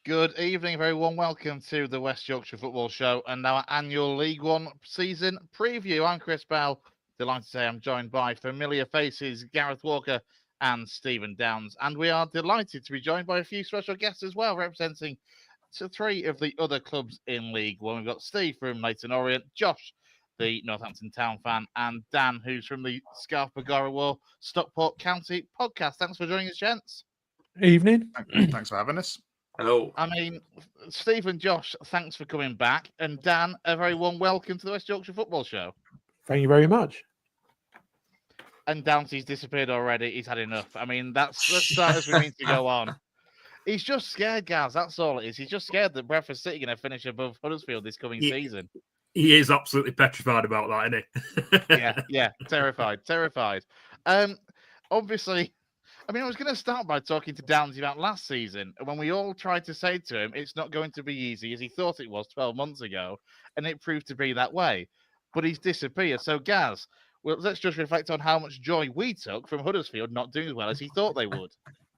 Good evening, everyone. Welcome to the West Yorkshire Football Show and our annual League One season preview. I'm Chris Bell. Delighted to say I'm joined by familiar faces Gareth Walker and Stephen Downs. And we are delighted to be joined by a few special guests as well, representing three of the other clubs in League One. We've got Steve from Leyton Orient, Josh, the Northampton Town fan, and Dan, who's from the Scarf Bagara War Stockport County podcast. Thanks for joining us, gents. Evening. Thanks for having us. Hello. I mean, Steve and Josh, thanks for coming back. And Dan, a very warm welcome to the West Yorkshire Football Show. Thank you very much. And Downsy's disappeared already. He's had enough. I mean, that's the start as we need to go on. He's just scared, guys. That's all it is. He's just scared that Bradford City are going to finish above Huddersfield this coming season. He is absolutely petrified about that, isn't he? yeah. Terrified. Obviously, I mean, I was going to start by talking to Downsy about last season, when we all tried to say to him, it's not going to be easy as he thought it was 12 months ago, and it proved to be that way. But he's disappeared. So, Gaz, well, let's just reflect on how much joy we took from Huddersfield not doing as well as he thought they would.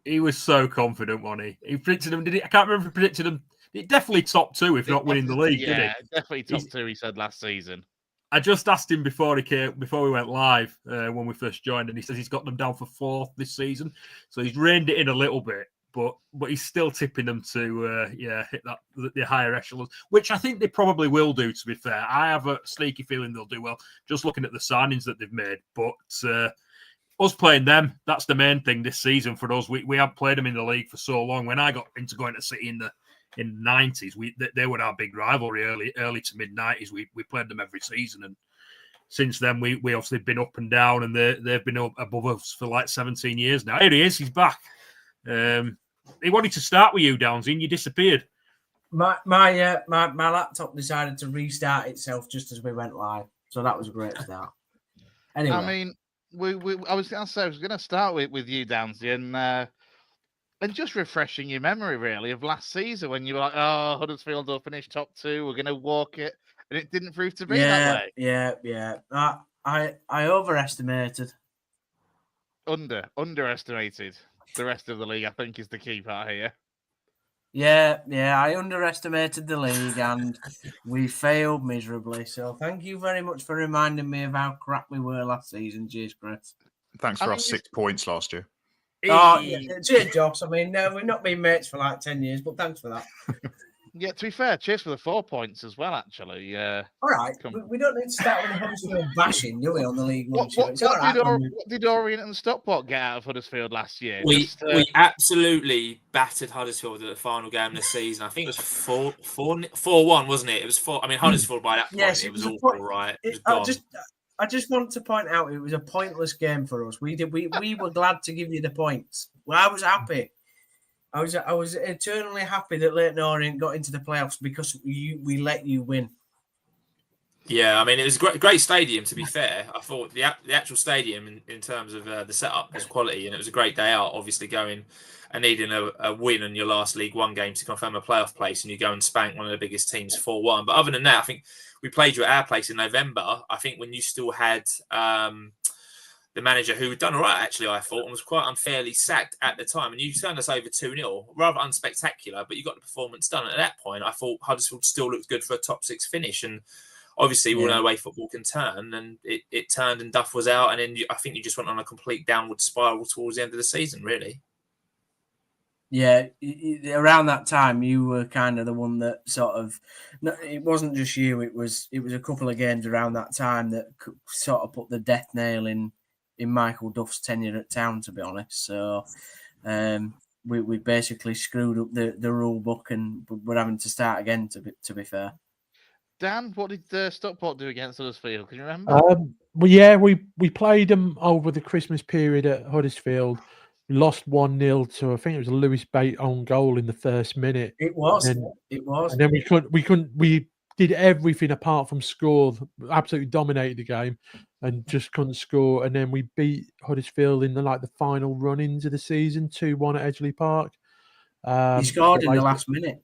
He was so confident, wasn't he? He predicted them, did he? I can't remember if he predicted them. It definitely top two, if not winning the league, didn't he? Definitely top two, he said last season. I just asked him before we went live when we first joined, and he says he's got them down for fourth this season. So he's reined it in a little bit, but he's still tipping them to hit the higher echelons, which I think they probably will do. To be fair, I have a sneaky feeling they'll do well. Just looking at the signings that they've made, but us playing them, that's the main thing this season for us. We haven't played them in the league for so long. When I got into going to City in the 90s, they were our big rivalry early to mid 90s. We played them every season, and since then we obviously been up and down, and they've been above us for like 17 years now. Here he is, he's back. He wanted to start with you, Downsy, and you disappeared. My laptop decided to restart itself just as we went live, so that was a great start. Anyway, I mean, I was going to start with you, Downsy, and just refreshing your memory, really, of last season when you were like, oh, Huddersfield will finish top two, we're going to walk it. And it didn't prove to be that way. Yeah. I overestimated. Underestimated the rest of the league, I think, is the key part here. Yeah, I underestimated the league and we failed miserably. So thank you very much for reminding me of how crap we were last season. Cheers, Chris. Thanks for our 6 points last year. Oh, yeah. Cheers, Josh. I mean, we've not been mates for like 10 years, but thanks for that. Yeah, to be fair, cheers for the 4 points as well, actually. All right. We don't need to start with the Huddersfield bashing, do we, on the League One show? What did Orient and Stockport get out of Huddersfield last year? We absolutely battered Huddersfield at the final game of the season. I think it was 4-1, wasn't it? It was 4. I mean, Huddersfield by that point, it was all right. I just want to point out it was a pointless game for us. We were glad to give you the points. Well, I was happy. I was eternally happy that Leyton Orient got into the playoffs because we let you win. Yeah, I mean, it was a great stadium, to be fair. I thought the actual stadium in terms of the setup was quality, and it was a great day out, obviously going and needing a win in your last League One game to confirm a playoff place, and you go and spank one of the biggest teams 4-1. But other than that, I think we played you at our place in November. I think when you still had the manager who had done all right, actually, I thought, and was quite unfairly sacked at the time. And you turned us over 2-0, rather unspectacular, but you got the performance done. And at that point, I thought Huddersfield still looked good for a top 6 finish. And obviously, we all know the way football can turn. And it turned and Duff was out. And then I think you just went on a complete downward spiral towards the end of the season, really. Yeah, around that time, you were kind of the one that sort of, it wasn't just you, it was a couple of games around that time that sort of put the death nail in Michael Duff's tenure at Town, to be honest. So we basically screwed up the rule book and we're having to start again, to be fair. Dan, what did Stockport do against Huddersfield? Can you remember? We played them over the Christmas period at Huddersfield. We lost 1-0 to, I think it was a Lewis Bate own goal in the first minute. It was. And then we did everything apart from score. Absolutely dominated the game and just couldn't score. And then we beat Huddersfield in the final run into the season, 2-1 at Edgeley Park. He scored in the last minute.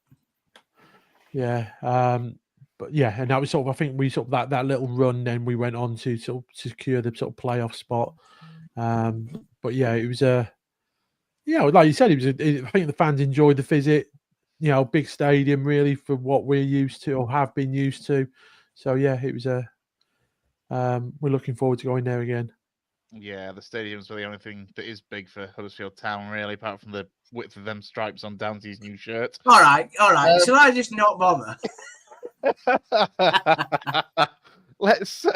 Yeah. But yeah, and that was I think we that little run, then we went on to sort of secure the sort of playoff spot. But yeah, it was like you said, I think the fans enjoyed the visit. big stadium really for what we're used to or have been used to. So yeah, it was we're looking forward to going there again. Yeah, the stadiums were the only thing that is big for Huddersfield Town, really, apart from the width of them stripes on Downsy's new shirt. All right. Shall I just not bother? Let's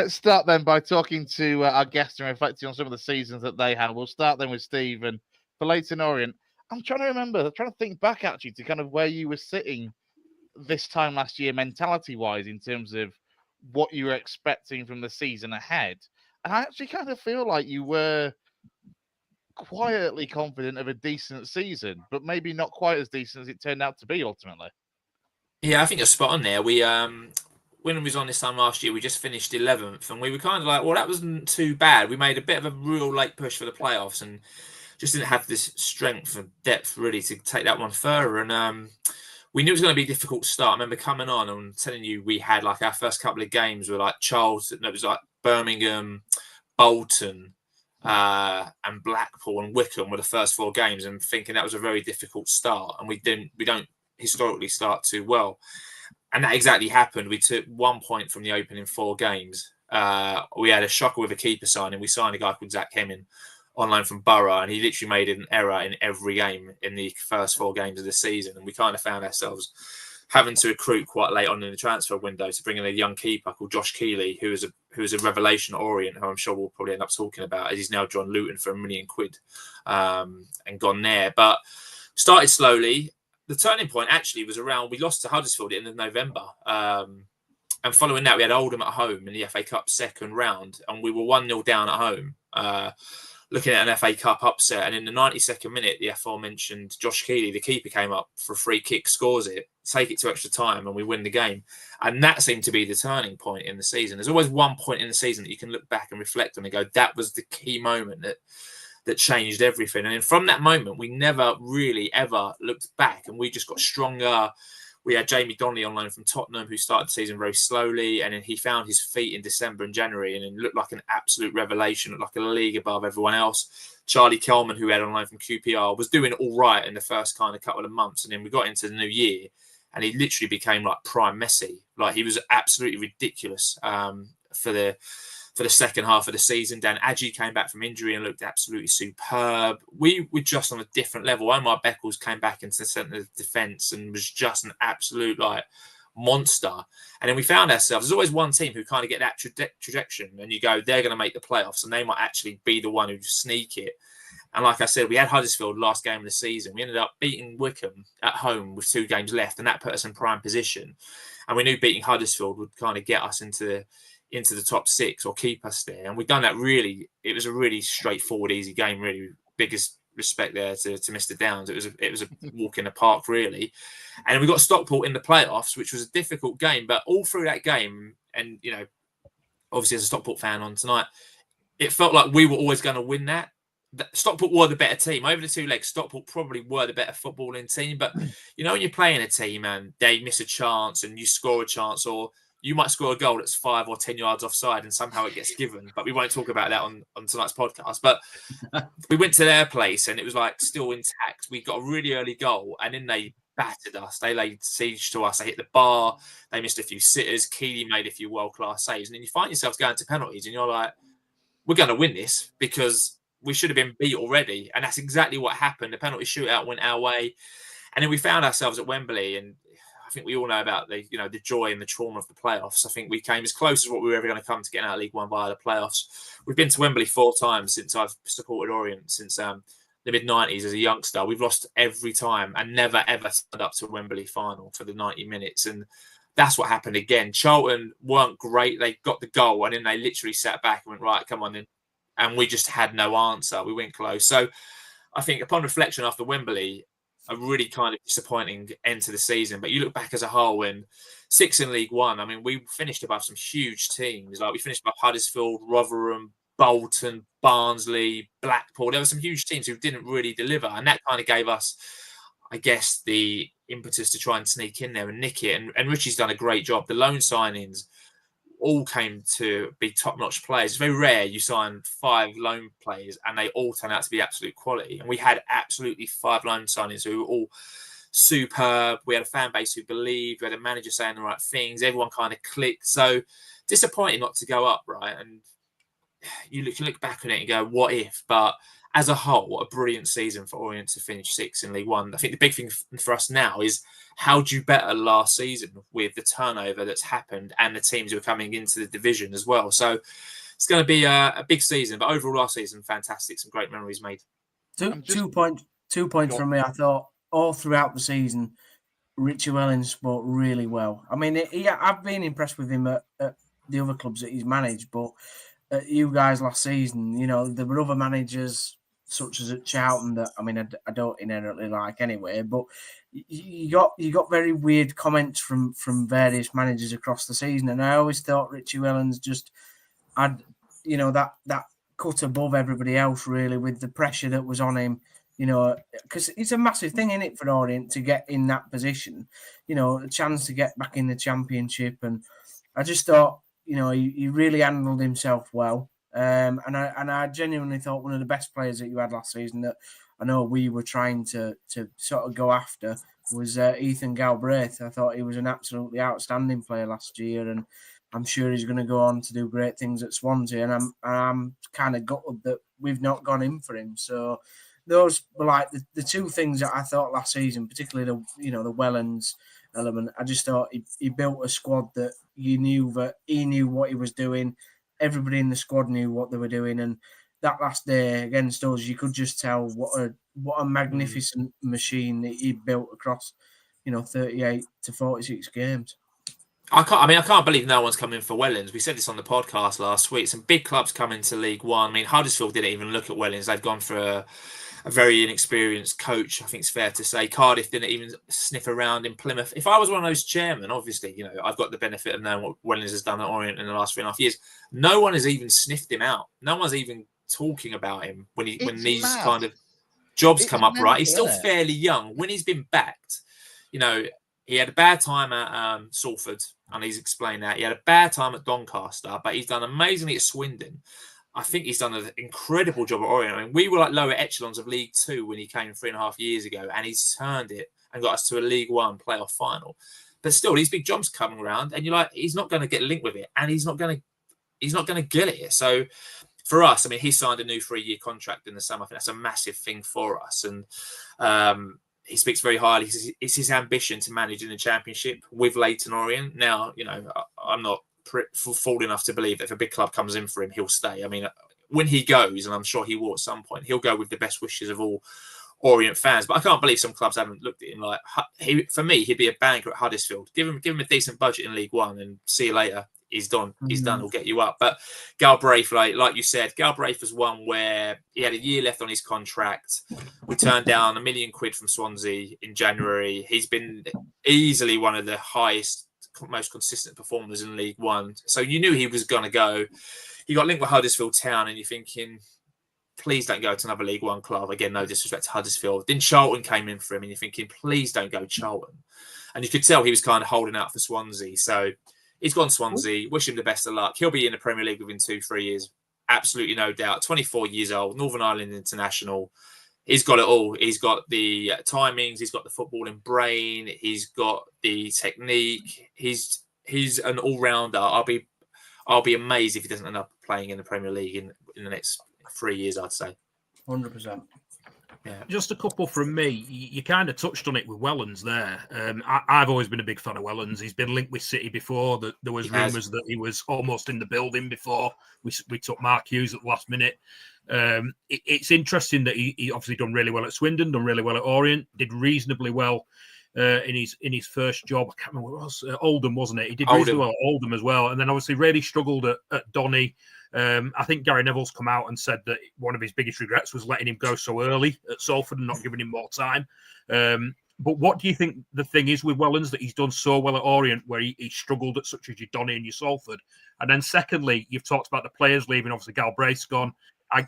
start then by talking to our guests and reflecting on some of the seasons that they had. We'll start then with Steve, and for Leyton Orient. I'm trying to think back actually to kind of where you were sitting this time last year, mentality-wise, in terms of what you were expecting from the season ahead. And I actually kind of feel like you were quietly confident of a decent season, but maybe not quite as decent as it turned out to be ultimately. Yeah, I think you're spot on there. We when we was on this time last year, we just finished 11th, and we were kind of like, well, that wasn't too bad. We made a bit of a real late push for the playoffs, and just didn't have this strength and depth really to take that one further. And we knew it was going to be a difficult start. I remember coming on and telling you we had like our first couple of games were like Charlton, it was like Birmingham, Bolton, and Blackpool and Wickham were the first 4 games, and thinking that was a very difficult start, and we don't historically start too well, and that exactly happened. We took 1 point from the opening 4 games. We had a shocker with a keeper signing. We signed a guy called Zach Hemming on loan from Borough, and he literally made an error in every game in the first 4 games of the season, and we kind of found ourselves having to recruit quite late on in the transfer window to bring in a young keeper called Josh Keeley, who is a revelation at Orient, who I'm sure we'll probably end up talking about, as he's now joined Luton for £1 million and gone there. But started slowly. The turning point actually was around, we lost to Huddersfield at the end of November. And following that, we had Oldham at home in the FA Cup second round, and we were 1-0 down at home, looking at an FA Cup upset. And in the 92nd minute, the aforementioned Josh Keeley, the keeper, came up for a free kick, scores it, take it to extra time, and we win the game. And that seemed to be the turning point in the season. There's always one point in the season that you can look back and reflect on and go, that was the key moment that changed everything. And then from that moment, we never really ever looked back, and we just got stronger. We had Jamie Donnelly on loan from Tottenham, who started the season very slowly, and then he found his feet in December and January, and it looked like an absolute revelation, looked like a league above everyone else. Charlie Kelman, who had on loan from QPR, was doing all right in the first kind of couple of months, and then we got into the new year, and he literally became like prime Messi. Like, he was absolutely ridiculous for the second half of the season. Dan Adji came back from injury and looked absolutely superb. We were just on a different level. Omar Beckles came back into the centre of defence and was just an absolute like monster. And then we found ourselves, there's always one team who kind of get that trajectory, and you go, they're going to make the playoffs, and they might actually be the one who sneak it. And like I said, we had Huddersfield last game of the season. We ended up beating Wickham at home with 2 games left, and that put us in prime position. And we knew beating Huddersfield would kind of get us into the top 6 or keep us there. And we've done that really. It was a really straightforward, easy game, really. Biggest respect there to Mr. Downs. It was a walk in the park, really. And we got Stockport in the playoffs, which was a difficult game. But all through that game, and, you know, obviously as a Stockport fan on tonight, it felt like we were always going to win that. Stockport were the better team. Over the 2 legs, Stockport probably were the better footballing team. But, you know, when you're playing a team and they miss a chance and you score a chance, or you might score a goal that's 5 or 10 yards offside and somehow it gets given. But we won't talk about that on tonight's podcast. But we went to their place and it was like still intact. We got a really early goal and then they battered us. They laid siege to us. They hit the bar. They missed a few sitters. Keeley made a few world-class saves. And then you find yourself going to penalties and you're like, we're going to win this because we should have been beat already. And that's exactly what happened. The penalty shootout went our way. And then we found ourselves at Wembley, and I think we all know about the joy and the trauma of the playoffs. I think we came as close as what we were ever going to come to getting out of League One via the playoffs. We've been to Wembley 4 times since I've supported Orient, since the mid-90s as a youngster. We've lost every time and never, ever turned up to a Wembley final for the 90 minutes. And that's what happened again. Charlton weren't great. They got the goal and then they literally sat back and went, right, come on in. And we just had no answer. We went close. So I think upon reflection after Wembley, a really kind of disappointing end to the season. But you look back as a whole, and 6 in League One, I mean, we finished above some huge teams. Like, we finished above Huddersfield, Rotherham, Bolton, Barnsley, Blackpool. There were some huge teams who didn't really deliver. And that kind of gave us, I guess, the impetus to try and sneak in there and nick it. And Richie's done a great job. The loan signings all came to be top-notch players. It's very rare you sign 5 loan players and they all turn out to be absolute quality. And we had absolutely 5 loan signings who were all superb. We had a fan base who believed. We had a manager saying the right things. Everyone kind of clicked. So disappointing not to go up, right? And you look back on it and go, what if? But as a whole, what a brilliant season for Orient to finish 6th in League One. I think the big thing for us now is how do you better last season with the turnover that's happened and the teams who are coming into the division as well. So it's going to be a big season. But overall, last season, fantastic. Some great memories made. 2 points from me. I thought all throughout the season, Richie Wellens fought really well. I mean, I've been impressed with him at the other clubs that he's managed, but you guys last season, there were other managers such as at Charlton that I don't inherently like anyway. But you got very weird comments from various managers across the season, and I always thought Richie Wellens just had that cut above everybody else really with the pressure that was on him. Because it's a massive thing, isn't it, for Orient to get in that position? A chance to get back in the Championship, and I just thought he really handled himself well. And I genuinely thought one of the best players that you had last season that I know we were trying to sort of go after was Ethan Galbraith. I thought he was an absolutely outstanding player last year, and I'm sure he's going to go on to do great things at Swansea. And I'm kind of gutted that we've not gone in for him. So those were like the two things that I thought last season, particularly the Wellens element. I just thought he built a squad that you knew that he knew what he was doing. Everybody in the squad knew what they were doing, and that last day against us, you could just tell what a magnificent machine that he built across 38 to 46 games. I can't believe no one's coming for Wellens. We said this on the podcast last week. Some big clubs coming to League One. I mean, Huddersfield didn't even look at Wellens. They've gone for a very inexperienced coach, I think it's fair to say. Cardiff didn't even sniff around in Plymouth. If I was one of those chairmen, obviously, I've got the benefit of knowing what Wellens has done at Orient in the last 3.5 years. No one has even sniffed him out. No one's even talking about him when these kind of jobs come up, right? He's still fairly young. When he's been backed, he had a bad time at Salford, and he's explained that. He had a bad time at Doncaster, but he's done amazingly at Swindon. I think he's done an incredible job at Orient. I mean, we were like lower echelons of League Two when he came 3.5 years ago, and he's turned it and got us to a League One playoff final. But still, these big jobs coming around, and you're like, he's not going to get linked with it, and he's not going to get it. So for us, I mean, he signed a new 3-year contract in the summer. I think that's a massive thing for us, and he speaks very highly. It's his ambition to manage in the Championship with Leyton Orient. Now, I'm not fool enough to believe that if a big club comes in for him, he'll stay. I mean, when he goes, and I'm sure he will at some point, he'll go with the best wishes of all Orient fans. But I can't believe some clubs haven't looked at him like. For me, he'd be a banker at Huddersfield. Give him a decent budget in League One, and see you later. He's done. He's done. He'll get you up. But Galbraith, like you said, Galbraith was one where he had a year left on his contract. We turned down £1 million from Swansea in January. He's been easily one of the highest, most consistent performers in League One. So you knew he was going to go. He got linked with Huddersfield Town, and you're thinking, please don't go to another League One club. Again, no disrespect to Huddersfield. Then Charlton came in for him, and you're thinking, please don't go Charlton. And you could tell he was kind of holding out for Swansea. So he's gone Swansea. Wish him the best of luck. He'll be in the Premier League within 2-3 years. Absolutely no doubt. 24 years old, Northern Ireland international. He's got it all. He's got the timings. He's got the footballing brain. He's got the technique. He's an all-rounder. I'll be amazed if he doesn't end up playing in the Premier League in the next 3 years, I'd say. 100%. Yeah. Just a couple from me. You kind of touched on it with Wellens there. I've always been a big fan of Wellens. He's been linked with City before. There was rumours that he was almost in the building before we took Mark Hughes at the last minute. It's interesting that he obviously done really well at Swindon, done really well at Orient, did reasonably well in his first job. I can't remember what it was. Oldham, wasn't it? He did reasonably well at Oldham as well, and then obviously really struggled at Donny. I think Gary Neville's come out and said that one of his biggest regrets was letting him go so early at Salford and not giving him more time. But what do you think the thing is with Wellens that he's done so well at Orient, where he struggled at such as your Donny and your Salford? And then secondly, you've talked about the players leaving. Obviously, Galbraith's gone.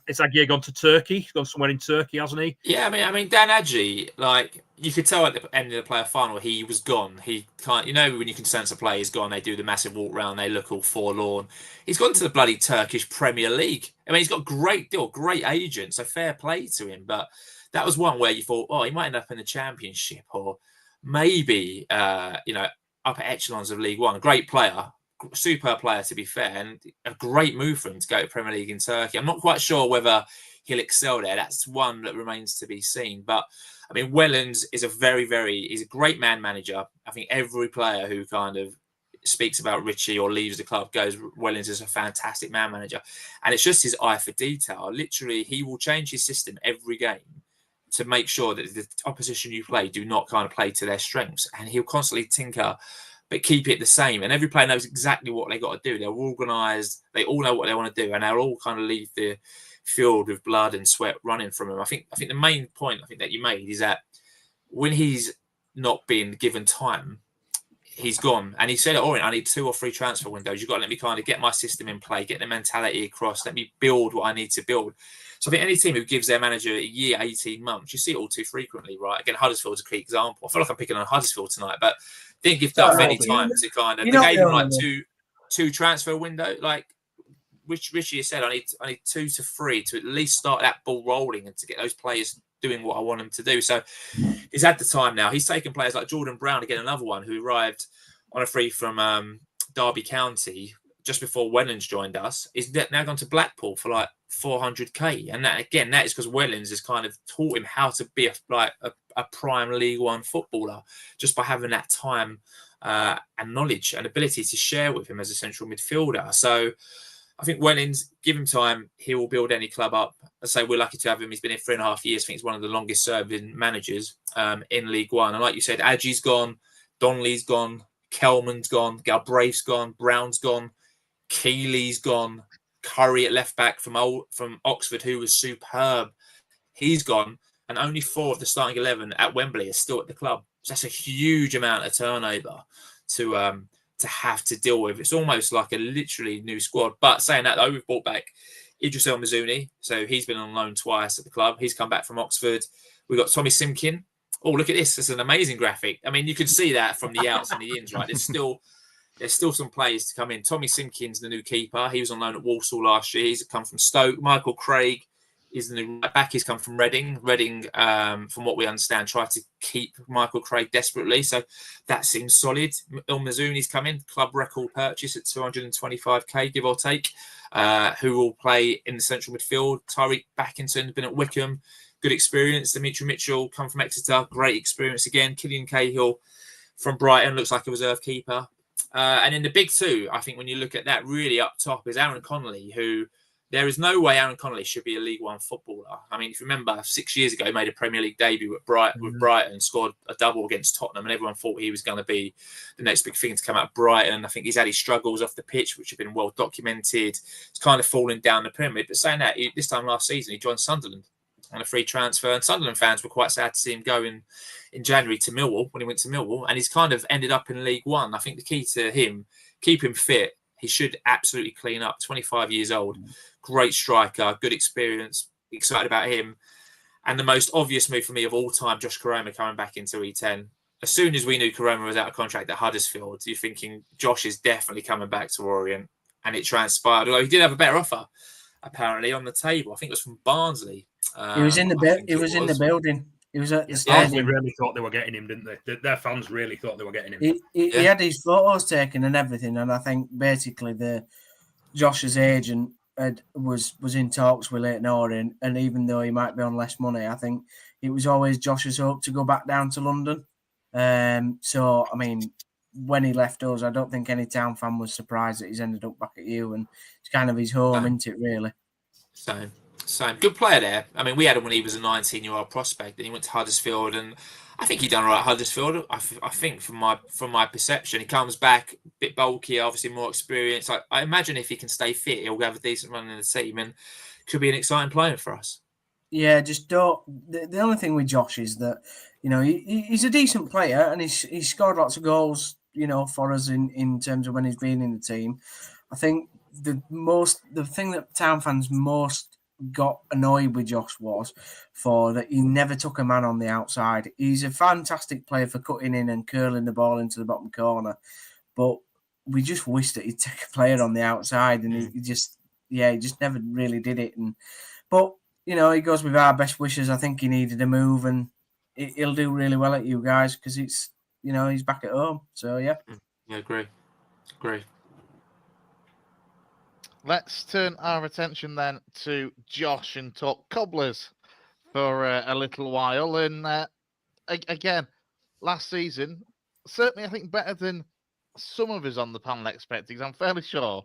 Is Aguirre gone to Turkey? He's gone somewhere in Turkey, hasn't he? Yeah, I mean, Dan Adji, like you could tell at the end of the player final, he was gone. He can't, when you can sense a player is gone, they do the massive walk round, they look all forlorn. He's gone to the bloody Turkish Premier League. I mean, he's got a great deal, great agent, so fair play to him. But that was one where you thought, oh, he might end up in the Championship, or maybe upper echelons of League One. A great player, super player to be fair, and a great move for him to go to Premier League in Turkey. I'm not quite sure whether he'll excel there. That's one that remains to be seen. But I mean, Wellens is he's a great man manager. I think every player who kind of speaks about Richie or leaves the club goes, Wellens is a fantastic man manager. And it's just his eye for detail. Literally, he will change his system every game to make sure that the opposition you play do not kind of play to their strengths. And he'll constantly tinker, but keep it the same. And every player knows exactly what they got to do. They're organised. They all know what they want to do. And they'll all kind of leave the field with blood and sweat running from him. I think the main point that you made is that when he's not being given time, he's gone. And he said, I need 2 or 3 transfer windows. You've got to let me kind of get my system in play, get the mentality across, let me build what I need to build. So I think any team who gives their manager a year, 18 months, you see it all too frequently, right? Again, Huddersfield's a key example. I feel like I'm picking on Huddersfield tonight, but didn't give Duff any time to kind of, they gave him like two transfer window, like Richie has said, I need 2 to 3 to at least start that ball rolling and to get those players doing what I want them to do. So he's had the time now. He's taken players like Jordan Brown, again, another one who arrived on a free from Derby County just before Wellens joined us. He's now gone to Blackpool for like 400k. And that is because Wellens has kind of taught him how to be a prime League One footballer just by having that time and knowledge and ability to share with him as a central midfielder. So I think Wellens, give him time, he will build any club up. I say we're lucky to have him. He's been here 3.5 years. I think he's one of the longest serving managers in League One. And like you said, Adji's gone, Donnelly's gone, Kelman's gone, Galbraith's gone, Brown's gone, Keeley's gone, Curry at left back from Oxford, who was superb. He's gone, and only 4 of the starting 11 at Wembley are still at the club. So that's a huge amount of turnover to have to deal with. It's almost like a literally new squad. But saying that, though, we've brought back Idris El Mazouni. So he's been on loan twice at the club. He's come back from Oxford. We've got Tommy Simkin. Oh, look at this. It's an amazing graphic. I mean, you can see that from the outs and the ins, right? There's still some players to come in. Tommy Simkin's the new keeper. He was on loan at Walsall last year. He's come from Stoke. Michael Craig is the new right back. He's come from Reading. Reading, from what we understand, tried to keep Michael Craig desperately. So that seems solid. El Mazouni's come in. Club record purchase at 225k, give or take, who will play in the central midfield. Tyreek Backington, been at Wickham. Good experience. Dimitri Mitchell, come from Exeter. Great experience again. Killian Cahill from Brighton, looks like a reserve keeper. And in the big 2, I think when you look at that, really up top is Aaron Connolly, who there is no way Aaron Connolly should be a League One footballer. I mean, if you remember, 6 years ago, he made a Premier League debut with Brighton, scored a double against Tottenham, and everyone thought he was going to be the next big thing to come out of Brighton. I think he's had his struggles off the pitch, which have been well documented. It's kind of falling down the pyramid. But saying that, this time last season, he joined Sunderland on a free transfer, and Sunderland fans were quite sad to see him go in January to Millwall, when he went to Millwall, and he's kind of ended up in League One. I think the key to him, keep him fit. He should absolutely clean up. 25 years old, great striker, good experience, excited about him. And the most obvious move for me of all time, Josh Koroma coming back into E10. As soon as we knew Koroma was out of contract at Huddersfield, you're thinking Josh is definitely coming back to Orient, and it transpired. Although he did have a better offer, apparently, on the table. I think it was from Barnsley. He was in the building. He was at the stadium. They really thought they were getting him, didn't they? Their fans really thought they were getting him. He had his photos taken and everything, and I think basically Josh's agent was in talks with Leyton Orient, and even though he might be on less money, I think it was always Josh's hope to go back down to London. So, I mean, when he left us, I don't think any Town fan was surprised that he's ended up back at you, and it's kind of his home, isn't it, really? Same. Good player there. I mean, we had him when he was a 19-year-old prospect, and he went to Huddersfield, and I think he done all right at Huddersfield. I think from my perception, he comes back a bit bulkier, obviously more experienced. I imagine if he can stay fit, he'll have a decent run in the team, and could be an exciting player for us. Yeah, just don't. The only thing with Josh is that, you know, he's a decent player, and he's scored lots of goals, you know, for us in terms of when he's been in the team. I think the thing that Town fans most got annoyed with Josh was for that he never took a man on the outside. He's a fantastic player for cutting in and curling the ball into the bottom corner, but we just wish that he'd take a player on the outside, and he just never really did it. But you know, he goes with our best wishes. I think he needed a move, and he'll do really well at you guys, because he's back at home. So yeah. Yeah, agree. Let's turn our attention then to Josh and talk Cobblers for a little while. And again, last season, certainly I think better than some of us on the panel expected. I'm fairly sure.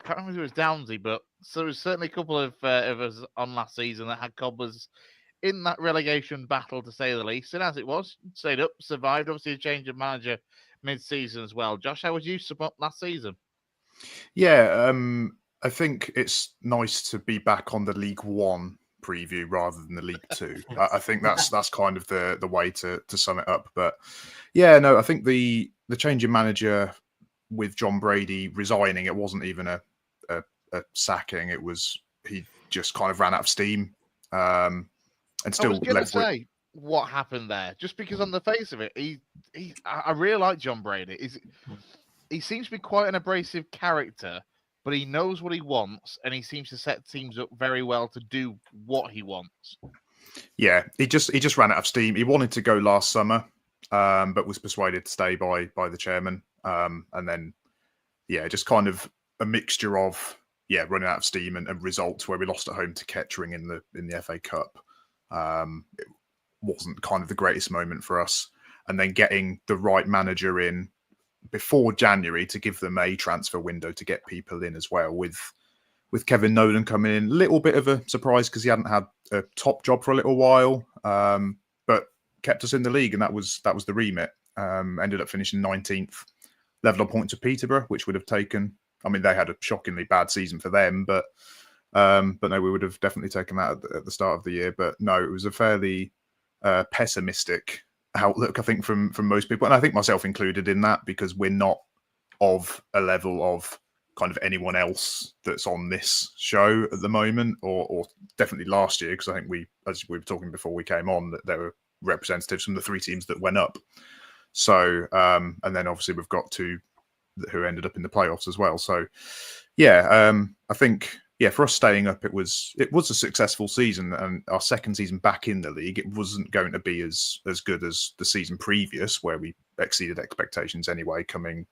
I can't remember if it was Downsy, but there was certainly a couple of us on last season that had Cobblers in that relegation battle, to say the least. And as it was, stayed up, survived. Obviously, a change of manager mid-season as well. Josh, how would you support last season? Yeah, I think it's nice to be back on the League One preview rather than the League Two. I think that's kind of the way to sum it up. But yeah, no, I think the change of manager with John Brady resigning, it wasn't even a sacking. It was he just kind of ran out of steam. And still I was going to say what happened there, just because on the face of it, I really like John Brady. He seems to be quite an abrasive character, but he knows what he wants, and he seems to set teams up very well to do what he wants. Yeah, he just ran out of steam. He wanted to go last summer, but was persuaded to stay by the chairman. And then, yeah, just kind of a mixture of running out of steam and results where we lost at home to Kettering in the FA Cup. It wasn't kind of the greatest moment for us. And then getting the right manager in before January to give them a transfer window to get people in as well, with Kevin Nolan coming in. A little bit of a surprise because he hadn't had a top job for a little while, but kept us in the league, and that was the remit. Ended up finishing 19th, level on points with Peterborough, which would have taken. I mean, they had a shockingly bad season for them, but no, we would have definitely taken that at the start of the year. But no, it was a fairly pessimistic outlook, I think, from most people, and I think myself included in that, because we're not of a level of kind of anyone else that's on this show at the moment, or definitely last year, because I think as we were talking before we came on, that there were representatives from the 3 teams that went up. So, and then obviously we've got 2 who ended up in the playoffs as well. So, yeah, I think, for us staying up, it was a successful season, and our second season back in the league, it wasn't going to be as good as the season previous, where we exceeded expectations anyway, coming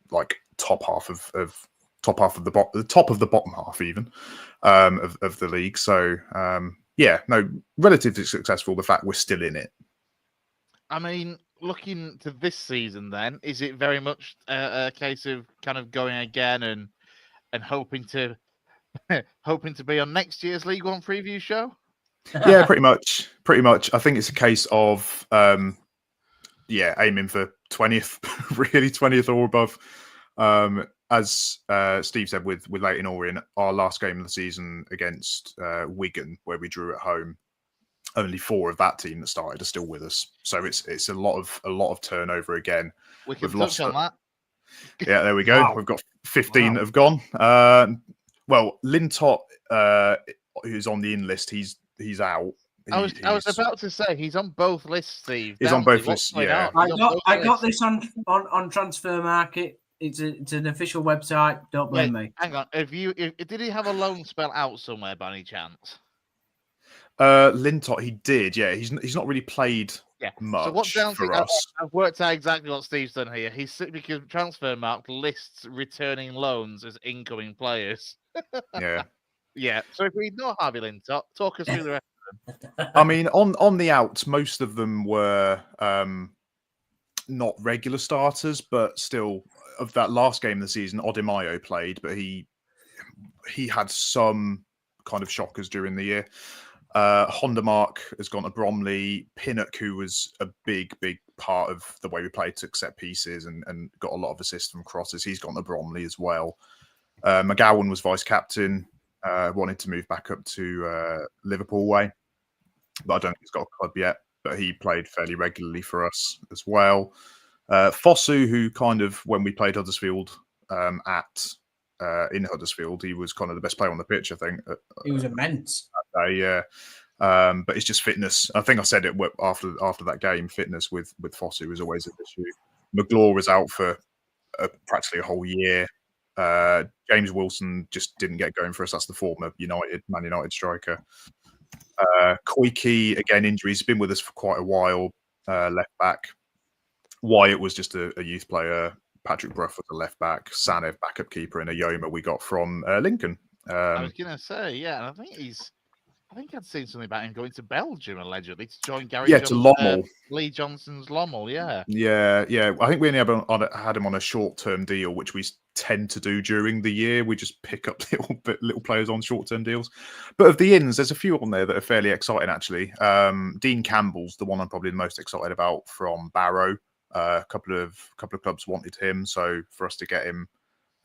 like top half of the top of the bottom half even of the league. So relatively successful. The fact we're still in it. I mean, looking to this season, then, is it very much a case of kind of going again and hoping to be on next year's League One preview show? Yeah, pretty much. I think it's a case of aiming for 20th, really 20th or above. As Steve said with Leyton Orient, our last game of the season against Wigan, where we drew at home, only 4 of that team that started are still with us. So it's a lot of turnover again. We've lost on that. Yeah, there we go. Wow. We've got 15 that have gone. Well, Lintott, who's on the in list, he's out. I was about to say he's on both lists, Steve. He's on both lists. Yeah, I got this on Transfer Market. It's an official website. Don't blame me. Hang on. Did he have a loan spell out somewhere by any chance? Lintott, he did. Yeah, he's not really played much so what for us. I've worked out exactly what Steve's done here. Because Transfermarkt lists returning loans as incoming players. Yeah. Yeah. So if we know Harvey Lintott, talk us through the rest of them. I mean, on the outs, most of them were not regular starters, but still, of that last game of the season, Odimayo played, but he had some kind of shockers during the year. Honda Mark has gone to Bromley. Pinnock, who was a big part of the way we played, took set pieces and got a lot of assists from crosses. He's gone to Bromley as well. McGowan was vice captain. Wanted to move back up to Liverpool way, but I don't think he's got a club yet. But he played fairly regularly for us as well. Fosu, who kind of, when we played Huddersfield in Huddersfield, he was kind of the best player on the pitch, I think. He was immense. Yeah. But it's just fitness. I think I said it after that game. Fitness with Fosu was always an issue. McGlaw was out for practically a whole year. James Wilson just didn't get going for us. That's the former Man United striker. Koike, again, injuries. He's been with us for quite a while. Left back. Wyatt was just a youth player. Patrick Bruff was a left back. Sanev backup keeper, and a Yoma we got from Lincoln. I was gonna say, yeah, and I think I'd seen something about him going to Belgium allegedly to join Gary to Lommel. Lee Johnson's Lommel, yeah. Yeah. I think we only had him on a short-term deal, which we tend to do during the year. We just pick up little players on short-term deals. But of the ins, there's a few on there that are fairly exciting, actually. Dean Campbell's the one I'm probably the most excited about from Barrow. A couple of clubs wanted him, so for us to get him,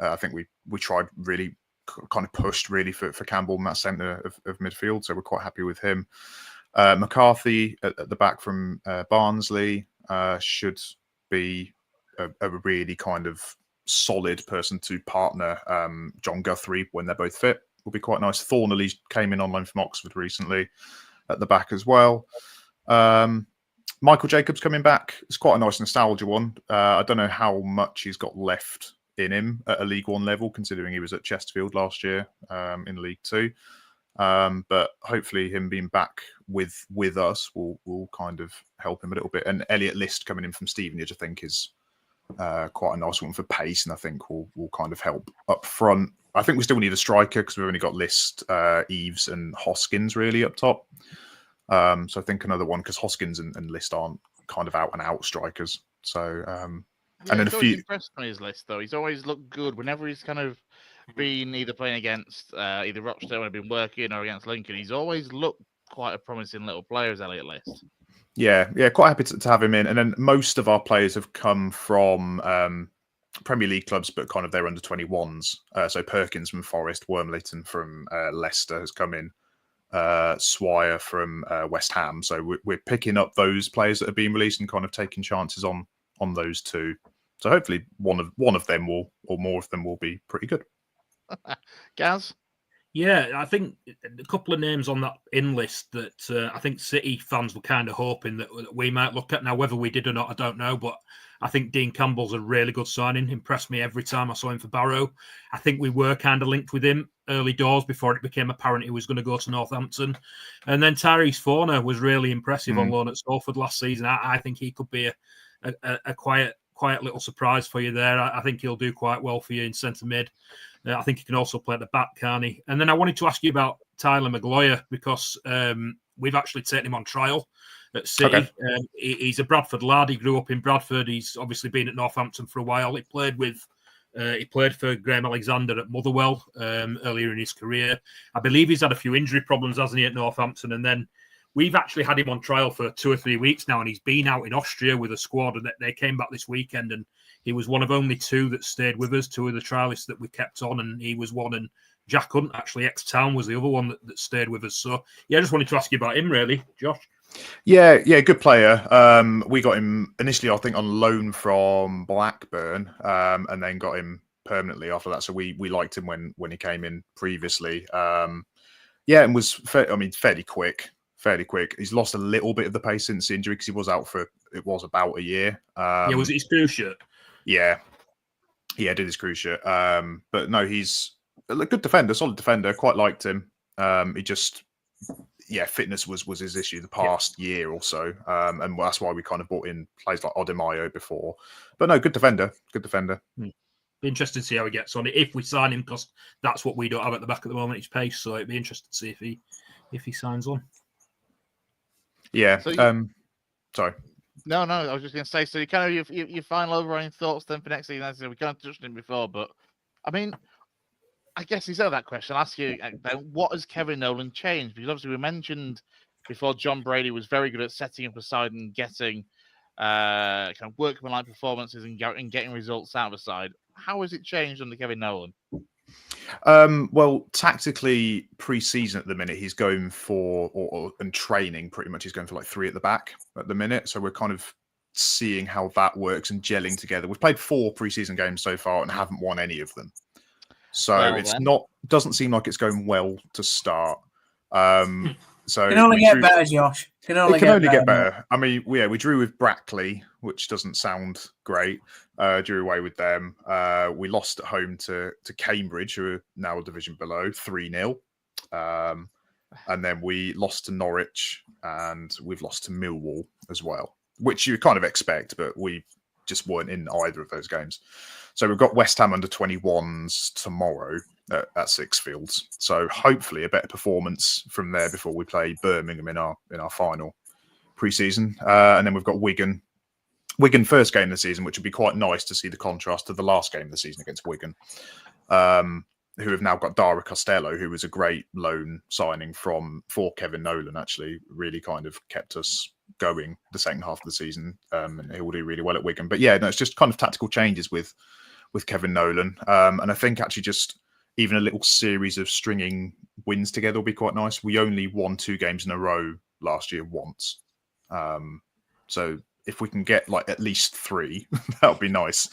I think we tried really kind of pushed really for Campbell in that centre of midfield, so we're quite happy with him. McCarthy at the back from Barnsley should be a really kind of solid person to partner John Guthrie when they're both fit. Will be quite nice. Thornley came in on loan from Oxford recently at the back as well. Michael Jacobs coming back. It's quite a nice nostalgia one. I don't know how much he's got left in him at a League One level, considering he was at Chesterfield last year in League Two. But hopefully him being back with us will kind of help him a little bit. And Elliot List coming in from Stevenage, I think, is quite a nice one for pace, and I think will kind of help up front. I think we still need a striker because we've only got List, Eves, and Hoskins really up top. So I think another one, because Hoskins and List aren't kind of out and out strikers. So and then a few impressed on his list though. He's always looked good whenever he's kind of been either playing against either Rochdale when I've been working or against Lincoln. He's always looked quite a promising little player as Elliot List. Yeah, quite happy to have him in. And then most of our players have come from Premier League clubs, but kind of they're under 21s. So Perkins from Forest, Wormleighton from Leicester has come in. Swire from West Ham. So we're picking up those players that have been released and kind of taking chances on those two. So hopefully one of them will, or more of them will be pretty good. Gaz? Yeah, I think a couple of names on that in list that I think City fans were kind of hoping that we might look at. Now, whether we did or not, I don't know. But I think Dean Campbell's a really good signing. Impressed me every time I saw him for Barrow. I think we were kind of linked with him early doors before it became apparent he was going to go to Northampton. And then Tyrese Forner was really impressive on loan at Salford last season. I think he could be a quiet little surprise for you there. I think he'll do quite well for you in centre mid. I think he can also play at the back, can't he? And then I wanted to ask you about Tyler Maguire because we've actually taken him on trial at City. Okay. He's a Bradford lad. He grew up in Bradford. He's obviously been at Northampton for a while. He played for Graham Alexander at Motherwell earlier in his career. I believe he's had a few injury problems, hasn't he, at Northampton? And then we've actually had him on trial for 2 or 3 weeks now, and he's been out in Austria with a squad, and they came back this weekend, and he was one of only 2 that stayed with us, 2 of the trialists that we kept on, and he was one, and Jack Hunt, actually, ex-Town, was the other one that stayed with us. So, yeah, I just wanted to ask you about him, really, Josh. Yeah, good player. We got him initially, I think, on loan from Blackburn, and then got him permanently after that. So we liked him when he came in previously. And was fairly quick. He's lost a little bit of the pace since the injury because he was out for about a year. Was it his cruise shirt? Yeah, did his cruise shirt. But no, he's a good defender, solid defender. Quite liked him. He just. Yeah, fitness was his issue the past year or so, and that's why we kind of brought in players like Odemayo before. But no, good defender. Be interested to see how he gets on it if we sign him, because that's what we don't have at the back at the moment. It's pace, so it'd be interesting to see if he signs on. Yeah. So sorry. No, I was just going to say. So you kind of your final overriding thoughts then for next season. As I said, we kind of touched on it before, but I mean. I guess instead of that question, I'll ask you, what has Kevin Nolan changed? Because obviously we mentioned before John Brady was very good at setting up a side and getting kind of workmanlike performances and getting results out of a side. How has it changed under Kevin Nolan? Well, tactically, pre-season at the minute, he's going for, and training pretty much, he's going for like 3 at the back at the minute. So we're kind of seeing how that works and gelling together. We've played 4 pre-season games so far and haven't won any of them. So doesn't seem like it's going well to start. So it can only get better, Josh. It can only get better. I mean, we drew with Brackley, which doesn't sound great. Drew away with them. We lost at home to Cambridge, who are now a division below, 3-0. And then we lost to Norwich, and we've lost to Millwall as well, which you kind of expect, but we just weren't in either of those games. So we've got West Ham under 21s tomorrow at Sixfields. So hopefully a better performance from there before we play Birmingham in our final pre-season. And then we've got Wigan first game of the season, which would be quite nice to see the contrast to the last game of the season against Wigan, who have now got Dara Costello, who was a great loan signing for Kevin Nolan, actually really kind of kept us going the second half of the season, and he will do really well at Wigan. But yeah, no, it's just kind of tactical changes with Kevin Nolan, and I think actually just even a little series of stringing wins together will be quite nice. We only won 2 games in a row last year once, so if we can get like at least 3, that would be nice.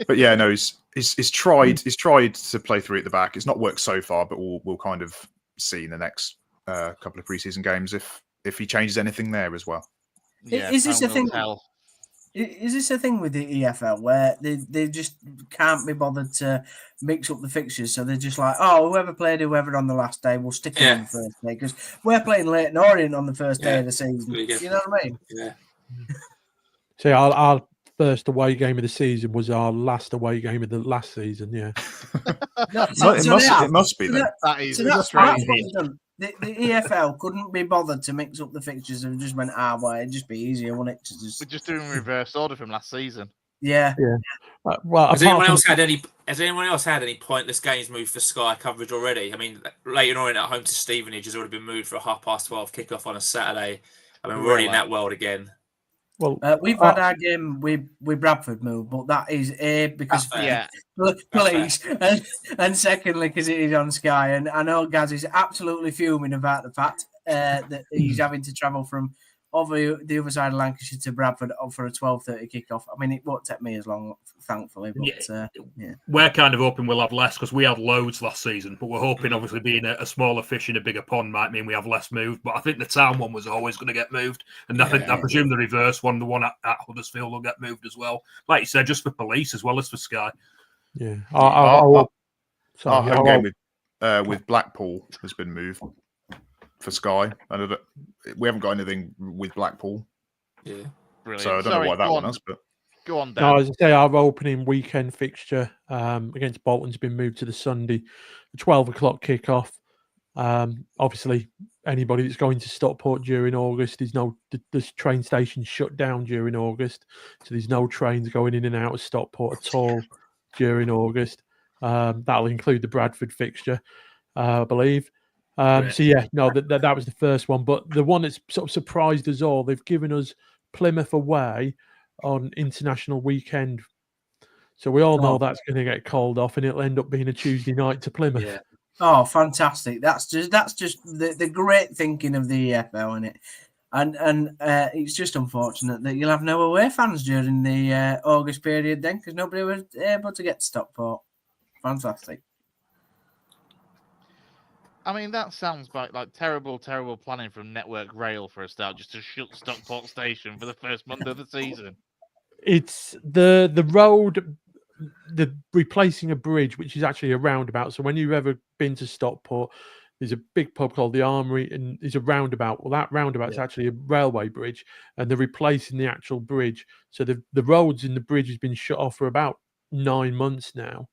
But yeah, no, he's tried to play 3 at the back. It's not worked so far, but we'll kind of see in the next couple of preseason games if he changes anything there as well. Yeah, is this a thing? tell. Is this a thing with the EFL where they just can't be bothered to mix up the fixtures? So they're just like, oh, whoever played whoever on the last day, we'll stick it on the first day because we're playing Leyton Orient on the first day of the season. You know what I mean? Yeah. So our first away game of the season was our last away game of the last season. Yeah, it must be then. That's what we've done. The EFL couldn't be bothered to mix up the fixtures and just went, well, it'd just be easier, wouldn't it? We're just doing reverse order from last season. Yeah. Well, has anyone else had any pointless games moved for Sky coverage already? I mean, Leyton Orient at home to Stevenage has already been moved for a 12:30 kickoff on a Saturday. I mean, we're already in that world again. Well, we've had our game with Bradford move, but that is because police, and secondly because it is on Sky. And I know Gaz is absolutely fuming about the fact that he's having to travel from over the other side of Lancashire to Bradford for a 12:30 kickoff. I mean, it won't take me as long, thankfully. But we're kind of hoping we'll have less because we had loads last season. But we're hoping, obviously, being a smaller fish in a bigger pond might mean we have less moved. But I think the town one was always going to get moved, and I presume the reverse one, the one at Huddersfield, will get moved as well. Like you said, just for police as well as for Sky. Yeah, our home game with Blackpool has been moved for Sky. We haven't got anything with Blackpool. Yeah, brilliant. So I don't know why that one is, but go on, Dan. No, as I say, our opening weekend fixture against Bolton's been moved to the Sunday, 12:00 kickoff. Obviously, anybody that's going to Stockport during August, the train station's shut down during August, so there's no trains going in and out of Stockport at all during August. That'll include the Bradford fixture, I believe. So yeah, no, that was the first one, but the one that's sort of surprised us all, they've given us Plymouth away on international weekend, so we all know that's going to get called off, and it'll end up being a Tuesday night to Plymouth. Yeah. Oh, fantastic! That's just the great thinking of the EFL, isn't it? And it's just unfortunate that you'll have no away fans during the August period then, because nobody was able to get to Stockport. Fantastic. I mean, that sounds like terrible planning from Network Rail for a start, just to shut Stockport Station for the first month of the season. It's the road, the replacing a bridge, which is actually a roundabout. So when you've ever been to Stockport, there's a big pub called the Armory, and there's a roundabout. Well, that roundabout is actually a railway bridge, and they're replacing the actual bridge. So the roads and the bridge has been shut off for about 9 months now.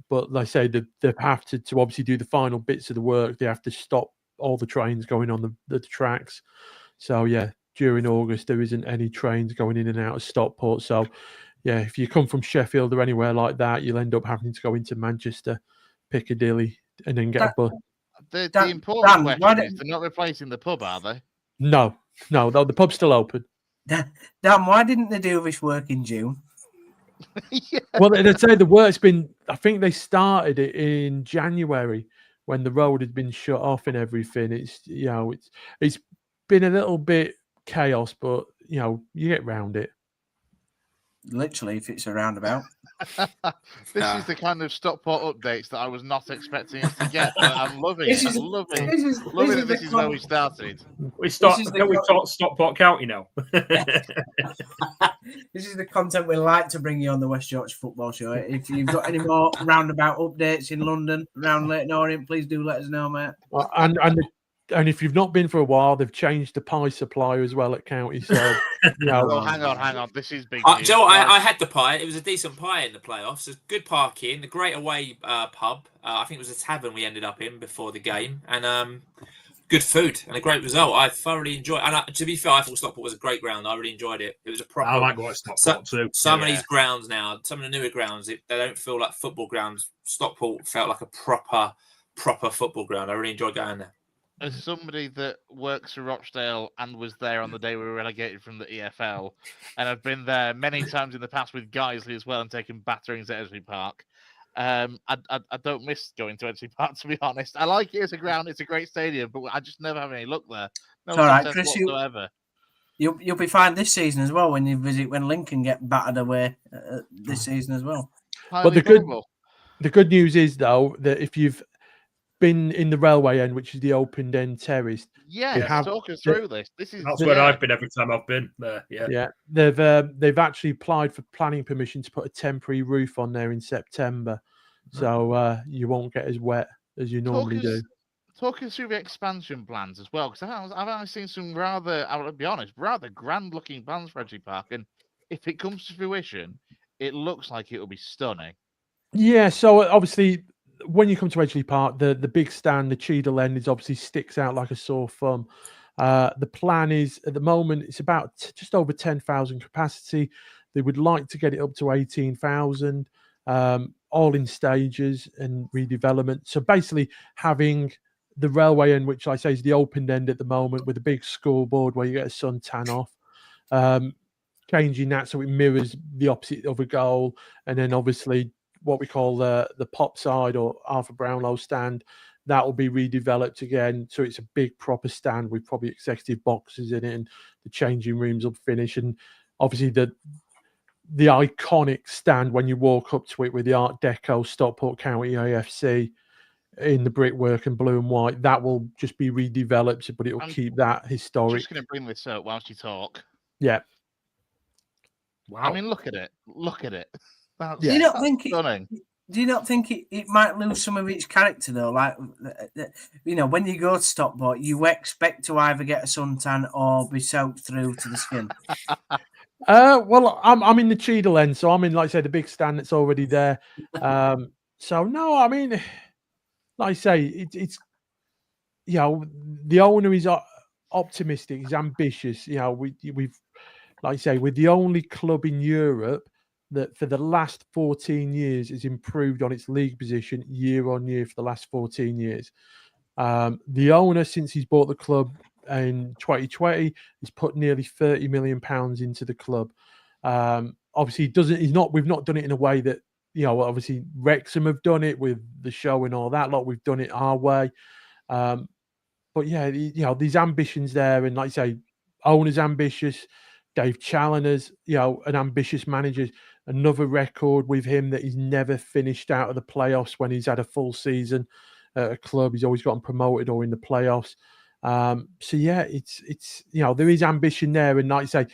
But like I say, they have to obviously do the final bits of the work. They have to stop all the trains going on the tracks. So yeah, during August there isn't any trains going in and out of Stockport. So yeah, if you come from Sheffield or anywhere like that, you'll end up having to go into Manchester, Piccadilly, and then get a bus. The important question is they're not replacing the pub, are they? No, the pub's still open. Dan, why didn't they do this work in June? Yeah. Well, they'd say the work's been, I think they started it in January when the road had been shut off and everything. It's been a little bit chaos, but you get round it. Literally, if it's a roundabout. This is the kind of Stockport updates that I was not expecting us to get. But I'm loving it. I'm loving that this is where we started. We talk Stockport County now. This is the content we like to bring you on the West Yorkshire Football Show. If you've got any more roundabout updates in London, around Leyton Orient, please do let us know, mate. Well, and And if you've not been for a while, they've changed the pie supplier as well at County. So, Oh, hang on. This is big news. Joe, I had the pie. It was a decent pie in the playoffs. There's good parking, a great away pub. I think it was a tavern we ended up in before the game, and good food and a great result. I thoroughly enjoyed. And to be fair, I thought Stockport was a great ground. I really enjoyed it. It was a proper. I like going to Stockport too. Some of these grounds now, some of the newer grounds, they don't feel like football grounds. Stockport felt like a proper football ground. I really enjoyed going there. As somebody that works for Rochdale and was there on the day we were relegated from the EFL, and I've been there many times in the past with Guiseley as well and taken batterings at Edgeley Park. I don't miss going to Edgeley Park, to be honest. I like it as a ground; it's a great stadium, but I just never have any luck there. No It's all right, success Chris. whatsoever. You'll be fine this season as well when you visit when Lincoln get battered away this season as well. But the good news is though that if you've been in the railway end, which is the opened end terrace. Talk us through this. That's where I've been every time I've been there. Yeah. They've actually applied for planning permission to put a temporary roof on there in September, so you won't get as wet as you normally do. Talk us through the expansion plans as well, because I've only seen some rather, I'll be honest, rather grand-looking plans for Edgeley Park, and if it comes to fruition, it looks like it will be stunning. Yeah, so obviously, when you come to Edgeley Park, the big stand, the Cheadle end, is obviously sticks out like a sore thumb. The plan is, at the moment, it's about just over 10,000 capacity. They would like to get it up to 18,000, all in stages and redevelopment. So basically having the railway end, which I say is the open end at the moment, with a big scoreboard where you get a suntan off, changing that so it mirrors the opposite of a goal, and then obviously what we call the pop side or Arthur Brownlow stand, that will be redeveloped again. So it's a big proper stand with probably executive boxes in it, and the changing rooms will finish. And obviously the iconic stand when you walk up to it with the Art Deco Stockport County AFC in the brickwork and blue and white, that will just be redeveloped, but it will keep that historic. I'm just going to bring this up whilst you talk. Yeah. Wow. I mean, look at it. That's Do you not think stunning. Do you not think it might lose some of its character though? Like, when you go to Stockport, you expect to either get a suntan or be soaked through to the skin. Well, I'm in the Cheadle end, so I'm in, like I say, the big stand that's already there. So no, I mean, like I say, it's the owner is optimistic, he's ambitious. We've like I say, we're the only club in Europe that for the last 14 years has improved on its league position year on year for the last 14 years. The owner, since he's bought the club in 2020, has put nearly £30 million into the club. Obviously, we've not done it in a way that, obviously Wrexham have done it with the show and all that lot. We've done it our way. But yeah, these ambitions there, and like I say, owner's ambitious. Dave Challoner's, an ambitious manager. Another record with him that he's never finished out of the playoffs when he's had a full season at a club. He's always gotten promoted or in the playoffs. So yeah, it's there is ambition there, and like I say,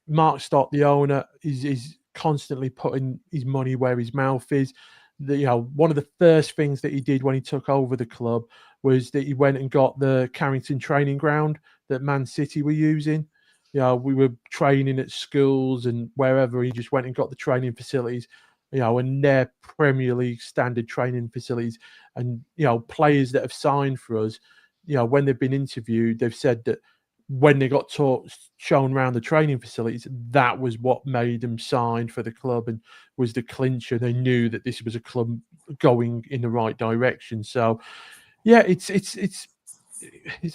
Mark Stott, the owner, is constantly putting his money where his mouth is. One of the first things that he did when he took over the club was that he went and got the Carrington training ground that Man City were using. We were training at schools and wherever. He just went and got the training facilities, and their Premier League standard training facilities. And, players that have signed for us, when they've been interviewed, they've said that when they got shown around the training facilities, that was what made them sign for the club and was the clincher. They knew that this was a club going in the right direction. So, yeah, it's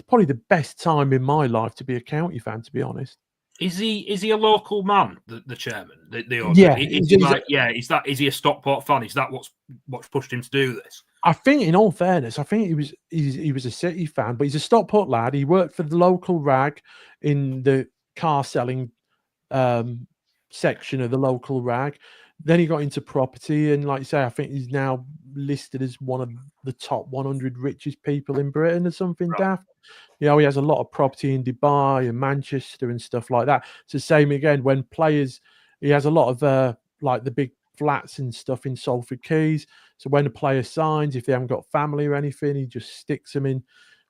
probably the best time in my life to be a County fan, to be honest. Is he a local man, the chairman? The owner? Yeah, is he a Stockport fan? Is that what's pushed him to do this? I think, in all fairness, he was a City fan, but he's a Stockport lad. He worked for the local rag in the car selling section of the local rag. Then he got into property, and like you say, I think he's now listed as one of the top 100 richest people in Britain or something daft. He has a lot of property in Dubai and Manchester and stuff like that. It's the same again when players. He has a lot of like the big flats and stuff in Salford Quays. So when a player signs, if they haven't got family or anything, he just sticks them in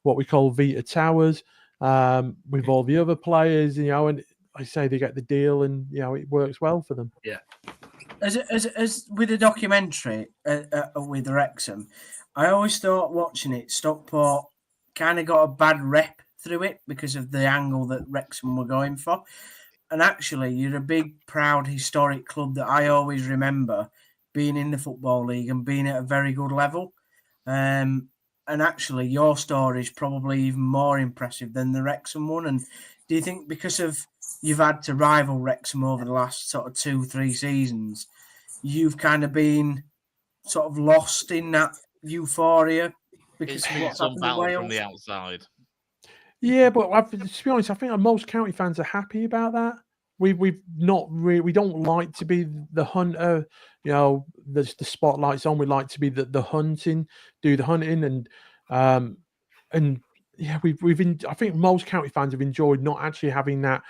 what we call Vita Towers with all the other players, and I say they get the deal, and it works well for them. Yeah. As with the documentary with Wrexham, I always thought watching it, Stockport kind of got a bad rep through it because of the angle that Wrexham were going for. And actually, you're a big, proud, historic club that I always remember being in the Football League and being at a very good level. And actually, your story is probably even more impressive than the Wrexham one. And do you think because of you've had to rival Wrexham over the last sort of 2-3 seasons, you've kind of been sort of lost in that euphoria because of what's happened in Wales? From the outside. Yeah, but to be honest, I think most county fans are happy about that. We've not really, we don't like to be the hunter. The spotlight's on. We like to be the do the hunting, and yeah, I think most county fans have enjoyed not actually having that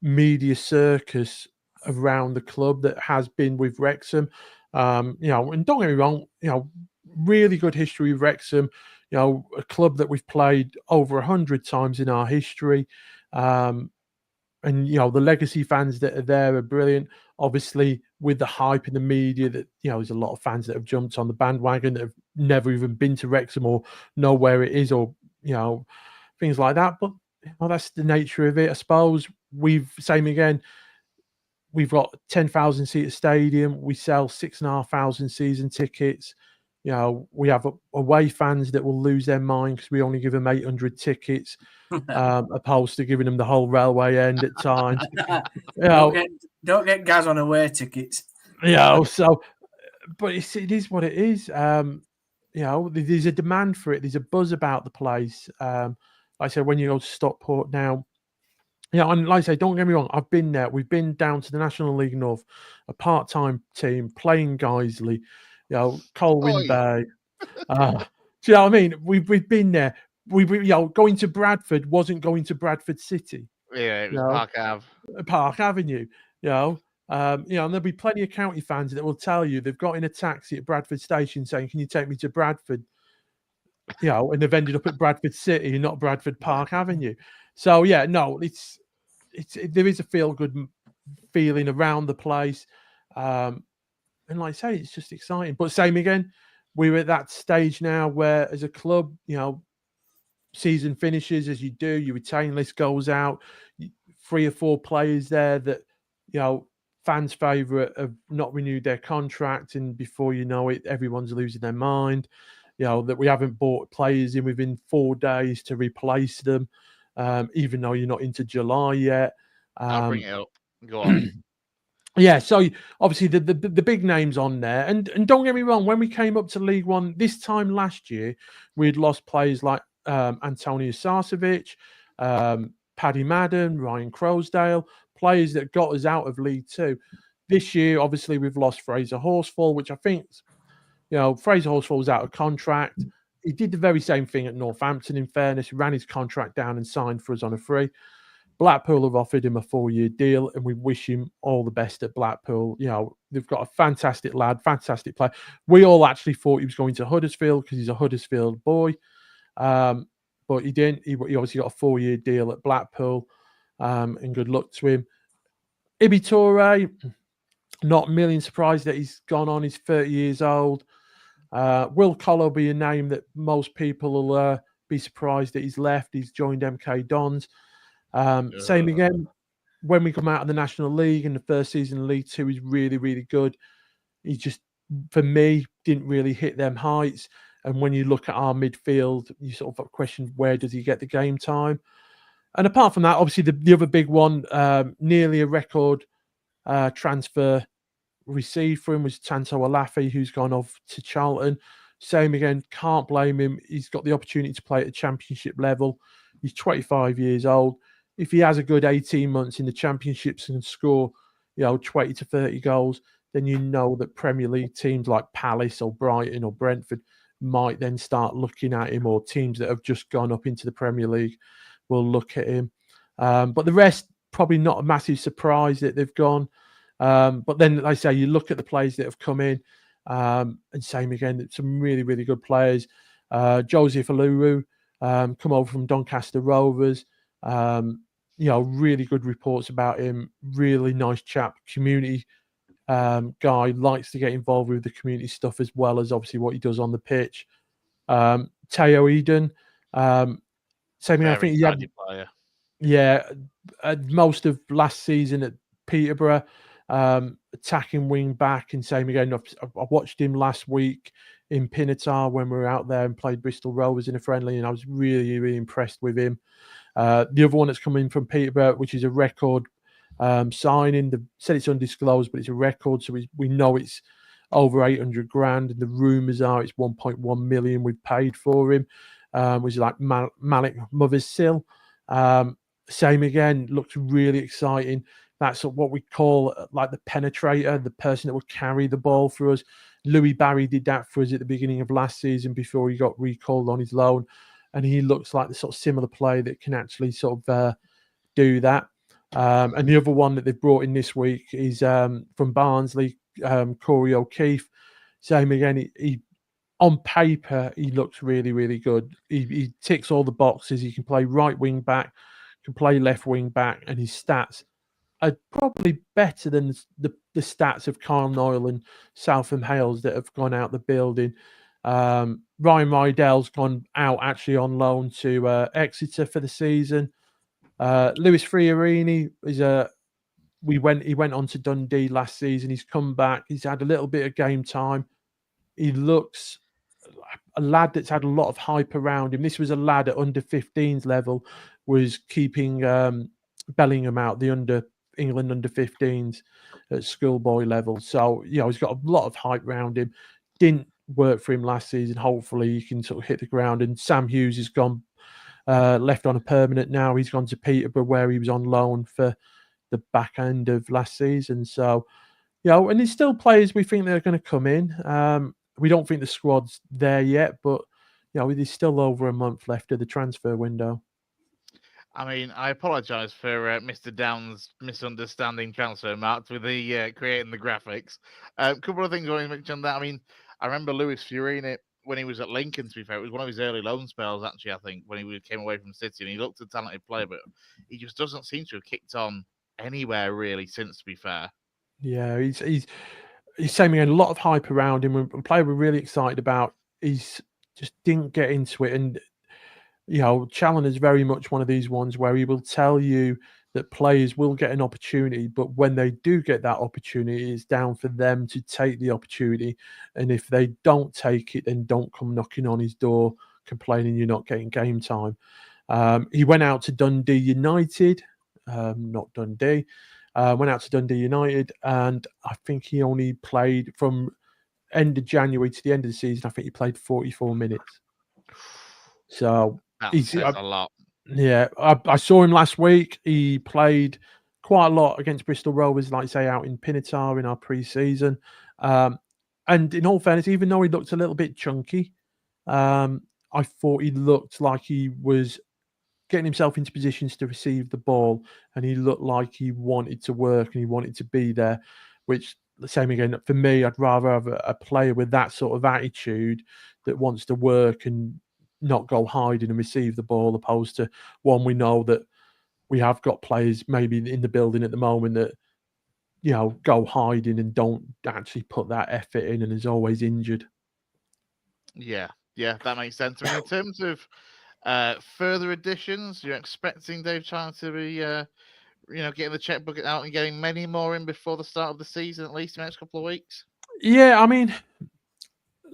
media circus around the club that has been with Wrexham. And don't get me wrong, really good history with Wrexham. A club that we've played over 100 times in our history. And the legacy fans that are there are brilliant. Obviously, with the hype in the media, that there's a lot of fans that have jumped on the bandwagon that have never even been to Wrexham or know where it is, or things like that. But that's the nature of it, I suppose. We've got 10,000 seat stadium. We sell 6,500 season tickets. We have away fans that will lose their mind because we only give them 800 tickets, opposed to giving them the whole railway end at times. Don't get Gaz on away tickets. So, but it is what it is. There's a demand for it. There's a buzz about the place. Like I said, when you go to Stockport now, and like I say, don't get me wrong, I've been there. We've been down to the National League North, a part-time team playing Guiseley. Colwyn Bay. Do you know what I mean? We've been there. Going to Bradford wasn't going to Bradford City. Yeah, it was Park Avenue. And there'll be plenty of county fans that will tell you they've got in a taxi at Bradford Station saying, "Can you take me to Bradford?" And they've ended up at Bradford City, not Bradford Park Avenue. So there is a feel-good feeling around the place. And like I say, it's just exciting. But same again, we're at that stage now where, as a club, season finishes, as you do, your retain list goes out, 3 or 4 players there that, fans' favourite have not renewed their contract, and before you know it, everyone's losing their mind. That we haven't bought players in within 4 days to replace them, even though you're not into July yet. I'll bring it up. Go on. Yeah, so obviously the big names on there, and don't get me wrong, when we came up to League One this time last year, we'd lost players like Antonio Sarcevic, Paddy Madden, Ryan Crowsdale, players that got us out of League Two. This year, obviously, we've lost Fraser Horsfall, which I think, Fraser Horsfall was out of contract. He did the very same thing at Northampton, in fairness. He ran his contract down and signed for us on a free. Blackpool have offered him a 4-year deal, and we wish him all the best at Blackpool. They've got a fantastic lad, fantastic player. We all actually thought he was going to Huddersfield because he's a Huddersfield boy, but he didn't. He obviously got a 4-year deal at Blackpool, and good luck to him. Ibi Toure, not a million surprised that he's gone on. He's 30 years old. Will Collo be a name that most people will be surprised that he's left. He's joined MK Dons. Same again, when we come out of the National League and the first season of League Two is really, really good. He just, for me, didn't really hit them heights. And when you look at our midfield, you sort of question, where does he get the game time? And apart from that, obviously the other big one, nearly a record transfer received for him was Tanto Alafi, who's gone off to Charlton. Same again, can't blame him. He's got the opportunity to play at the championship level. He's 25 years old. If he has a good 18 months in the championships and score, 20 to 30 goals, then that Premier League teams like Palace or Brighton or Brentford might then start looking at him, or teams that have just gone up into the Premier League will look at him. But the rest, probably not a massive surprise that they've gone. But then, like I say, you look at the players that have come in, and same again, some really, really good players. Joseph Aluru, come over from Doncaster Rovers. Really good reports about him. Really nice chap, community guy, likes to get involved with the community stuff as well as obviously what he does on the pitch. Teo Eden, same. I think he had, player. yeah, most of last season at Peterborough, attacking wing back, and same again. I watched him last week in Pinatar when we were out there and played Bristol Rovers in a friendly, and I was really, really impressed with him. The other one that's coming from Peterborough, which is a record signing. They said it's undisclosed, but it's a record, so we know it's over 800 grand, and the rumours are it's 1.1 million we've paid for him, which is like Malik Mothersill. Same again, looks really exciting. That's what we call like the penetrator, the person that will carry the ball for us. Louis Barry did that for us at the beginning of last season before he got recalled on his loan, and he looks like the sort of similar player that can actually sort of do that. And the other one that they've brought in this week is from Barnsley, Corey O'Keefe. Same again, he on paper, he looks really, really good. He ticks all the boxes. He can play right wing back, can play left wing back, and his stats are probably better than the stats of Carl Noyle and Southam Hales that have gone out the building. Ryan Rydell's gone out actually on loan to Exeter for the season. Lewis Friorini is he went on to Dundee last season. He's come back. He's had a little bit of game time. He looks a lad that's had a lot of hype around him. This was a lad at under 15s level, was keeping Bellingham out, the England under 15s at schoolboy level. So, he's got a lot of hype around him. Didn't work for him last season. Hopefully he can sort of hit the ground. And Sam Hughes has gone left on a permanent now. He's gone to Peterborough where he was on loan for the back end of last season. So, and there's still players we think they're going to come in. We don't think the squad's there yet, but there's still over a month left of the transfer window. I mean, I apologise for Mr. Down's misunderstanding transfer marks with the creating the graphics. A couple of things I want to mention that. I mean, I remember Lewis Fiorini when he was at Lincoln, to be fair. It was one of his early loan spells, actually, I think, when he came away from City, and he looked a talented player, but he just doesn't seem to have kicked on anywhere, really, since, to be fair. Yeah, he's saying again, a lot of hype around him. A player we're really excited about. He's just didn't get into it. And, Challoner's very much one of these ones where he will tell you that players will get an opportunity, but when they do get that opportunity, it's down for them to take the opportunity. And if they don't take it, then don't come knocking on his door complaining you're not getting game time. He went out to Dundee United, not Dundee. Went out to Dundee United, and I think he only played from end of January to the end of the season. I think he played 44 minutes. So That's a lot. Yeah, I saw him last week. He played quite a lot against Bristol Rovers, like I say, out in Pinatar in our pre-season. And in all fairness, even though he looked a little bit chunky, I thought he looked like he was getting himself into positions to receive the ball, and he looked like he wanted to work and he wanted to be there, which, the same again, for me, I'd rather have a player with that sort of attitude that wants to work and not go hiding and receive the ball, opposed to one we know that we have got players maybe in the building at the moment that, go hiding and don't actually put that effort in and is always injured. Yeah, that makes sense. I mean, in terms of further additions, you're expecting Dave Challoner to be, getting the checkbook out and getting many more in before the start of the season, at least the next couple of weeks? Yeah, I mean,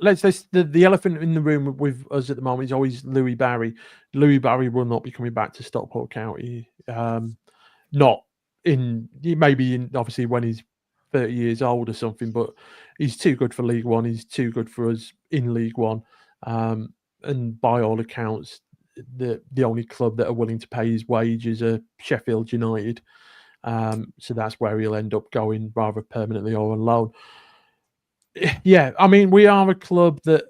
the elephant in the room with us at the moment is always Louis Barry. Louis Barry will not be coming back to Stockport County. Not in, maybe in, obviously when he's 30 years old or something, but he's too good for League One. He's too good for us in League One. And by all accounts, the only club that are willing to pay his wages are Sheffield United. So that's where he'll end up going, rather permanently or on loan. Yeah, I mean, we are a club that,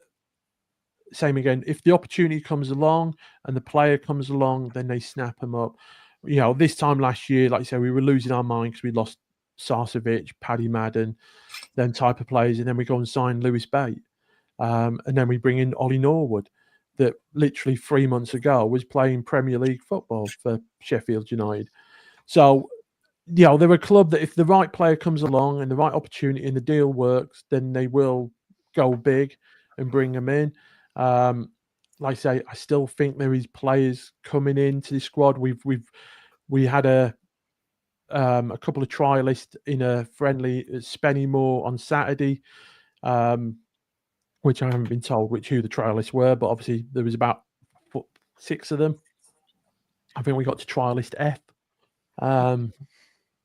same again, if the opportunity comes along and the player comes along, then they snap him up. This time last year, like I said, we were losing our mind because we lost Sarcevic, Paddy Madden, them type of players, and then we go and sign Lewis Bate. And then we bring in Ollie Norwood. that literally 3 months ago was playing Premier League football for Sheffield United. So, they're a club that if the right player comes along and the right opportunity and the deal works, then they will go big and bring them in. Like I say, I still think there is players coming into the squad. We had a couple of trialists in a friendly at Spennymoor on Saturday, which I haven't been told who the trialists were, but obviously there was about 6 of them. I think we got to trialist F.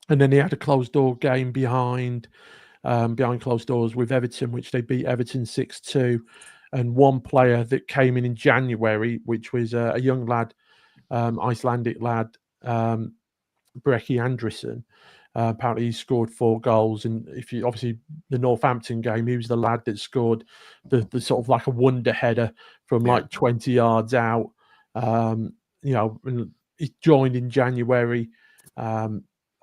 And then they had a closed door game behind closed doors with Everton, which they beat Everton 6-2. And one player that came in January, which was a young lad, Icelandic lad, Breki Andresen. Apparently he scored 4 goals. And obviously the Northampton game, he was the lad that scored the sort of like a wonder header from like 20 yards out. And he joined in January.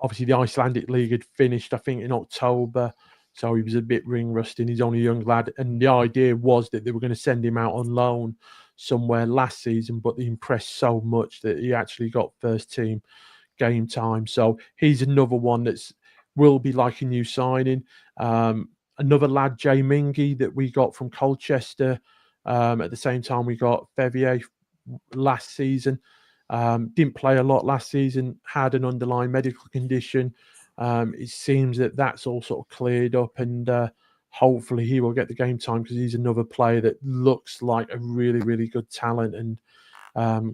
Obviously, the Icelandic League had finished, I think, in October. So he was a bit ring rusty. He's only a young lad. And the idea was that they were going to send him out on loan somewhere last season, but they impressed so much that he actually got first team game time. So he's another one will be like a new signing. Another lad, Jay Mingy, that we got from Colchester. At the same time, we got Fevier last season. Didn't play a lot last season, had an underlying medical condition. It seems that that's all sort of cleared up, and hopefully he will get the game time because he's another player that looks like a really, really good talent, and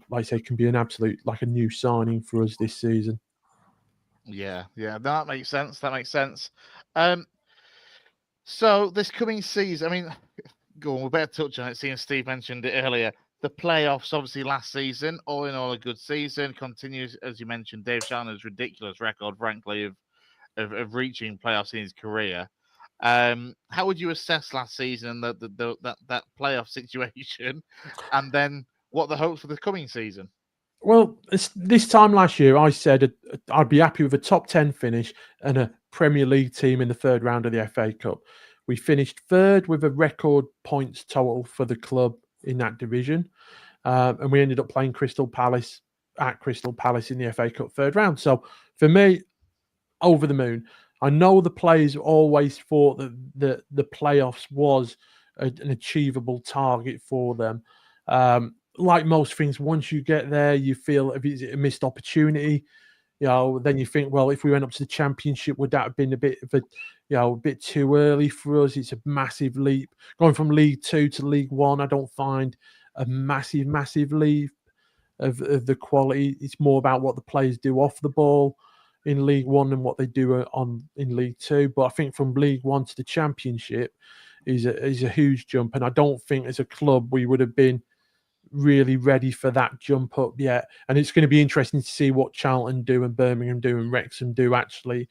like I say, can be an absolute like a new signing for us this season. Yeah, that makes sense. So this coming season, I mean, go on, we better touch on it. Seeing Steve mentioned it earlier. The playoffs, obviously, last season, all in all, a good season. Continues, as you mentioned, Dave Challoner's ridiculous record, frankly, of reaching playoffs in his career. How would you assess last season and that playoff situation, and then what the hopes for the coming season? Well, this time last year, I said I'd be happy with a top 10 finish and a Premier League team in the 3rd round of the FA Cup. We finished 3rd with a record points total for the club in that division, and we ended up playing Crystal Palace in the FA Cup 3rd round. So for me, over the moon. I know the players always thought that the playoffs was an achievable target for them. Like most things, once you get there, you feel if it's a missed opportunity. Then you think, well, if we went up to the Championship, would that have been a bit of a bit too early for us? It's a massive leap. Going from League 2 to League 1, I don't find a massive leap of the quality. It's more about what the players do off the ball in League 1 and what they do in League 2. But I think from League 1 to the Championship is a huge jump. And I don't think as a club we would have been really ready for that jump up yet. And it's going to be interesting to see what Charlton do and Birmingham do and Wrexham do actually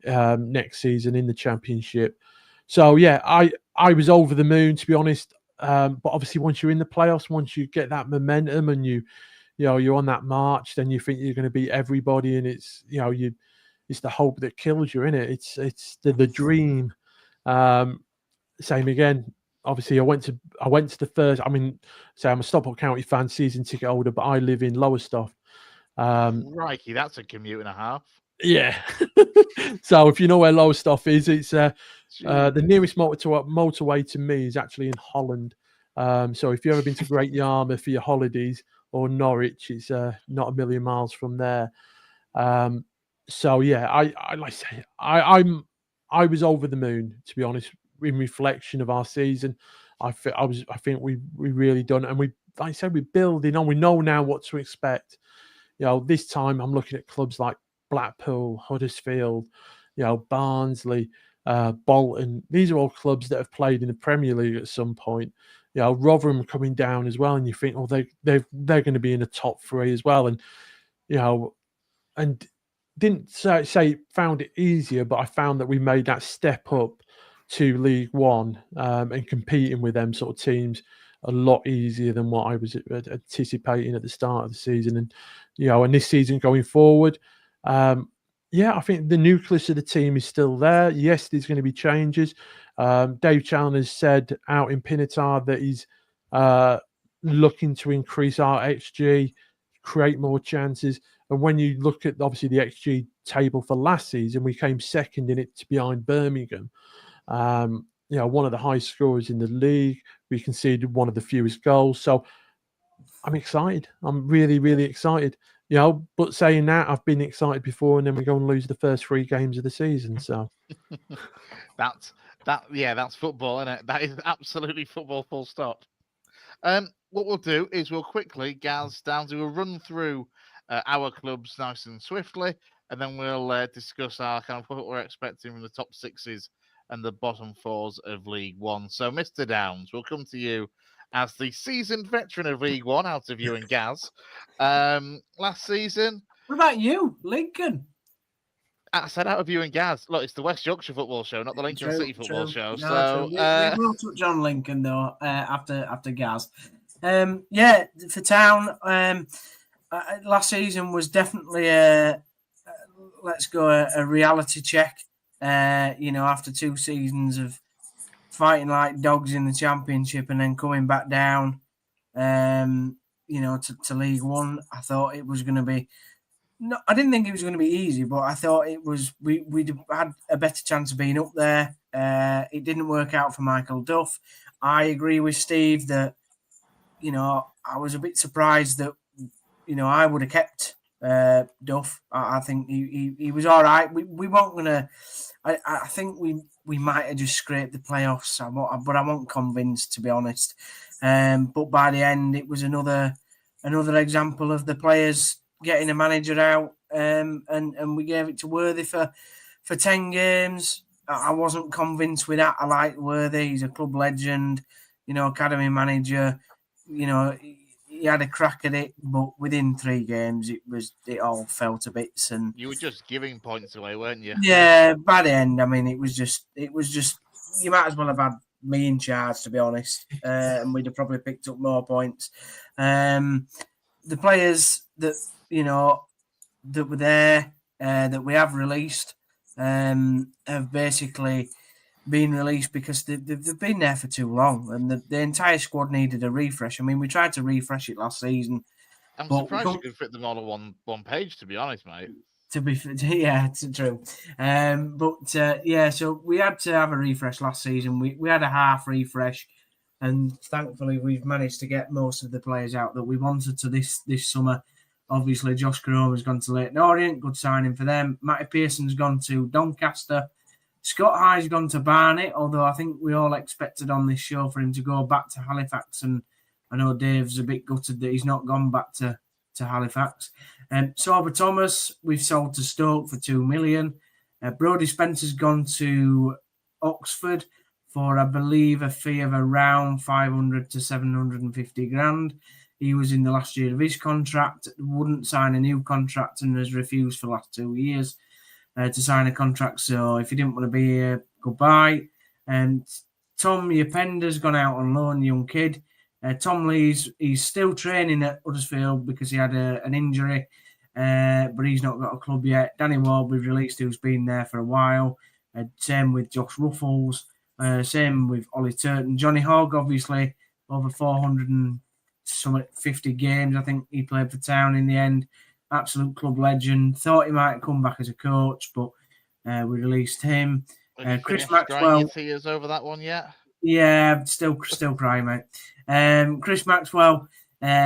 next season in the Championship. So yeah, I was over the moon, to be honest. But obviously once you're in the playoffs, once you get that momentum and you're on that march, then you think you're going to beat everybody, and it's it's the hope that kills you, innit? It's the dream. Same again. Obviously, I went to the first. I mean, say I'm a Stockport County fan, season ticket holder, but I live in Lowestoft. Crikey, that's a commute and a half. Yeah. So if you know where Lowestoft is, it's the nearest motorway to me is actually in Holland. So if you've ever been to Great Yarmouth for your holidays or Norwich, it's not a million miles from there. So yeah, I like to say I was over the moon, to be honest. In reflection of our season, I think we really done, and we, like I said, we're building on. We know now what to expect. This time I'm looking at clubs like Blackpool, Huddersfield, Barnsley, Bolton. These are all clubs that have played in the Premier League at some point. Rotherham coming down as well, and you think, oh, they're going to be in the top 3 as well, and and didn't say found it easier, but I found that we made that step up to League 1 and competing with them sort of teams a lot easier than what I was anticipating at the start of the season. And and this season going forward, I think the nucleus of the team is still there. Yes, there's going to be changes. Dave Challoner said out in Pinatar that looking to increase our XG, create more chances. And when you look at obviously the XG table for last season, we came second in it behind Birmingham. One of the highest scorers in the league. We conceded one of the fewest goals. So I'm excited. I'm really, really excited. But saying that, I've been excited before, and then we go and lose the first 3 games of the season. So that's football, isn't it? That is absolutely football, full stop. What we'll do is we'll quickly, Gaz, we'll run through our clubs nice and swiftly, and then we'll discuss our kind of what we're expecting from the top 6s and the bottom 4s of League One. So, Mr. Downs, we'll come to you as the seasoned veteran of League One out of you and Gaz. Last season. What about you, Lincoln? I said out of you and Gaz. Look, it's the West Yorkshire football show, not the Lincoln City football show. No, we will touch on Lincoln though after Gaz. For Town, last season was definitely a reality check. After 2 seasons of fighting like dogs in the Championship and then coming back down, to League One, I thought it was going to be. No, I didn't think it was going to be easy, but I thought it was. We'd had a better chance of being up there. It didn't work out for Michael Duff. I agree with Steve that, I was a bit surprised that, I would have kept Duff. I think he was all right. We weren't going to. I think we might have just scraped the playoffs, but I wasn't convinced, to be honest. But by the end, it was another example of the players getting a manager out, and we gave it to Worthy for 10 games. I wasn't convinced with that. I like Worthy. He's a club legend, academy manager. He had a crack at it, but within 3 games, it all fell to bits. And you were just giving points away, weren't you? Yeah, by the end, I mean, it was just. You might as well have had me in charge, to be honest, and we'd have probably picked up more points. The players that that were there, that we have released, have basically been released because they've been there for too long, and the entire squad needed a refresh. I mean, we tried to refresh it last season. I'm surprised you could fit them all on one page, to be honest, mate. It's true. So we had to have a refresh last season. We had a half refresh, and thankfully we've managed to get most of the players out that we wanted to this summer. Obviously, Josh Carome has gone to Leyton Orient, good signing for them. Matty Pearson's gone to Doncaster. Scott High's gone to Barnet, although I think we all expected on this show for him to go back to Halifax, and I know Dave's a bit gutted that he's not gone back to Halifax. Sorba Thomas, we've sold to Stoke for 2 million. Brodie Spencer's gone to Oxford for, I believe, a fee of around 500 to 750 grand. He was in the last year of his contract, wouldn't sign a new contract, and has refused for the last 2 years to sign a contract. So if he didn't want to be here, goodbye. And Tom Yapenda's gone out on loan, young kid. Tom Lee's he's still training at Huddersfield because he had an injury, but he's not got a club yet. Danny Ward we've released, who's been there for a while. Same with Josh Ruffles. Same with Ollie Turton. Johnny Hogg, obviously, over 450 games. I think he played for Town in the end. Absolute club legend. Thought he might come back as a coach, but we released him. Chris Maxwell. Tears over that one yet? Yeah, still crying, mate. Chris Maxwell,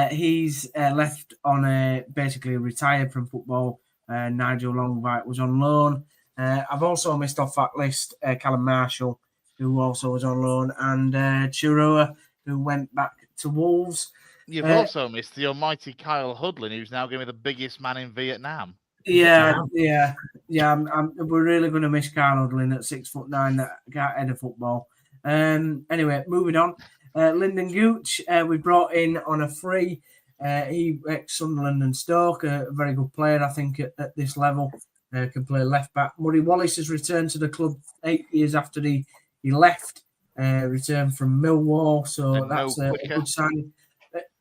he's left on basically retired from football. Nigel Longvite was on loan. I've also missed off that list Callum Marshall, who also was on loan, and Chirua, who went back to Wolves. You've also missed the almighty Kyle Hudlin, who's now going to be the biggest man in Vietnam. Yeah. We're really going to miss Kyle Hudlin at 6'9", that can't head a football. Anyway, moving on. Lyndon Gooch, we brought in on a free. He ex-Sunderland and Stoke, a very good player, I think, at this level. Can play left back. Murray Wallace has returned to the club 8 years after he left. Returned from Millwall, so that's a good sign.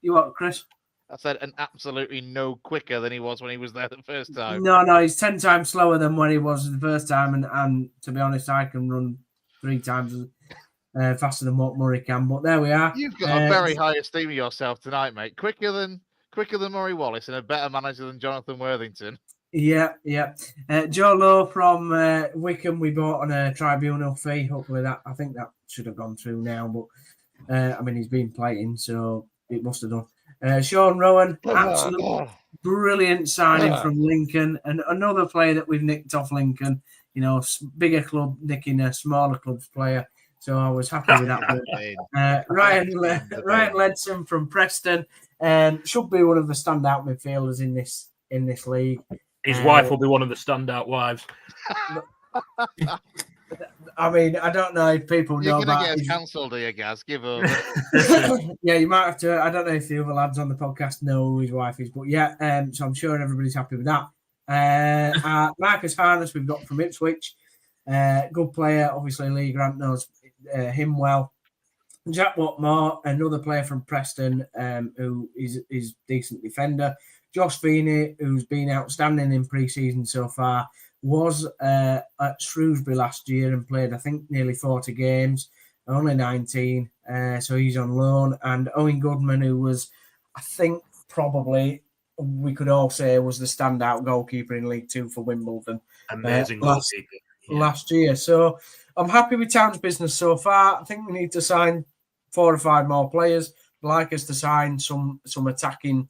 You what, Chris? I said, and absolutely no quicker than he was when he was there the first time. No, he's 10 times slower than when he was the first time, and to be honest, I can run 3 times faster than what Murray can. But there we are. You've got a very high esteem of yourself tonight, mate. Quicker than Murray Wallace and a better manager than Jonathan Worthington. Yeah. Joe Lowe from Wickham, we bought on a tribunal fee. Hopefully I think that should have gone through now, but he's been playing, so it must have done. Sean Rowan, absolutely brilliant signing from Lincoln, and another player that we've nicked off Lincoln. Bigger club nicking a smaller club's player. So I was happy with that. Ryan Ledson from Preston should be one of the standout midfielders in this league. His wife will be one of the standout wives. I don't know if people know You're going to get cancelled here, Gaz. Give up. Yeah, you might have to. I don't know if the other lads on the podcast know who his wife is, but yeah, so I'm sure everybody's happy with that. Marcus Harness, we've got from Ipswich. Good player. Obviously, Lee Grant knows him well. Jack Watmore, another player from Preston who is decent defender. Josh Feeney, who's been outstanding in pre-season so far, was at Shrewsbury last year and played, I think, nearly 40 games, only 19. So he's on loan. And Owen Goodman, who was, I think, probably, we could all say, was the standout goalkeeper in League Two for Wimbledon. Amazing goalkeeper. Last year. So I'm happy with Town's business so far. I think we need to sign 4 or 5 more players. I'd like us to sign some attacking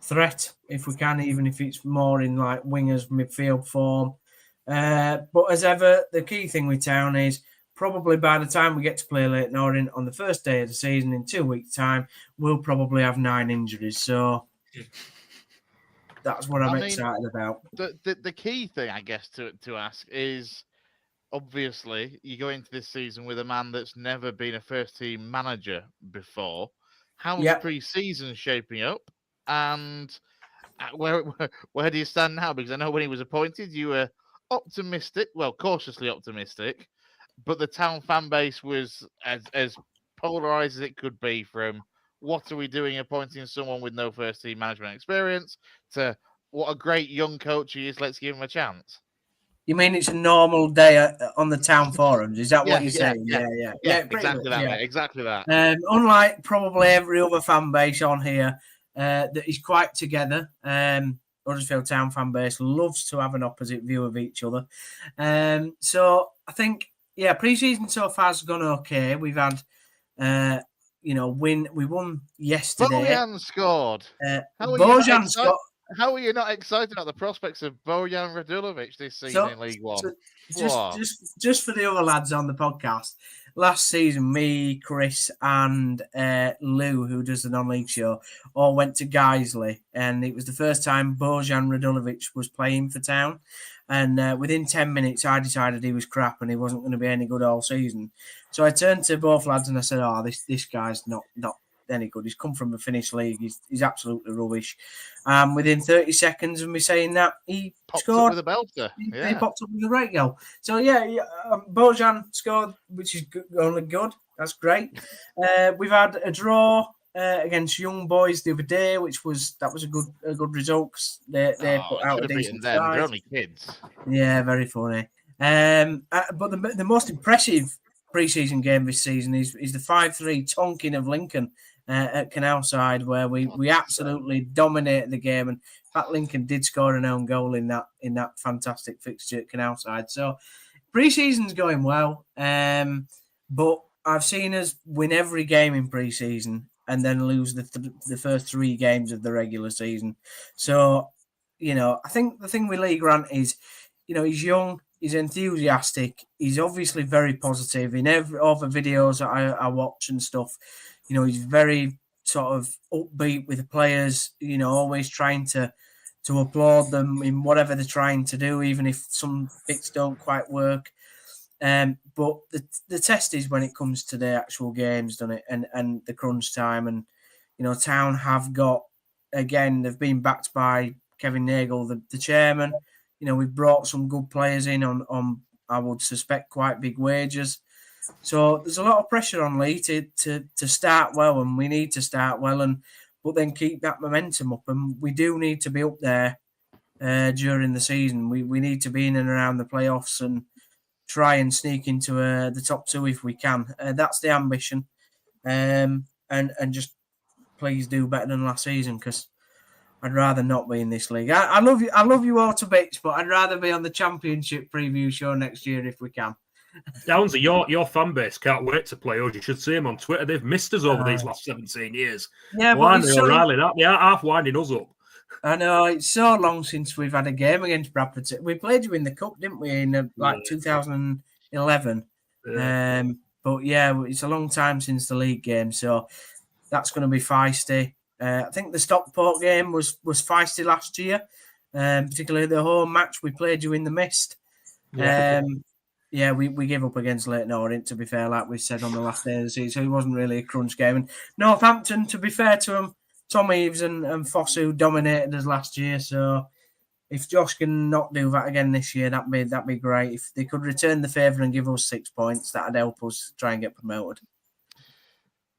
threat if we can, even if it's more in like wingers midfield form. But as ever, the key thing with Town is probably by the time we get to play Leyton Orient on the first day of the season in 2 weeks' time, we'll probably have 9 injuries. So that's what I'm excited about. The key thing, I guess, to ask is, obviously, you go into this season with a man that's never been a first-team manager before. How's pre-season shaping up? And where do you stand now? Because I know when he was appointed, you were optimistic, well, cautiously optimistic, but the Town fan base was as polarised as it could be, from what are we doing appointing someone with no first-team management experience to what a great young coach he is, let's give him a chance. You mean it's a normal day on the Town forums? Is that what you're saying? Yeah, exactly that, mate. Exactly that. Unlike probably every other fan base on here that is quite together, Huddersfield Town fan base loves to have an opposite view of each other. So I think, pre-season so far has gone okay. We've had, we won yesterday. Bojan scored. How are you not excited about the prospects of Bojan Radulovic this season in League One? Just for the other lads on the podcast, last season, me, Chris, and Lou, who does the non-league show, all went to Guiseley, and it was the first time Bojan Radulovic was playing for Town. And within 10 minutes, I decided he was crap and he wasn't going to be any good all season. So I turned to both lads and I said, this guy's not any good. He's come from a Finnish league. He's absolutely rubbish. Within 30 seconds of me saying that, he scored with a belter. He popped up with a great goal. So Bojan scored, which is only good. That's great. We've had a draw against Young Boys the other day, which was a good result. They put out a decent side. They're only kids. Yeah, very funny. But the most impressive pre-season game this season is the 5-3 tonking of Lincoln at Canal Side, where we absolutely dominated the game. And Pat Lincoln did score an own goal in that fantastic fixture at Canal Side. So pre-season's going well, but I've seen us win every game in pre-season and then lose the first 3 games of the regular season. So, I think the thing with Lee Grant is, he's young, he's enthusiastic, he's obviously very positive. In all the videos that I watch and stuff, he's very sort of upbeat with the players, always trying to applaud them in whatever they're trying to do, even if some bits don't quite work. But the test is when it comes to the actual games, doesn't it? And the crunch time. And, Town have got, again, they've been backed by Kevin Nagel, the chairman. We've brought some good players in on I would suspect, quite big wages. So there's a lot of pressure on Lee to start well, and we need to start well, but then keep that momentum up. And we do need to be up there during the season. We need to be in and around the playoffs and try and sneak into the top 2 if we can. That's the ambition, and just please do better than last season, because I'd rather not be in this league. I love you all to bits, but I'd rather be on the Championship preview show next year if we can. Downsy, your fan base can't wait to play us. You should see them on Twitter. They've missed us over these last 17 years. Yeah, Blimey, O'Reilly, they are half winding us up. I know, it's so long since we've had a game against Bradford. We played you in the Cup, didn't we, in 2011? Yeah. But yeah, it's a long time since the league game, so that's going to be feisty. I think the Stockport game was feisty last year, particularly the home match. We played you in the mist. Yeah, we gave up against Leyton Orient, to be fair, like we said on the last day of the season. So it wasn't really a crunch game. And Northampton, to be fair to them, Tom Eaves and Fosu dominated us last year. So if Josh can not do that again this year, that'd be great. If they could return the favour and give us 6 points, that'd help us try and get promoted.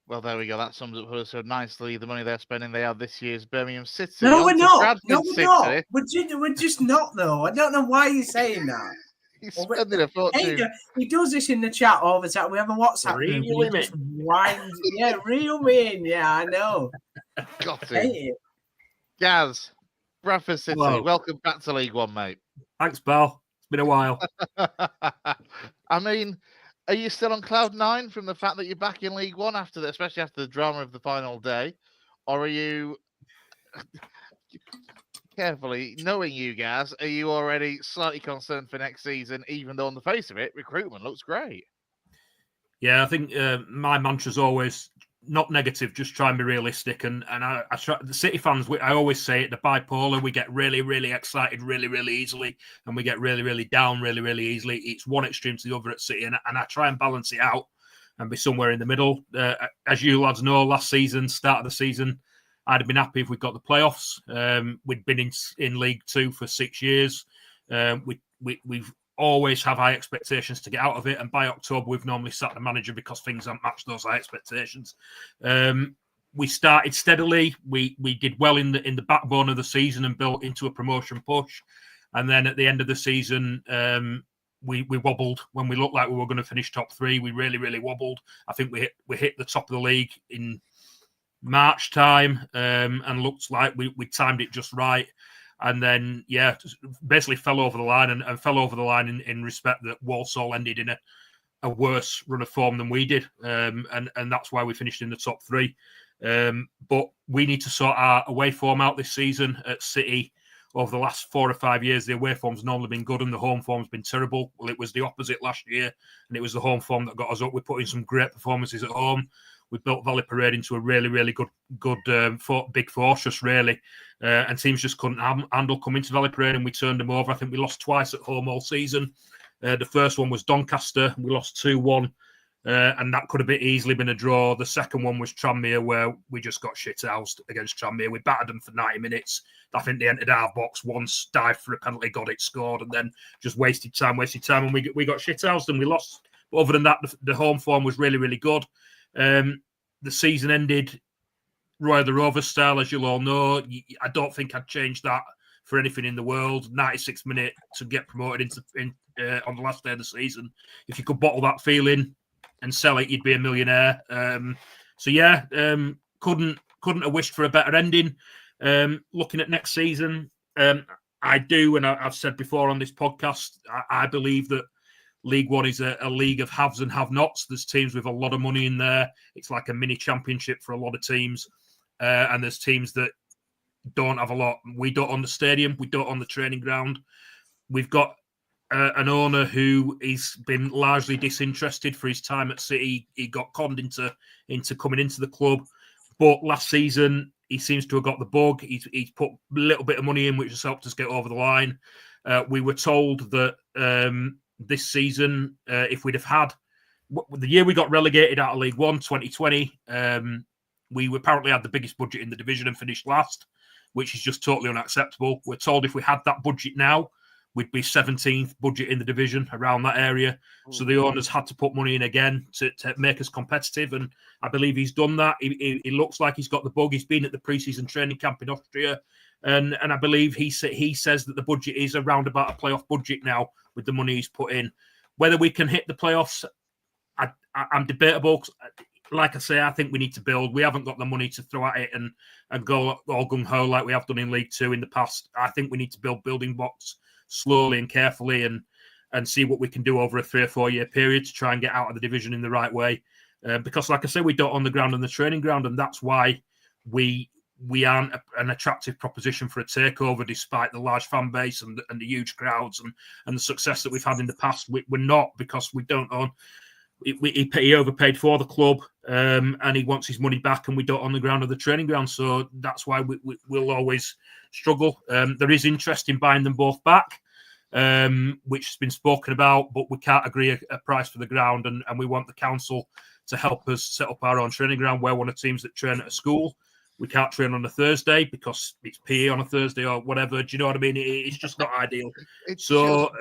Well, there we go. That sums up Huddersfield nicely. The money they're spending, they have this year's Birmingham City. No, we're not. No, Bradford we're not. City. We're just not, though. I don't know why you're saying that. He's spending a fortune. He does this in the chat all the time. We have a WhatsApp group. Reel me in. Yeah, I know. Got it. Gaz, Bradford City, welcome back to League One, mate. Thanks, pal. It's been a while. I mean, are you still on cloud 9 from the fact that you're back in League One especially after the drama of the final day? Or are you... Carefully, knowing you guys, are you already slightly concerned for next season, even though on the face of it, recruitment looks great? Yeah, I think my mantra's always not negative, just try and be realistic. And I try, the City fans, I always say it, the bipolar, we get really, really excited really, really easily, and we get really, really down really, really easily. It's one extreme to the other at City, and I try and balance it out and be somewhere in the middle. As you lads know, last season, start of the season, I'd have been happy if we got the playoffs. We'd been in League Two for 6 years. We've always have high expectations to get out of it, and by October we've normally sacked the manager because things haven't matched those high expectations. We started steadily. We did well in the backbone of the season and built into a promotion push. And then at the end of the season, we wobbled when we looked like we were going to finish top 3. We really, really wobbled. I think we hit the top of the league in March time, and looked like we timed it just right. And then, basically fell over the line and fell over the line in respect that Walsall ended in a worse run of form than we did. And that's why we finished in the top 3. But we need to sort our away form out this season at City. Over the last 4 or 5 years, the away form's normally been good and the home form's been terrible. Well, it was the opposite last year, and it was the home form that got us up. We put in some great performances at home. We built Valley Parade into a really, really good big fortress, really. And teams just couldn't handle coming to Valley Parade, and we turned them over. I think we lost twice at home all season. The first one was Doncaster. We lost 2-1, and that could have easily been a draw. The second one was Tranmere, where we just got shithoused against Tranmere. We battered them for 90 minutes. I think they entered our box once, dived for a penalty, got it, scored, and then just wasted time, and we got shithoused and we lost. But other than that, the home form was really, really good. The season ended Roy the Rover style, as you'll all know. I don't think I'd change that for anything in the world. 96th minute to get promoted on the last day of the season. If you could bottle that feeling and sell it, you'd be a millionaire. Couldn't have wished for a better ending. Looking at next season, I do, and I've said before on this podcast, I believe that League One is a league of haves and have-nots. There's teams with a lot of money in there. It's like a mini championship for a lot of teams. And there's teams that don't have a lot. We don't own the stadium. We don't own the training ground. We've got an owner who has been largely disinterested for his time at City. He got conned into coming into the club. But last season, he seems to have got the bug. He's put a little bit of money in, which has helped us get over the line. We were told that this season, if we'd have had the year we got relegated out of League One, 2020, we apparently had the biggest budget in the division and finished last, which is just totally unacceptable. We're told if we had that budget now, we'd be 17th budget in the division, around that area. So the owners had to put money in again to make us competitive, and I believe he's done that. He looks like he's got the bug. He's been at the pre-season training camp in Austria, and I believe he says that the budget is around about a playoff budget now with the money he's put in. Whether we can hit the playoffs, I'm debatable. Like I say, I think we need to build. We haven't got the money to throw at it and go all gung-ho like we have done in League Two in the past. I think we need to build building blocks slowly and carefully and see what we can do over a 3 or 4 year period to try and get out of the division in the right way. Because, like I say, we don't own the ground and the training ground, and that's why we aren't an attractive proposition for a takeover, despite the large fan base and the huge crowds and the success that we've had in the past. We're not, because we don't own. He overpaid for the club, and he wants his money back, and we don't own the ground or the training ground. So that's why we'll always struggle. There is interest in buying them both back, which has been spoken about, but we can't agree a price for the ground, and we want the council to help us set up our own training ground. We're one of the teams that train at a school. We can't train on a Thursday because it's PE on a Thursday or whatever. Do you know what I mean? It's just not ideal. So,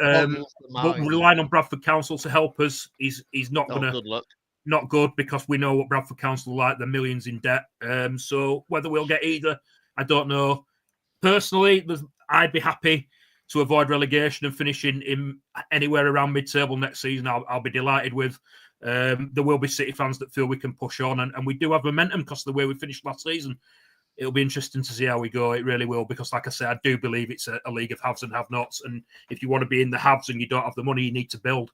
but relying on Bradford Council to help us is not going to not good, because we know what Bradford Council are like. They're millions in debt. So whether we'll get either, I don't know. Personally, I'd be happy to avoid relegation and finishing in anywhere around mid-table next season. I'll be delighted with. There will be City fans that feel we can push on, and we do have momentum because of the way we finished last season. It'll be interesting to see how we go. It really will, because, like I said, I do believe it's a league of haves and have-nots. And if you want to be in the haves and you don't have the money, you need to build.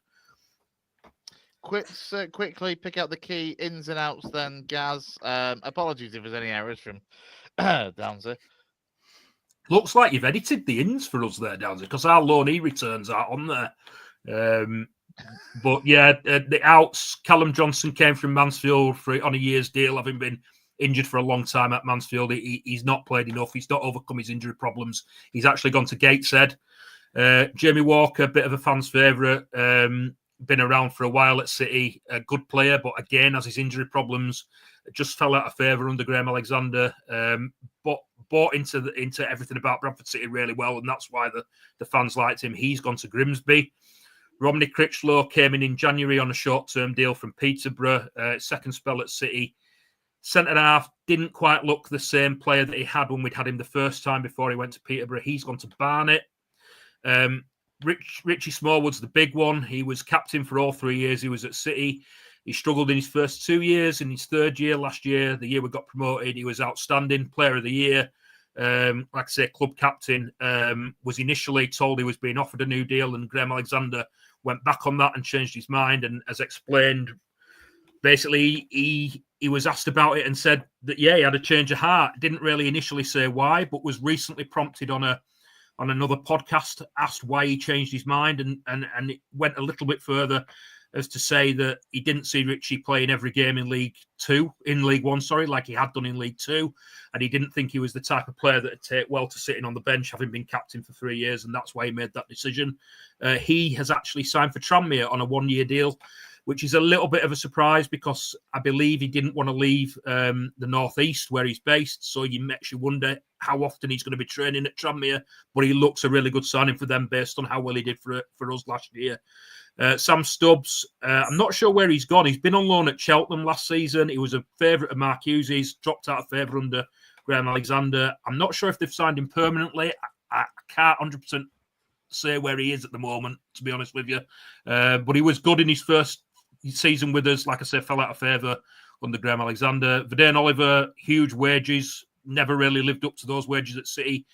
Quickly pick out the key ins and outs then, Gaz. Apologies if there's any errors from Downsy. Looks like you've edited the ins for us there, Downsy, because our loanee returns are on there. But yeah, the outs. Callum Johnson came from Mansfield on a year's deal, having been injured for a long time at Mansfield. He's not played enough. He's not overcome his injury problems. He's actually gone to Gateshead. Jamie Walker, bit of a fan's favourite. Been around for a while at City. A good player, but again, has his injury problems. Just fell out of favour under Graham Alexander. But bought into everything about Bradford City really well, and that's why the fans liked him. He's gone to Grimsby. Romney Critchlow came in January on a short-term deal from Peterborough. Second spell at City. Centre-half didn't quite look the same player that he had when we'd had him the first time before he went to Peterborough. He's gone to Barnet. Richie Smallwood's the big one. He was captain for all 3 years he was at City. He struggled in his first 2 years. In his third year, last year, the year we got promoted, he was outstanding, player of the year. Like I say, club captain. Was initially told he was being offered a new deal, and Graham Alexander went back on that and changed his mind, and as explained, basically he was asked about it and said that, yeah, he had a change of heart. Didn't really initially say why, but was recently prompted on another podcast, asked why he changed his mind, and it went a little bit further as to say that he didn't see Richie playing every game in League One, like he had done in League Two, and he didn't think he was the type of player that would take well to sitting on the bench, having been captain for 3 years, and that's why he made that decision. He has actually signed for Tranmere on a 1 year deal, which is a little bit of a surprise, because I believe he didn't want to leave the Northeast where he's based, so you makes you wonder how often he's going to be training at Tranmere, but he looks a really good signing for them based on how well he did for us last year. Sam Stubbs, I'm not sure where he's gone. He's been on loan at Cheltenham last season. He was a favourite of Mark Hughes. He's dropped out of favour under Graham Alexander. I'm not sure if they've signed him permanently. I can't 100% say where he is at the moment, to be honest with you. But he was good in his first season with us. Like I said, fell out of favour under Graham Alexander. Verdane Oliver, huge wages. Never really lived up to those wages at City.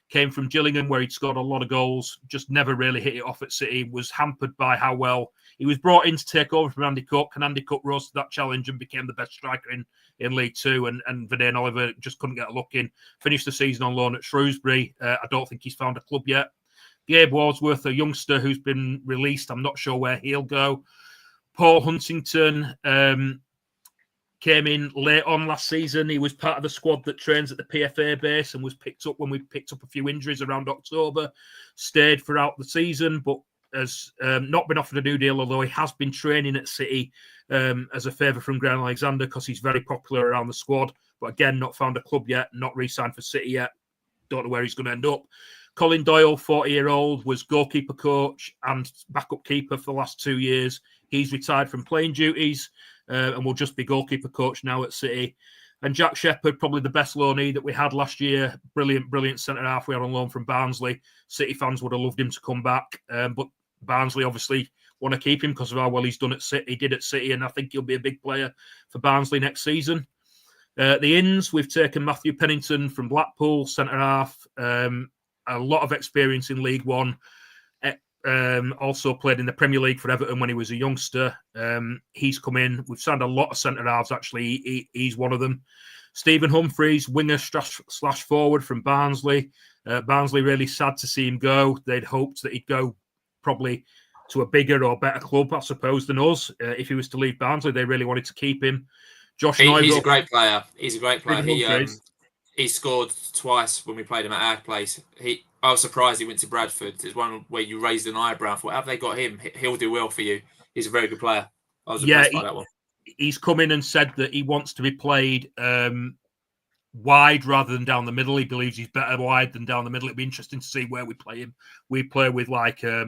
Came from Gillingham, where he'd scored a lot of goals, just never really hit it off at City, was hampered by how well he was brought in to take over from Andy Cook, and Andy Cook rose to that challenge and became the best striker in League Two, and Verdane Oliver just couldn't get a look in. Finished the season on loan at Shrewsbury. I don't think he's found a club yet. Gabe Wadsworth, a youngster who's been released. I'm not sure where he'll go. Paul Huntington came in late on last season. He was part of the squad that trains at the PFA base and was picked up when we picked up a few injuries around October. Stayed throughout the season, but has not been offered a new deal, although he has been training at City as a favour from Graham Alexander, because he's very popular around the squad. But again, not found a club yet, not re-signed for City yet. Don't know where he's going to end up. Colin Doyle, 40-year-old, was goalkeeper coach and backup keeper for the last 2 years. He's retired from playing duties and will just be goalkeeper coach now at City. And Jack Shepherd, probably the best loanee that we had last year. Brilliant centre-half we had on loan from Barnsley. City fans would have loved him to come back. But Barnsley obviously want to keep him because of how well he's done at City. He did at City, and I think he'll be a big player for Barnsley next season. The ins, we've taken Matthew Pennington from Blackpool, centre half. A lot of experience in League One. Also played in the Premier League for Everton when he was a youngster. He's come in. We've signed a lot of centre halves, actually. He's one of them. Stephen Humphreys, winger slash forward from Barnsley. Barnsley really sad to see him go. They'd hoped that he'd go probably to a bigger or better club, I suppose, than us. If he was to leave Barnsley, they really wanted to keep him. Josh Neuville. He's a great player. He's a great player. Stephen He scored twice when we played him at our place. I was surprised he went to Bradford. It's one where you raised an eyebrow for, have they got him? He'll do well for you. He's a very good player. I was impressed by that one. He's come in and said that he wants to be played wide rather than down the middle. He believes he's better wide than down the middle. It'd be interesting to see where we play him. We play with like a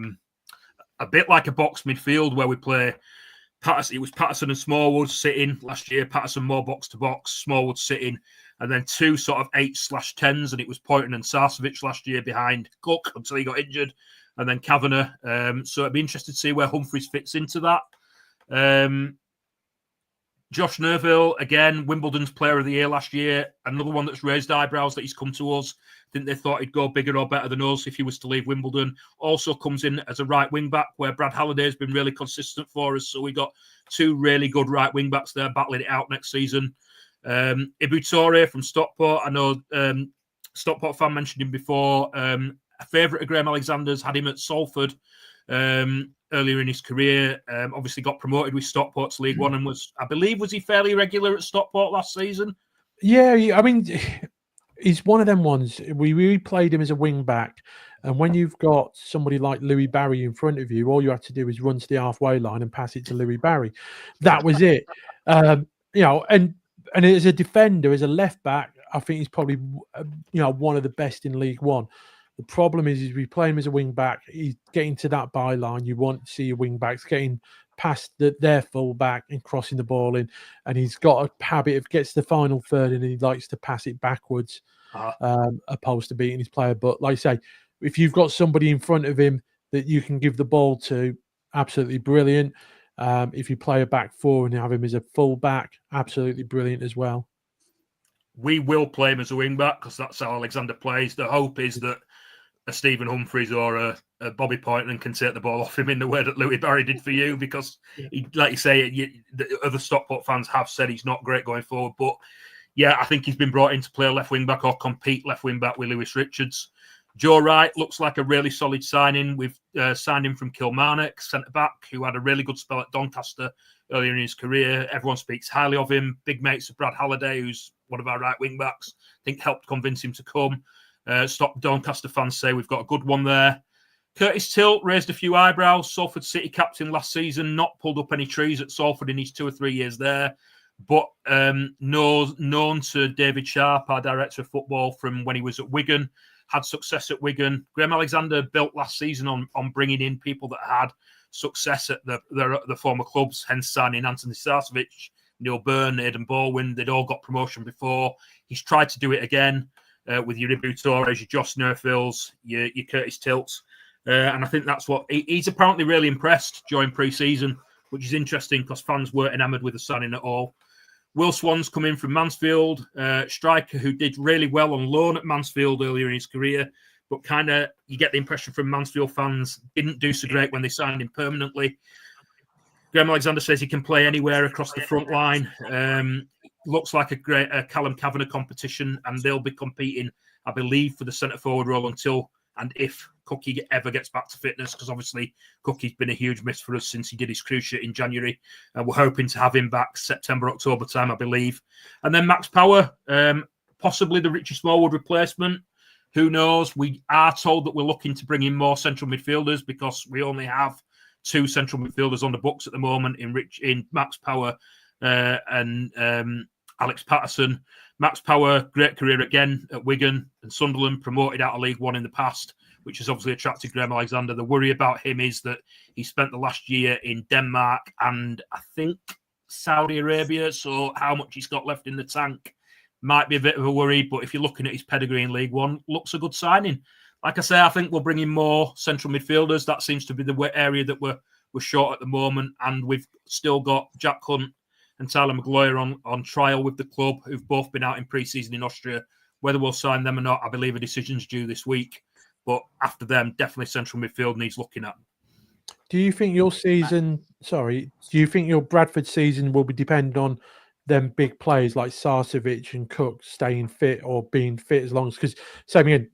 bit like a box midfield where we play Patterson. It was Patterson and Smallwood sitting last year. Patterson more box to box, Smallwood sitting, and then two sort of 8/10s, and it was Poyton and Sarcevic last year behind Cook until he got injured, and then Kavanagh. So it'd be interesting to see where Humphreys fits into that. Josh Neuville, again, Wimbledon's Player of the Year last year. Another one that's raised eyebrows that he's come to us. I think they thought he'd go bigger or better than us if he was to leave Wimbledon. Also comes in as a right wing-back where Brad Halliday's been really consistent for us. So we got two really good right wing-backs there battling it out next season. Ibu Toure from Stockport. I know Stockport fan mentioned him before. A favourite of Graham Alexander's, had him at Salford earlier in his career. Obviously got promoted with Stockport to League One and was he fairly regular at Stockport last season? Yeah, I mean, he's one of them ones. We played him as a wing back, and when you've got somebody like Louis Barry in front of you, all you have to do is run to the halfway line and pass it to Louis Barry. That was it. And as a defender, as a left back, I think he's probably one of the best in League One. The problem is we play him as a wing back. He's getting to that byline. You want to see your wing backs getting past their full back and crossing the ball in. And he's got a habit of gets the final third and he likes to pass it backwards, opposed to beating his player. But like I say, if you've got somebody in front of him that you can give the ball to, absolutely brilliant. If you play a back four and have him as a full back, absolutely brilliant as well. We will play him as a wing back because that's how Alexander plays. The hope is that a Stephen Humphreys or a Bobby Poyton can take the ball off him in the way that Louis Barry did for you, because he, like you say, the other Stockport fans have said he's not great going forward. But yeah, I think he's been brought in to play a left wing back or compete left wing back with Lewis Richards. Joe Wright looks like a really solid signing. We've signed him from Kilmarnock, centre back, who had a really good spell at Doncaster earlier in his career. Everyone speaks highly of him. Big mates of Brad Halliday, who's one of our right wing backs. I think helped convince him to come. Doncaster fans say we've got a good one there. Curtis Tilt raised a few eyebrows. Salford City captain last season, not pulled up any trees at Salford in his 2 or 3 years there, but known to David Sharp, our director of football, from when he was at Wigan, had success at Wigan. Graham Alexander built last season on bringing in people that had success at the former clubs, hence signing Anthony Sarcevic, Neil Byrne, Aidan Baldwin. They'd all got promotion before. He's tried to do it again. With your Ibu Torres, your Josh Neufvilles, your Curtis Tilts. And I think that's what he's apparently really impressed during pre-season, which is interesting because fans weren't enamoured with the signing at all. Will Swan's come in from Mansfield, striker who did really well on loan at Mansfield earlier in his career, but kind of you get the impression from Mansfield fans didn't do so great when they signed him permanently. Graham Alexander says he can play anywhere across the front line. Looks like a great Callum Kavanagh competition, and they'll be competing, I believe, for the centre forward role until and if Cookie ever gets back to fitness, because obviously Cookie's been a huge miss for us since he did his cruciate in January. We're hoping to have him back September, October time, I believe. And then Max Power, possibly the Richie Smallwood replacement. Who knows? We are told that we're looking to bring in more central midfielders because we only have 2 central midfielders on the books at the moment in Max Power and Alex Patterson. Max Power, great career again at Wigan and Sunderland, promoted out of League One in the past, which has obviously attracted Graham Alexander. The worry about him is that he spent the last year in Denmark and I think Saudi Arabia, so how much he's got left in the tank might be a bit of a worry, but if you're looking at his pedigree in League One, looks a good signing. Like I say, I think we'll bring in more central midfielders. That seems to be the area that we're we're short at the moment, and we've still got Jack Hunt and Tyler Maguire on trial with the club, who've both been out in pre-season in Austria. Whether we'll sign them or not, I believe a decision's due this week. But after them, definitely central midfield needs looking at. Do you think your season? Sorry, do you think your Bradford season will be depend on them big players like Sarcevic and Cook staying fit or being fit as long as? Because same again,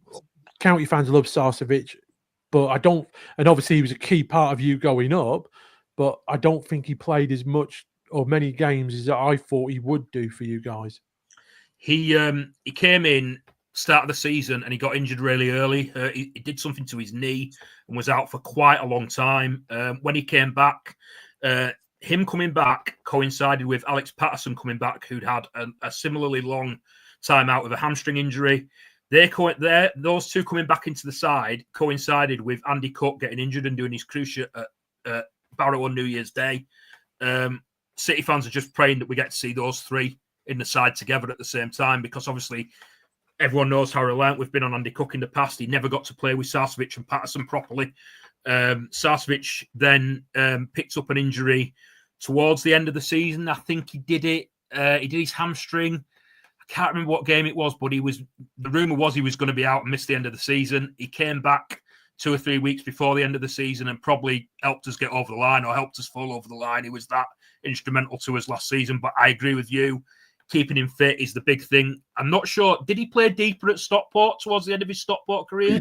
County fans love Sarcevic, but I don't. And obviously, he was a key part of you going up, but I don't think he played as much or many games as I thought he would do for you guys. He came in start of the season and he got injured really early. He did something to his knee and was out for quite a long time. When he came back, him coming back coincided with Alex Patterson coming back, who'd had a similarly long time out with a hamstring injury. Those two coming back into the side coincided with Andy Cook getting injured and doing his cruciate at Barrow on New Year's Day. City fans are just praying that we get to see those three in the side together at the same time, because obviously everyone knows how reliant we've been on Andy Cook in the past. He never got to play with Sarcevic and Patterson properly. Sarcevic then picked up an injury towards the end of the season. I think he did his hamstring. I can't remember what game it was, but the rumour was he was going to be out and miss the end of the season. He came back 2 or 3 weeks before the end of the season and probably helped us get over the line or helped us fall over the line. He was that instrumental to us last season. But I agree with you. Keeping him fit is the big thing. I'm not sure. Did he play deeper at Stockport towards the end of his Stockport career?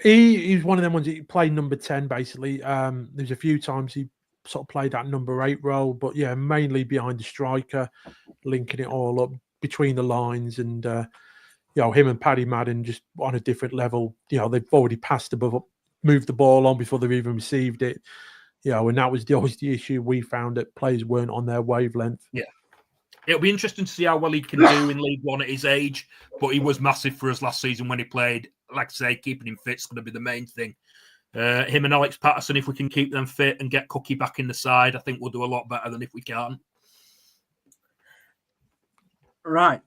He's one of them ones that he played number 10, basically. There's a few times he sort of played that number 8 role, but yeah, mainly behind the striker, linking it all up between the lines. And, him and Paddy Madden just on a different level. They've already passed above, moved the ball on before they've even received it. And that was always the issue we found, that players weren't on their wavelength. Yeah. It'll be interesting to see how well he can do in League One at his age, but he was massive for us last season when he played. Like I say, keeping him fit is going to be the main thing. Him and Alex Patterson, if we can keep them fit and get Cookie back in the side, I think we'll do a lot better than if we can't. Right.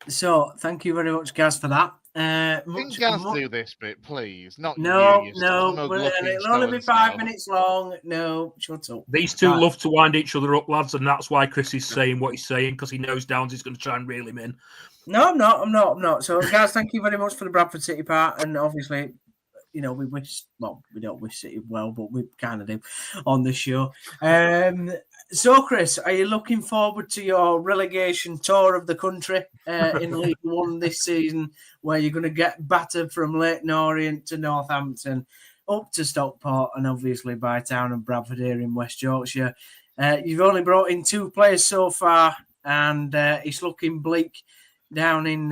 So, thank you very much, Gaz, for that. Can Gaz do this bit, please? Not no, you, it'll only be 5 minutes long. No, shut up. These two love to wind each other up, lads, and that's why Chris is saying what he's saying, because he knows Downs is going to try and reel him in. No, I'm not. So, guys, thank you very much for the Bradford City part, and obviously, we don't wish City well, but we kind of do on the show. So, Chris, are you looking forward to your relegation tour of the country in League One this season, where you're going to get battered from Leyton Orient to Northampton, up to Stockport, and obviously by Town and Bradford here in West Yorkshire? You've only brought in 2 players so far, and it's looking bleak down in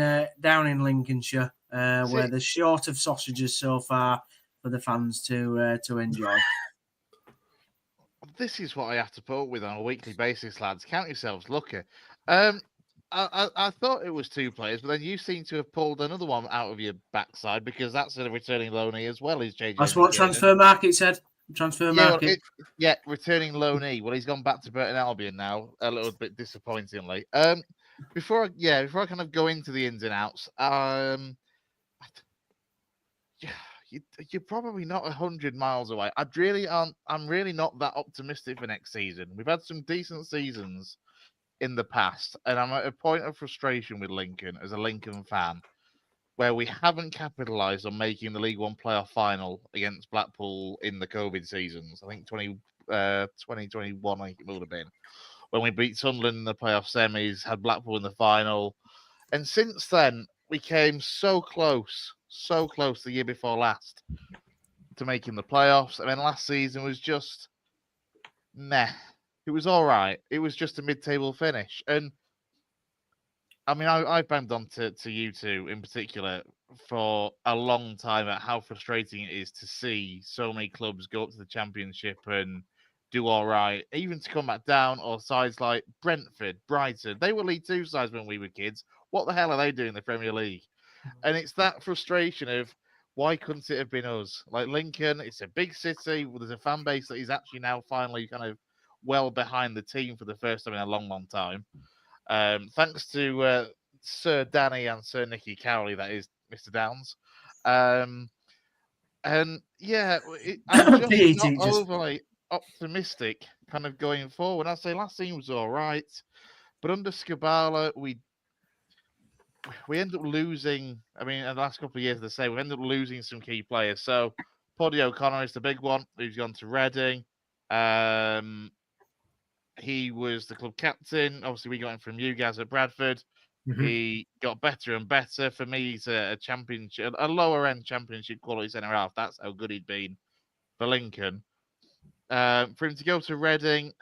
Lincolnshire, where they're short of sausages so far for the fans to enjoy. This is what I have to put up with on a weekly basis, lads. Count yourselves lucky. I thought it was 2 players, but then you seem to have pulled another one out of your backside, because that's a returning loanee as well. Is JJ? That's what Transfer Market said. Market. Returning loanee. Well, he's gone back to Burton Albion now, a little bit disappointingly. Before I kind of go into the ins and outs, you're probably not 100 miles away. I'm really not that optimistic for next season. We've had some decent seasons in the past, and I'm at a point of frustration with Lincoln as a Lincoln fan, where we haven't capitalised on making the League One playoff final against Blackpool in the COVID seasons. I think 2021, I think it would have been, when we beat Sunderland in the playoff semis, had Blackpool in the final. And since then, we came so close the year before last to making the playoffs. I mean, last season was just meh. It was all right. It was just a mid-table finish. And I mean, I've banged on to you two in particular for a long time at how frustrating it is to see so many clubs go up to the Championship and do all right, even to come back down, or sides like Brentford, Brighton. They were League 2 sides when we were kids. What the hell are they doing in the Premier League? And it's that frustration of, why couldn't it have been us? Like Lincoln, it's a big city. There's a fan base that is actually now finally kind of well behind the team for the first time in a long, long time. Thanks to Sir Danny and Sir Nicky Cowley, that is Mr. Downs. And yeah, I'm just not optimistic kind of going forward. I'd say last season was all right, but under Skubala, we ended up losing. I mean, in the last couple of years, we ended up losing some key players. So, Paddy O'Connor is the big one, who's gone to Reading. He was the club captain. Obviously, we got him from you guys at Bradford. Mhm. He got better and better. For me, he's a championship, a lower end championship quality centre half. That's how good he'd been for Lincoln. For him to go to Reading,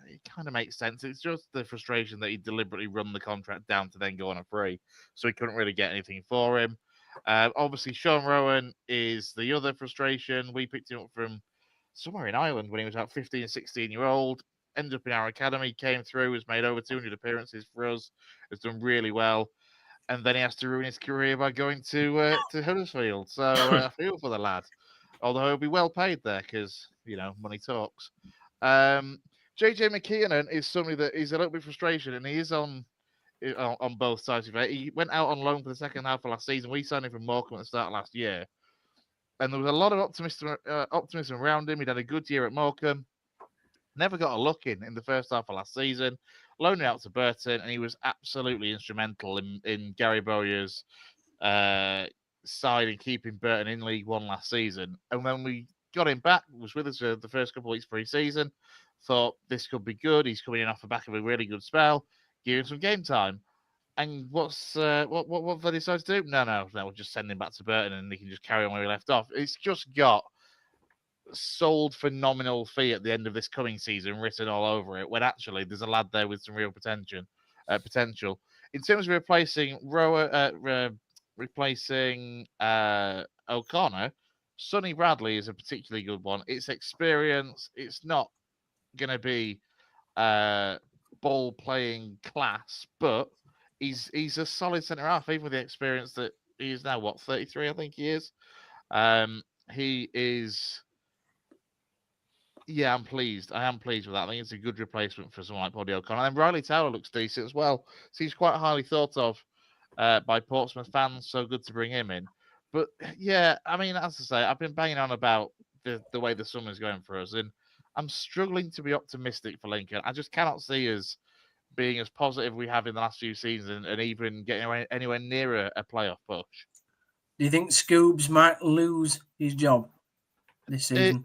it kind of makes sense. It's just the frustration that he deliberately run the contract down to then go on a free, so he couldn't really get anything for him. Obviously, Sean Rowan is the other frustration. We picked him up from somewhere in Ireland when he was about 15, 16-year-old. Ended up in our academy, came through, has made over 200 appearances for us, has done really well. And then he has to ruin his career by going to Huddersfield. So I feel for the lad. Although he'll be well paid there because, money talks. JJ McKiernan is somebody that is a little bit frustrated, and he is on both sides of it. He went out on loan for the second half of last season. We signed him from Morecambe at the start of last year. And there was a lot of optimism around him. He'd had a good year at Morecambe. Never got a look in the first half of last season. Loaned out to Burton, and he was absolutely instrumental in Gary Bowyer's side in keeping Burton in League One last season. And when we got him back, was with us for the first couple of weeks pre-season, thought this could be good. He's coming in off the back of a really good spell, give him some game time. And what they decided to do? No, we'll just send him back to Burton and he can just carry on where he left off. It's just got sold for nominal fee at the end of this coming season written all over it, when actually there's a lad there with some real potential. In terms of replacing O'Connor, Sonny Bradley is a particularly good one. It's experience. It's not going to be ball playing class, but he's a solid centre half, even with the experience that he is now. 33, I think he is. He is. Yeah, I'm pleased. I am pleased with that. I think it's a good replacement for someone like Paddy O'Connor. And Riley Towler looks decent as well. So he's quite highly thought of by Portsmouth fans. So good to bring him in. But yeah, I mean, as I say, I've been banging on about the way the summer's going for us, and I'm struggling to be optimistic for Lincoln. I just cannot see us being as positive we have in the last few seasons and even getting anywhere near a playoff push. Do you think Scoobs might lose his job this season?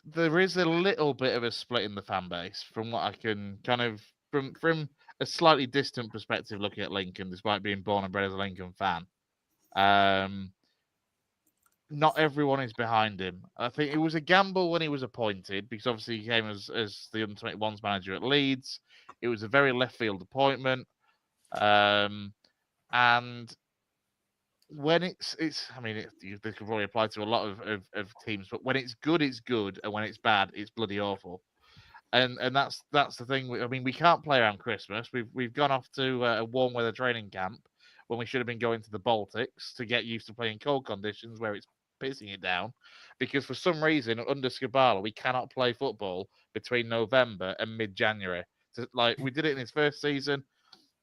There is a little bit of a split in the fan base from what I can kind of from a slightly distant perspective looking at Lincoln, despite being born and bred as a Lincoln fan. Not everyone is behind him. I think it was a gamble when he was appointed, because obviously he came as the under-21s manager at Leeds. It was a very left field appointment. And when it's I mean, this could probably apply to a lot of teams, but when it's good, it's good, and when it's bad, it's bloody awful. And that's the thing. I mean, we can't play around Christmas. We've gone off to a warm weather training camp when we should have been going to the Baltics to get used to playing cold conditions where it's pissing it down, because for some reason under Skubala we cannot play football between November and mid-January. So, like, we did it in his first season.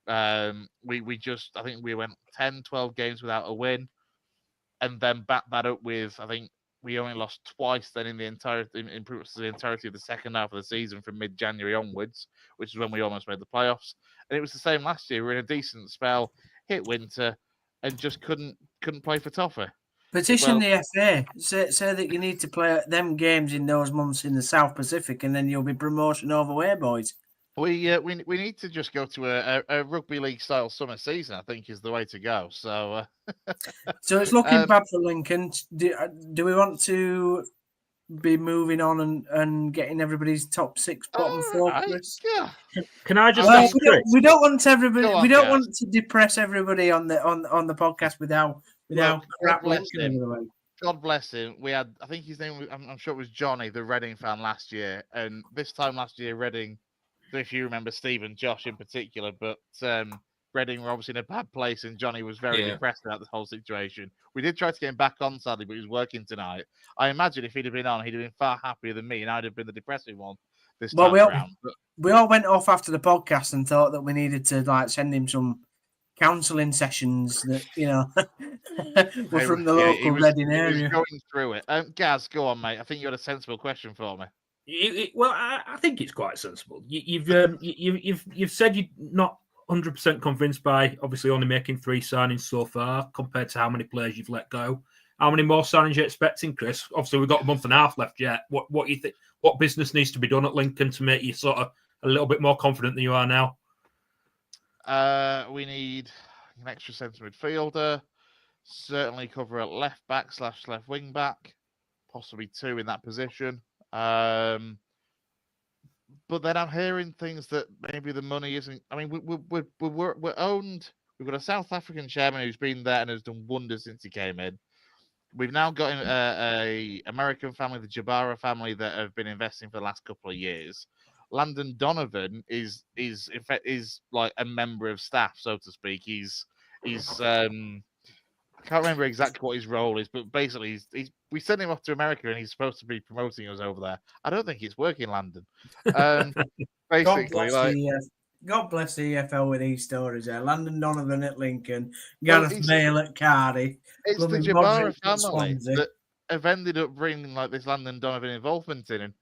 We just, I think we went 10, 12 games without a win, and then backed that up with, I think we only lost twice then in the entirety of the second half of the season from mid-January onwards, which is when we almost made the playoffs. And it was the same last year. We were in a decent spell, hit winter, and just couldn't play for Toffee. Petition the FA. Say that you need to play them games in those months in the South Pacific, and then you'll be promotion overway, boys. We need to just go to a rugby league style summer season, I think, is the way to go. So so it's looking bad for Lincoln. Do we want to be moving on and getting everybody's top six, bottom four, Chris? Can I just ask Chris? We don't want everybody. We don't want to depress everybody on the podcast without crap Lincoln. God bless him. We had, I think his name was, I'm sure it was Johnny, the Reading fan last year, and this time last year, Reading. If you remember Steve and Josh in particular, but Reading were obviously in a bad place, and Johnny was very depressed about this whole situation. We did try to get him back on sadly, but he was working tonight. I imagine if he'd have been on, he'd have been far happier than me, and I'd have been the depressing one this time around. We all went off after the podcast and thought that we needed to send him some counselling sessions that were from the local Reading area. He was going through it. Gaz, go on, mate. I think you had a sensible question for me. Well, I think it's quite sensible. You've said you're not 100% convinced by obviously only making 3 signings so far compared to how many players you've let go. How many more signings are you expecting, Chris? Obviously, we've got a month and a half left yet. What you think? What business needs to be done at Lincoln to make you sort of a little bit more confident than you are now? We need an extra centre midfielder. Certainly cover at left back / left wing back. Possibly 2 in that position. But then I'm hearing things that maybe the money isn't. I mean, we're owned. We've got a South African chairman who's been there and has done wonders since he came in. We've now got a American family, the Jabara family, that have been investing for the last couple of years. Landon Donovan is in fact like a member of staff, so to speak. He's I can't remember exactly what his role is, but basically we sent him off to America and he's supposed to be promoting us over there. I don't think it's working, Landon. Basically, God bless the EFL with these stories there. Landon Donovan at Lincoln, Gareth Bale at Cardiff. It's the Jabara family that have ended up bringing like this Landon Donovan involvement in. And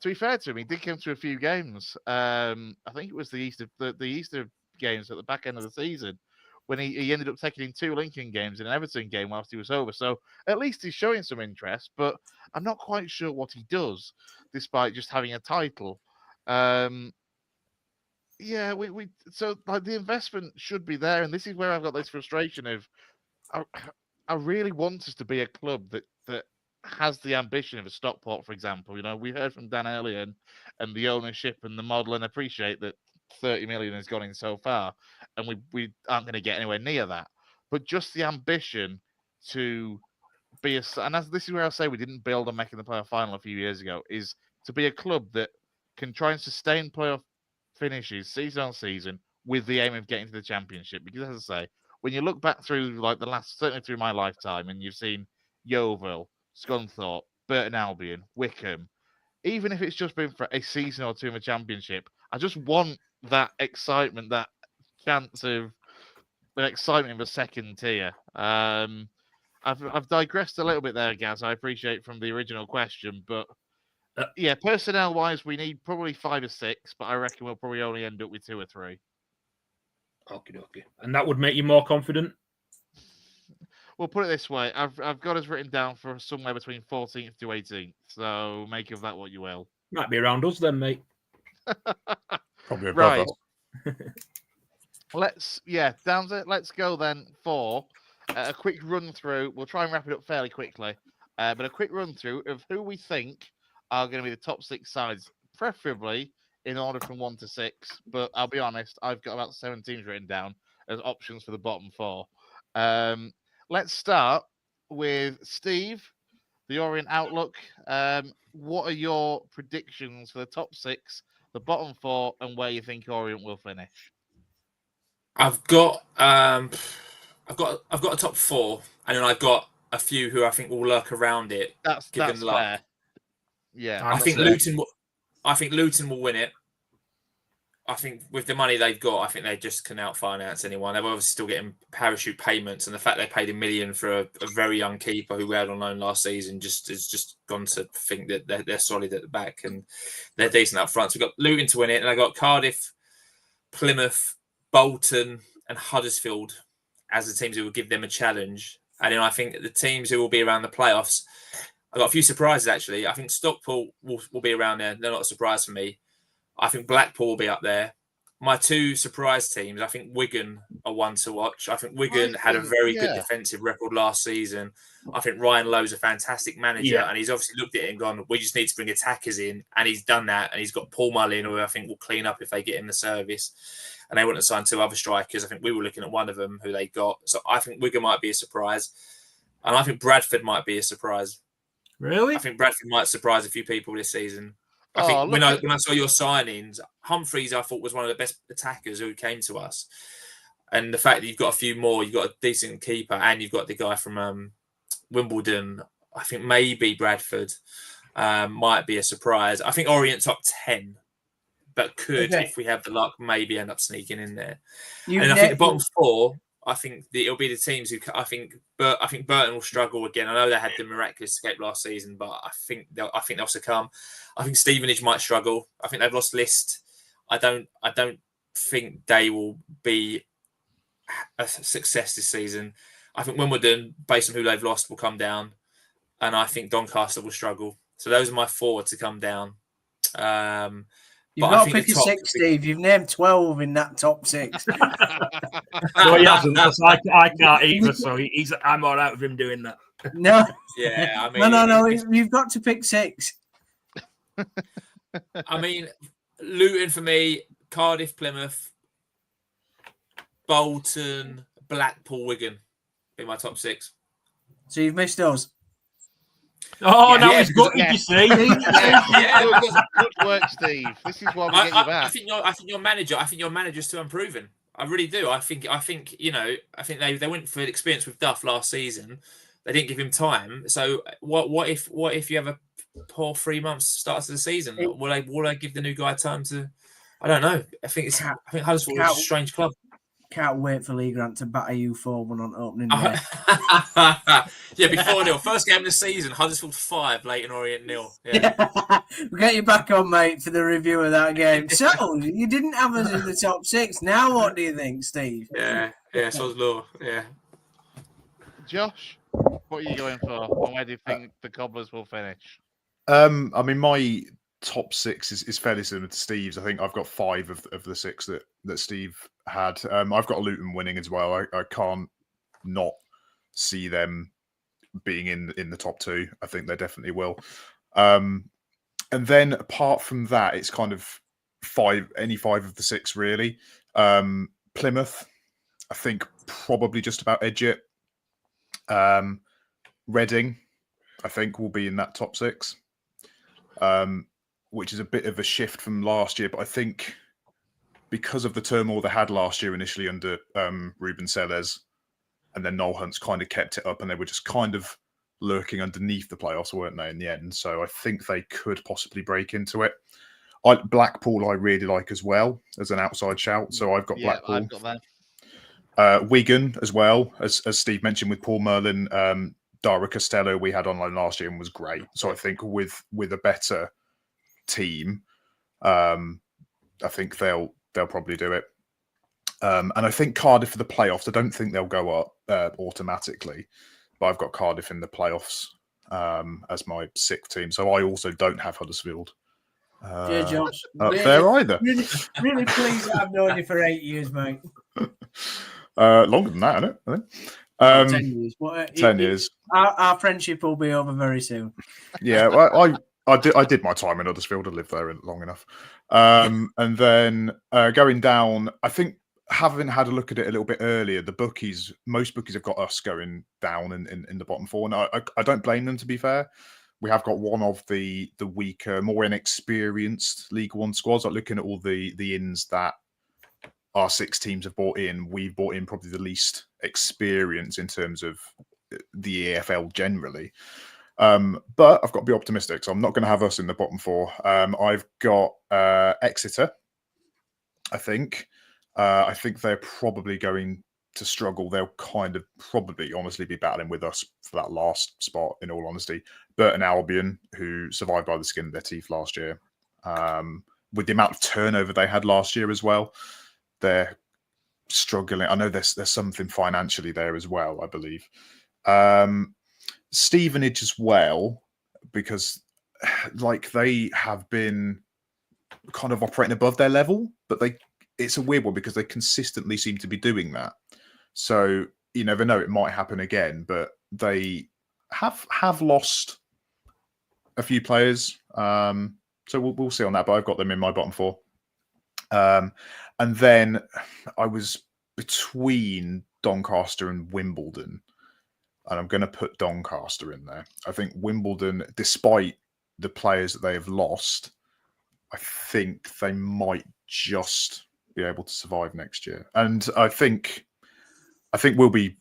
to be fair to him, he did come to a few games. I think it was the Easter games at the back end of the season when he ended up taking in 2 Lincoln games and an Everton game whilst he was over. So at least he's showing some interest, but I'm not quite sure what he does, despite just having a title. Yeah, so like the investment should be there, and this is where I've got this frustration of I really want us to be a club that has the ambition of a Stockport, for example. We heard from Dan earlier and the ownership and the model, and appreciate that 30 million has gone in so far, and we aren't going to get anywhere near that. But just the ambition to be this is where I say we didn't build on making the playoff final a few years ago, is to be a club that can try and sustain playoff finishes season on season with the aim of getting to the championship. Because as I say, when you look back through like certainly through my lifetime, and you've seen Yeovil, Scunthorpe, Burton Albion, Wickham, even if it's just been for a season or 2 in the championship, I just want that excitement, that chance of the excitement of a second tier. I've digressed a little bit there, Gaz. I appreciate from the original question, but yeah, personnel wise, we need probably 5 or 6, but I reckon we'll probably only end up with 2 or 3. Okay. And that would make you more confident? We'll put it this way: I've got us written down for somewhere between 14th to 18th. So make of that what you will. Might be around us then, mate. Probably above right. us. Let's go then for a quick run through. We'll try and wrap it up fairly quickly, but a quick run through of who we think are going to be the top 6 sides, preferably in order from 1 to 6. But I'll be honest, I've got about 7 teams written down as options for the bottom 4. Let's start with Steve, the Orient Outlook. What are your predictions for the top 6, the bottom 4, and where you think Orient will finish? I've got a top 4, and then I've got a few who I think will lurk around it. That's fair. Yeah, I think Luton will win it. I think with the money they've got, I think they just can out-finance anyone. They're obviously still getting parachute payments, and the fact they paid $1 million for a very young keeper who we had on loan last season has just gone to think that they're solid at the back and they're decent up front. So we've got Luton to win it, and I got Cardiff, Plymouth, Bolton, and Huddersfield as the teams who will give them a challenge. And then I think the teams who will be around the playoffs, I've got a few surprises actually. I think Stockport will be around there. They're not a surprise for me. I think Blackpool will be up there. My 2 surprise teams, I think Wigan are one to watch. I think Wigan had a very good defensive record last season. I think Ryan Lowe's a fantastic manager, and he's obviously looked at it and gone, we just need to bring attackers in, and he's done that, and he's got Paul Mullin, who I think will clean up if they get him the service. And they wouldn't sign 2 other strikers. I think we were looking at one of them who they got. So I think Wigan might be a surprise. And I think Bradford might be a surprise. Really? I think Bradford might surprise a few people this season. I think when I saw your signings, Humphreys I thought was one of the best attackers who came to us. And the fact that you've got a few more, you've got a decent keeper, and you've got the guy from Wimbledon, I think maybe Bradford might be a surprise. I think Orient top 10. but could, Okay. if we have the luck, maybe end up sneaking in there. You And I think the bottom four, I think it'll be the teams who I think Burton will struggle again. I know they had the miraculous escape last season, but I think they'll succumb. I think Stevenage might struggle. I think they've lost List. I don't think they will be a success this season. I think Wimbledon, based on who they've lost, will come down, and I think Doncaster will struggle. So those are my four to come down. You've got to pick a 6, Steve. You've named 12 in that top 6. No, he hasn't. I can't either. So I'm all right with him doing that. No. Yeah, I mean, no. You've got to pick 6. I mean, Luton for me, Cardiff, Plymouth, Bolton, Blackpool, Wigan be my top 6. So you've missed those. Oh, Yeah, now yeah, he's got yeah. you see. Good work, Steve. This is why we get you back. I think your manager's too unproven. I really do. I think they went for experience with Duff last season. They didn't give him time. So what if you have a poor 3 months start to the season? Will they give the new guy time to? I don't know. I think Huddersfield is a strange club. Can't wait for Lee Grant to batter you 4-1 on opening day. Yeah, before 4-0. First game of the season, Huddersfield 5, Leyton Orient 0. Yeah. We'll get you back on, mate, for the review of that game. So, you didn't have us in the top 6. Now what do you think, Steve? Yeah, so low. Yeah. Josh, what are you going for? And where do you think the Cobblers will finish? I mean, my top 6 is fairly similar to Steve's. I think I've got 5 of the 6 that Steve had. I've got Luton winning as well. I can't not see them being in the top 2. I think they definitely will. And then apart from that, it's kind of any 5 of the 6 really. Plymouth, I think probably just about edge it. Reading, I think will be in that top 6. Which is a bit of a shift from last year, but I think because of the turmoil they had last year initially under Ruben Sellers, and then Noel Hunt's kind of kept it up, and they were just kind of lurking underneath the playoffs, weren't they, in the end? So I think they could possibly break into it. Blackpool I really like as well as an outside shout, so I've got Blackpool. I've got that. Wigan as well, as Steve mentioned with Paul Merlin, Dara Costello we had on loan last year and was great. So I think with a better team, I think they'll probably do it. And I think Cardiff for the playoffs, I don't think they'll go up automatically, but I've got Cardiff in the playoffs as my 6th team. So I also don't have Huddersfield Josh, up there either. Really pleased that I've known you for 8 years, mate. Longer than that, isn't it? I think. 10 years. 10 years. Our friendship will be over very soon. Yeah, well, I did my time in Huddersfield. I lived there long enough. And then going down, I think having had a look at it a little bit earlier, most bookies have got us going down in the bottom 4. And I don't blame them, to be fair. We have got one of the weaker, more inexperienced League One squads. Like looking at all the ins that our 6 teams have brought in, we've brought in probably the least experience in terms of the EFL generally. But I've got to be optimistic, so I'm not going to have us in the bottom 4. I've got Exeter, I think. I think they're probably going to struggle. They'll kind of probably honestly be battling with us for that last spot, in all honesty. Burton Albion, who survived by the skin of their teeth last year, with the amount of turnover they had last year as well, they're struggling. I know there's something financially there as well, I believe. Stevenage as well, because like they have been kind of operating above their level, but it's a weird one because they consistently seem to be doing that. So you never know, it might happen again, but they have lost a few players. So we'll see on that, but I've got them in my bottom 4. And then I was between Doncaster and Wimbledon, and I'm going to put Doncaster in there. I think Wimbledon, despite the players that they have lost, I think they might just be able to survive next year. And I think we'll be,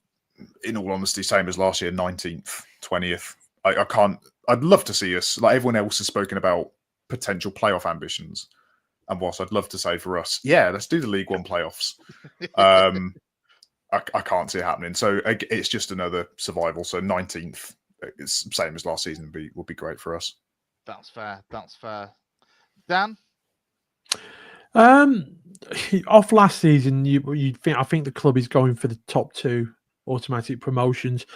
in all honesty, same as last year, 19th, 20th. I'd love to see us, like everyone else has spoken about potential playoff ambitions. And whilst I'd love to say for us, yeah, let's do the League One playoffs. I can't see it happening. So it's just another survival. So 19th, it's the same as last season, would be great for us. That's fair. That's fair. Dan? Off last season, I think the club is going for the top 2 automatic promotions.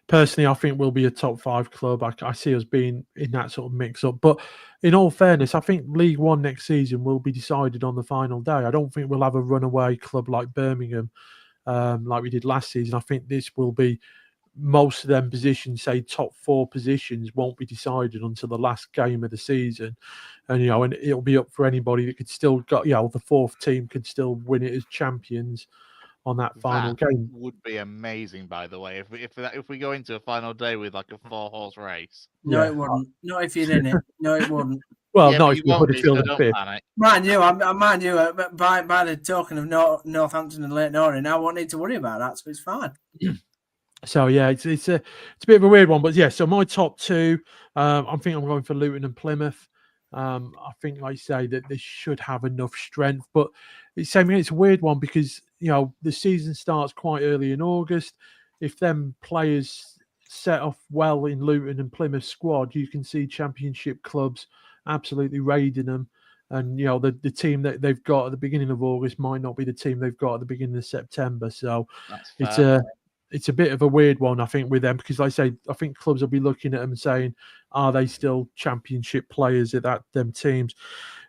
Personally, I think we'll be a top 5 club. I see us being in that sort of mix-up. But in all fairness, I think League One next season will be decided on the final day. I don't think we'll have a runaway club like Birmingham, like we did last season. I think this will be most of them positions, say top 4 positions, won't be decided until the last game of the season. And and it'll be up for anybody that could still got the 4th team could still win it as champions on that final game. Would be amazing, by the way, if we go into a final day with like a 4-horse race. No, it wouldn't. Not if you're in it. No, it wouldn't. Well, not if you would have filled the 5th. Mind you, by the token of Northampton and Leyton Orient, I won't need to worry about that, so it's fine. So yeah, it's a bit of a weird one, but yeah. So my top 2, I think I'm going for Luton and Plymouth. I think, like you say, that they should have enough strength, but it's a weird one because the season starts quite early in August. If them players set off well in Luton and Plymouth squad, you can see Championship clubs absolutely raiding them. And the team that they've got at the beginning of August might not be the team they've got at the beginning of September. So it's a bit of a weird one, I think, with them, because like I say, I think clubs will be looking at them and saying, are they still Championship players at them teams?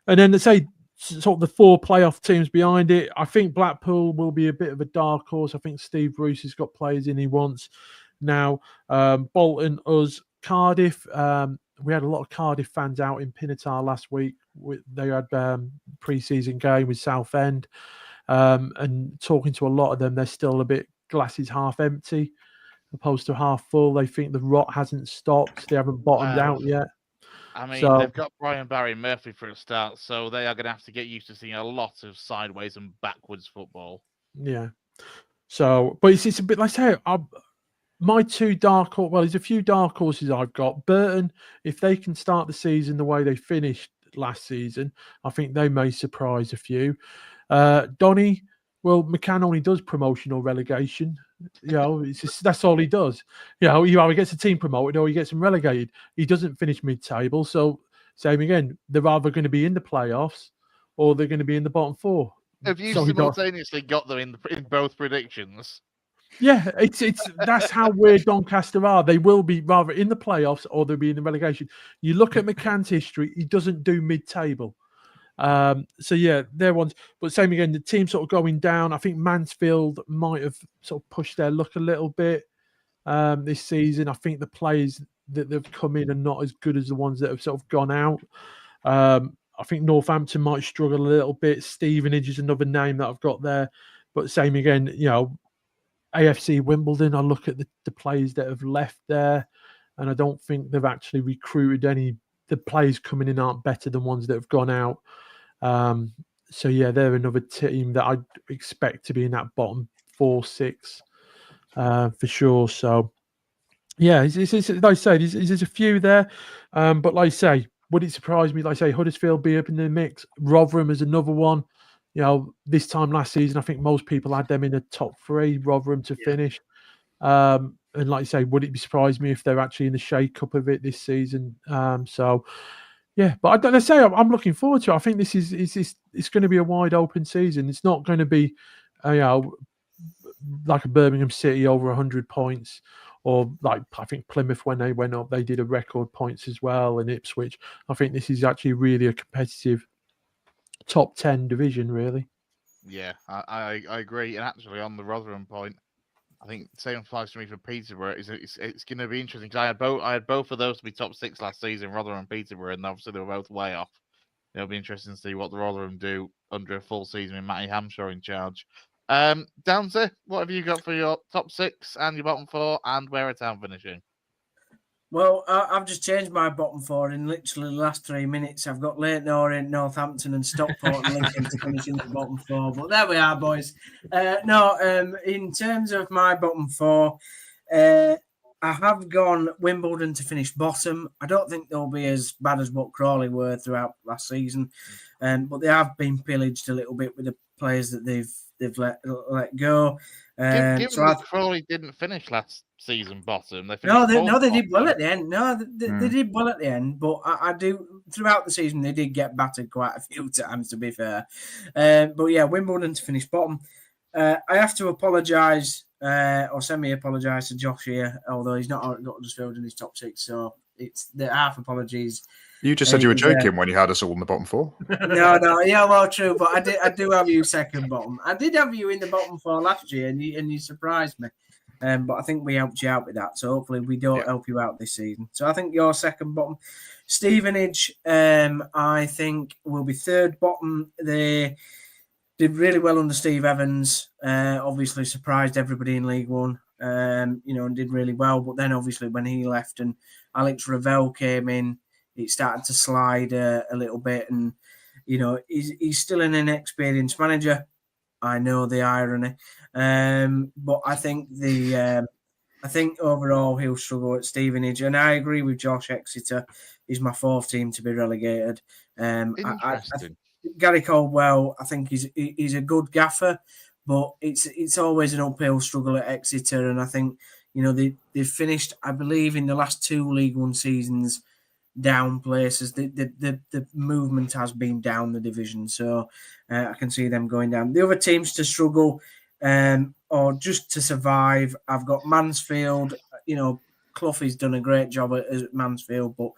And then they say sort of the 4 playoff teams behind it. I think Blackpool will be a bit of a dark horse. I think Steve Bruce has got players in he wants now. Bolton, us, Cardiff. We had a lot of Cardiff fans out in Pinatar last week. They had pre-season game with Southend, and talking to a lot of them, they're still a bit glasses half empty opposed to half full. They think the rot hasn't stopped. They haven't bottomed out yet. I mean, they've got Brian Barry Murphy for a start, so they are going to have to get used to seeing a lot of sideways and backwards football. Yeah. So, but it's a bit like I say, my 2 dark horses, well, there's a few dark horses I've got. Burton, if they can start the season the way they finished last season, I think they may surprise a few. Donny, well, McCann only does promotion or relegation. That's all he does. He either gets a team promoted or he gets them relegated. He doesn't finish mid-table. So, same again, they're either going to be in the playoffs or they're going to be in the bottom 4. Have you simultaneously got them in both predictions? Yeah, it's that's how weird Doncaster are. They will be rather in the playoffs or they'll be in the relegation. You look at McCann's history; he doesn't do mid-table. So yeah, they're ones. But same again, the team sort of going down. I think Mansfield might have sort of pushed their luck a little bit this season. I think the players that they've come in are not as good as the ones that have sort of gone out. I think Northampton might struggle a little bit. Stevenage is another name that I've got there. But same again, AFC Wimbledon, I look at the players that have left there, and I don't think they've actually recruited any. The players coming in aren't better than ones that have gone out. So yeah, they're another team that I expect to be in that bottom 4-6 for sure. So yeah, it's like I say, there's a few there, but like I say, would it surprise me? Like I say, Huddersfield be up in the mix. Rotherham is another one. This time last season, I think most people had them in the top 3, Rotherham to finish. And like I say, would it surprise me if they're actually in the shake-up of it this season? So, yeah. But let's say I'm looking forward to it. I think this is it's going to be a wide open season. It's not going to be, like a Birmingham City over 100 points, or like I think Plymouth when they went up, they did a record points as well, and Ipswich. I think this is actually really a competitive top 10 division, really. Yeah, I agree. And actually, on the Rotherham point, I think the same applies to me for Peterborough. It's going to be interesting because I had both of those to be top 6 last season, Rotherham and Peterborough, and obviously they were both way off. It'll be interesting to see what the Rotherham do under a full season with Matty Hamshaw in charge. Downsy, what have you got for your top 6 and your bottom 4, and where are Town finishing? Well, I've just changed my bottom 4 in literally the last 3 minutes. I've got Leyton Orient, Northampton, and Stockport and Lincoln to finish in the bottom 4. But there we are, boys. In terms of my bottom 4, I have gone Wimbledon to finish bottom. I don't think they'll be as bad as what Crawley were throughout last season, but they have been pillaged a little bit with the players that they've let go. Given So that Crawley didn't finish last season bottom, they no, finished they fourth did well bottom. at the end. No, they did well at the end, but I do throughout the season they did get battered quite a few times, to be fair. But yeah, Wimbledon to finish bottom. I have to apologise or semi-apologise to Josh here, although he's not got Huddersfield in his top 6, so it's the half apologies. You just said you were joking when you had us all in the bottom 4. No, yeah, well, true, but I do have you second bottom. I did have you in the bottom 4 last year, and you surprised me. But I think we helped you out with that, so hopefully we don't help you out this season. So I think you're second bottom. Stevenage, I think, will be third bottom. They did really well under Steve Evans. Obviously surprised everybody in League One. And did really well. But then obviously when he left and Alex Ravel came in, it started to slide a little bit. And he's still an inexperienced manager. I know the irony, but I think I think overall he'll struggle at Stevenage. And I agree with Josh. Exeter is my 4th team to be relegated. Interesting. Gary Caldwell, I think he's a good gaffer, but it's always an uphill struggle at Exeter. And I think they've finished, I believe, in the last 2 League One seasons down places. The movement has been down the division, so I can see them going down. The other teams to struggle or just to survive, I've got Mansfield. Cloughey's done a great job at Mansfield, but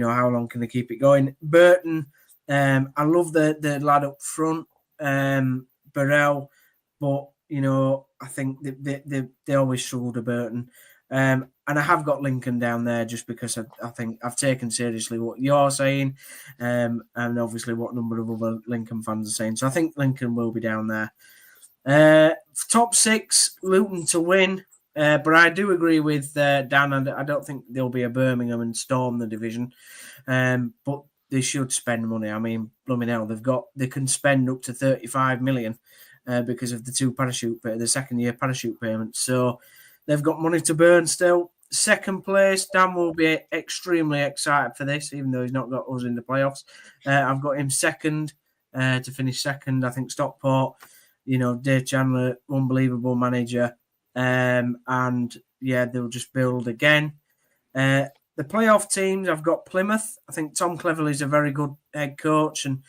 how long can they keep it going? Burton, I love the lad up front, Burrell, but I think they always struggled at Burton. And I have got Lincoln down there just because I think I've taken seriously what you're saying, and obviously what a number of other Lincoln fans are saying. So I think Lincoln will be down there. Top 6, Luton to win. But I do agree with Dan. I don't think there'll be a Birmingham and storm the division. But they should spend money. I mean, blooming hell, they can spend up to 35 million because of the second year parachute payments. So they've got money to burn still. Second place, Dan will be extremely excited for this, even though he's not got us in the playoffs. I've got him second to finish second. I think Stockport, Dave Chandler, unbelievable manager. And yeah, they'll just build again. The playoff teams, I've got Plymouth. I think Tom Cleverley's a very good head coach, and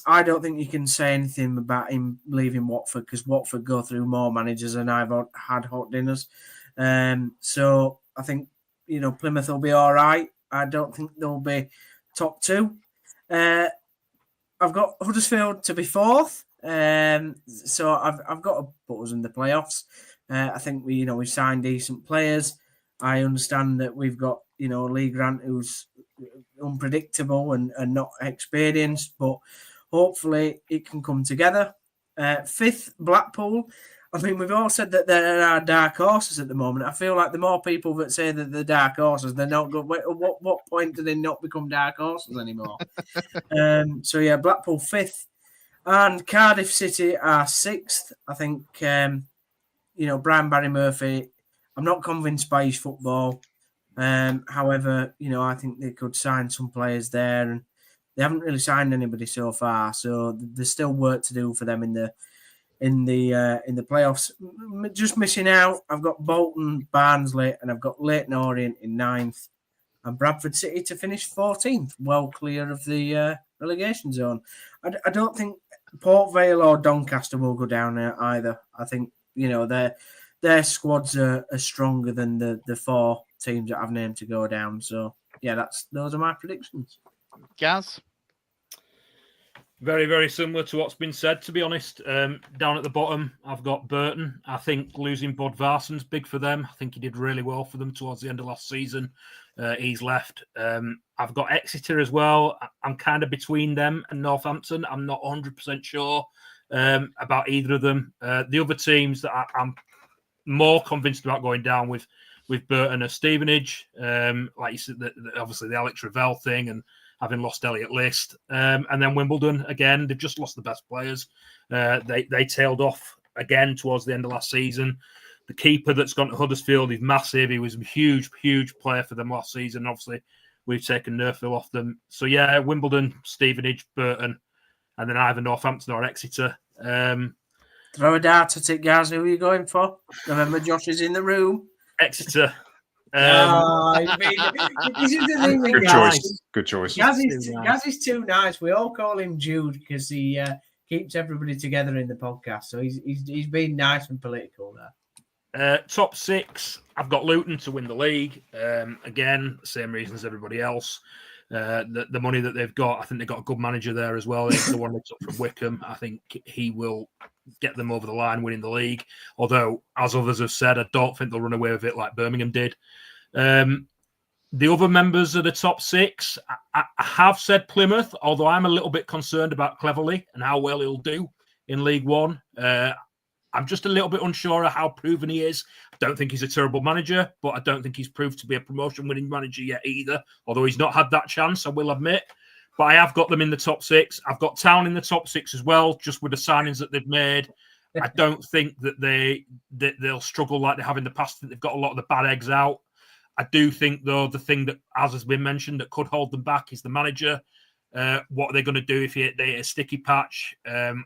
I don't think you can say anything about him leaving Watford because Watford go through more managers than I've had hot dinners. So I think, Plymouth will be all right. I don't think they'll be top 2. I've got Huddersfield to be 4th. So I've got to put us in the playoffs. I think we signed decent players. I understand that we've got, Lee Grant, who's unpredictable and not experienced, but hopefully it can come together. 5th, Blackpool. I mean, we've all said that there are dark horses at the moment. I feel like the more people that say that they're dark horses, they're not good. What point do they not become dark horses anymore? So yeah, Blackpool 5th. And Cardiff City are 6th. I think, Brian Barry Murphy, I'm not convinced by his football. However, I think they could sign some players there, and they haven't really signed anybody so far. So there's still work to do for them in the playoffs. Just missing out, I've got Bolton, Barnsley, and I've got Leyton Orient in 9th, and Bradford City to finish 14th, well clear of the relegation zone. I don't think Port Vale or Doncaster will go down there either. I think their squads are stronger than the 4 teams that I've named to go down. So yeah, those are my predictions. Gaz? Very, very similar to what's been said, to be honest. Down at the bottom, I've got Burton. I think losing Bod Varson's big for them. I think he did really well for them towards the end of last season. He's left. I've got Exeter as well. I'm kind of between them and Northampton. I'm not 100% sure about either of them. The other teams that I'm more convinced about going down with Burton are Stevenage. Like you said, obviously the Alex Ravel thing and having lost Elliot List. And then Wimbledon, again, they've just lost the best players. They tailed off again towards the end of last season. The keeper that's gone to Huddersfield is massive. He was a huge, huge player for them last season. Obviously, we've taken Nerfville off them. So, yeah, Wimbledon, Stevenage, Burton, and then either Northampton or Exeter. Throw a dart at it, guys. Who are you going for? Remember, Josh is in the room. Exeter. This is the thing with Good Gaz. choice. Good choice. Gaz is too nice. We all call him Jude because he keeps everybody together in the podcast. So he's been nice and political there. Top 6, I've got Luton to win the league. Again, same reason as everybody else. The money that they've got, I think they've got a good manager there as well. The one that's up from Wickham. I think he will get them over the line winning the league. Although, as others have said, I don't think they'll run away with it like Birmingham did. The other members of the top 6, I have said Plymouth, although I'm a little bit concerned about Cleverley and how well he'll do in League One. I'm just a little bit unsure of how proven he is. I don't think he's a terrible manager, but I don't think he's proved to be a promotion-winning manager yet either, although he's not had that chance, I will admit. But I have got them in the top 6. I've got Town in the top 6 as well, just with the signings that they've made. I don't think that they'll struggle like they have in the past. I think they've got a lot of the bad eggs out. I do think, though, the thing that, as has been mentioned, that could hold them back is the manager. What are they going to do if they hit a sticky patch?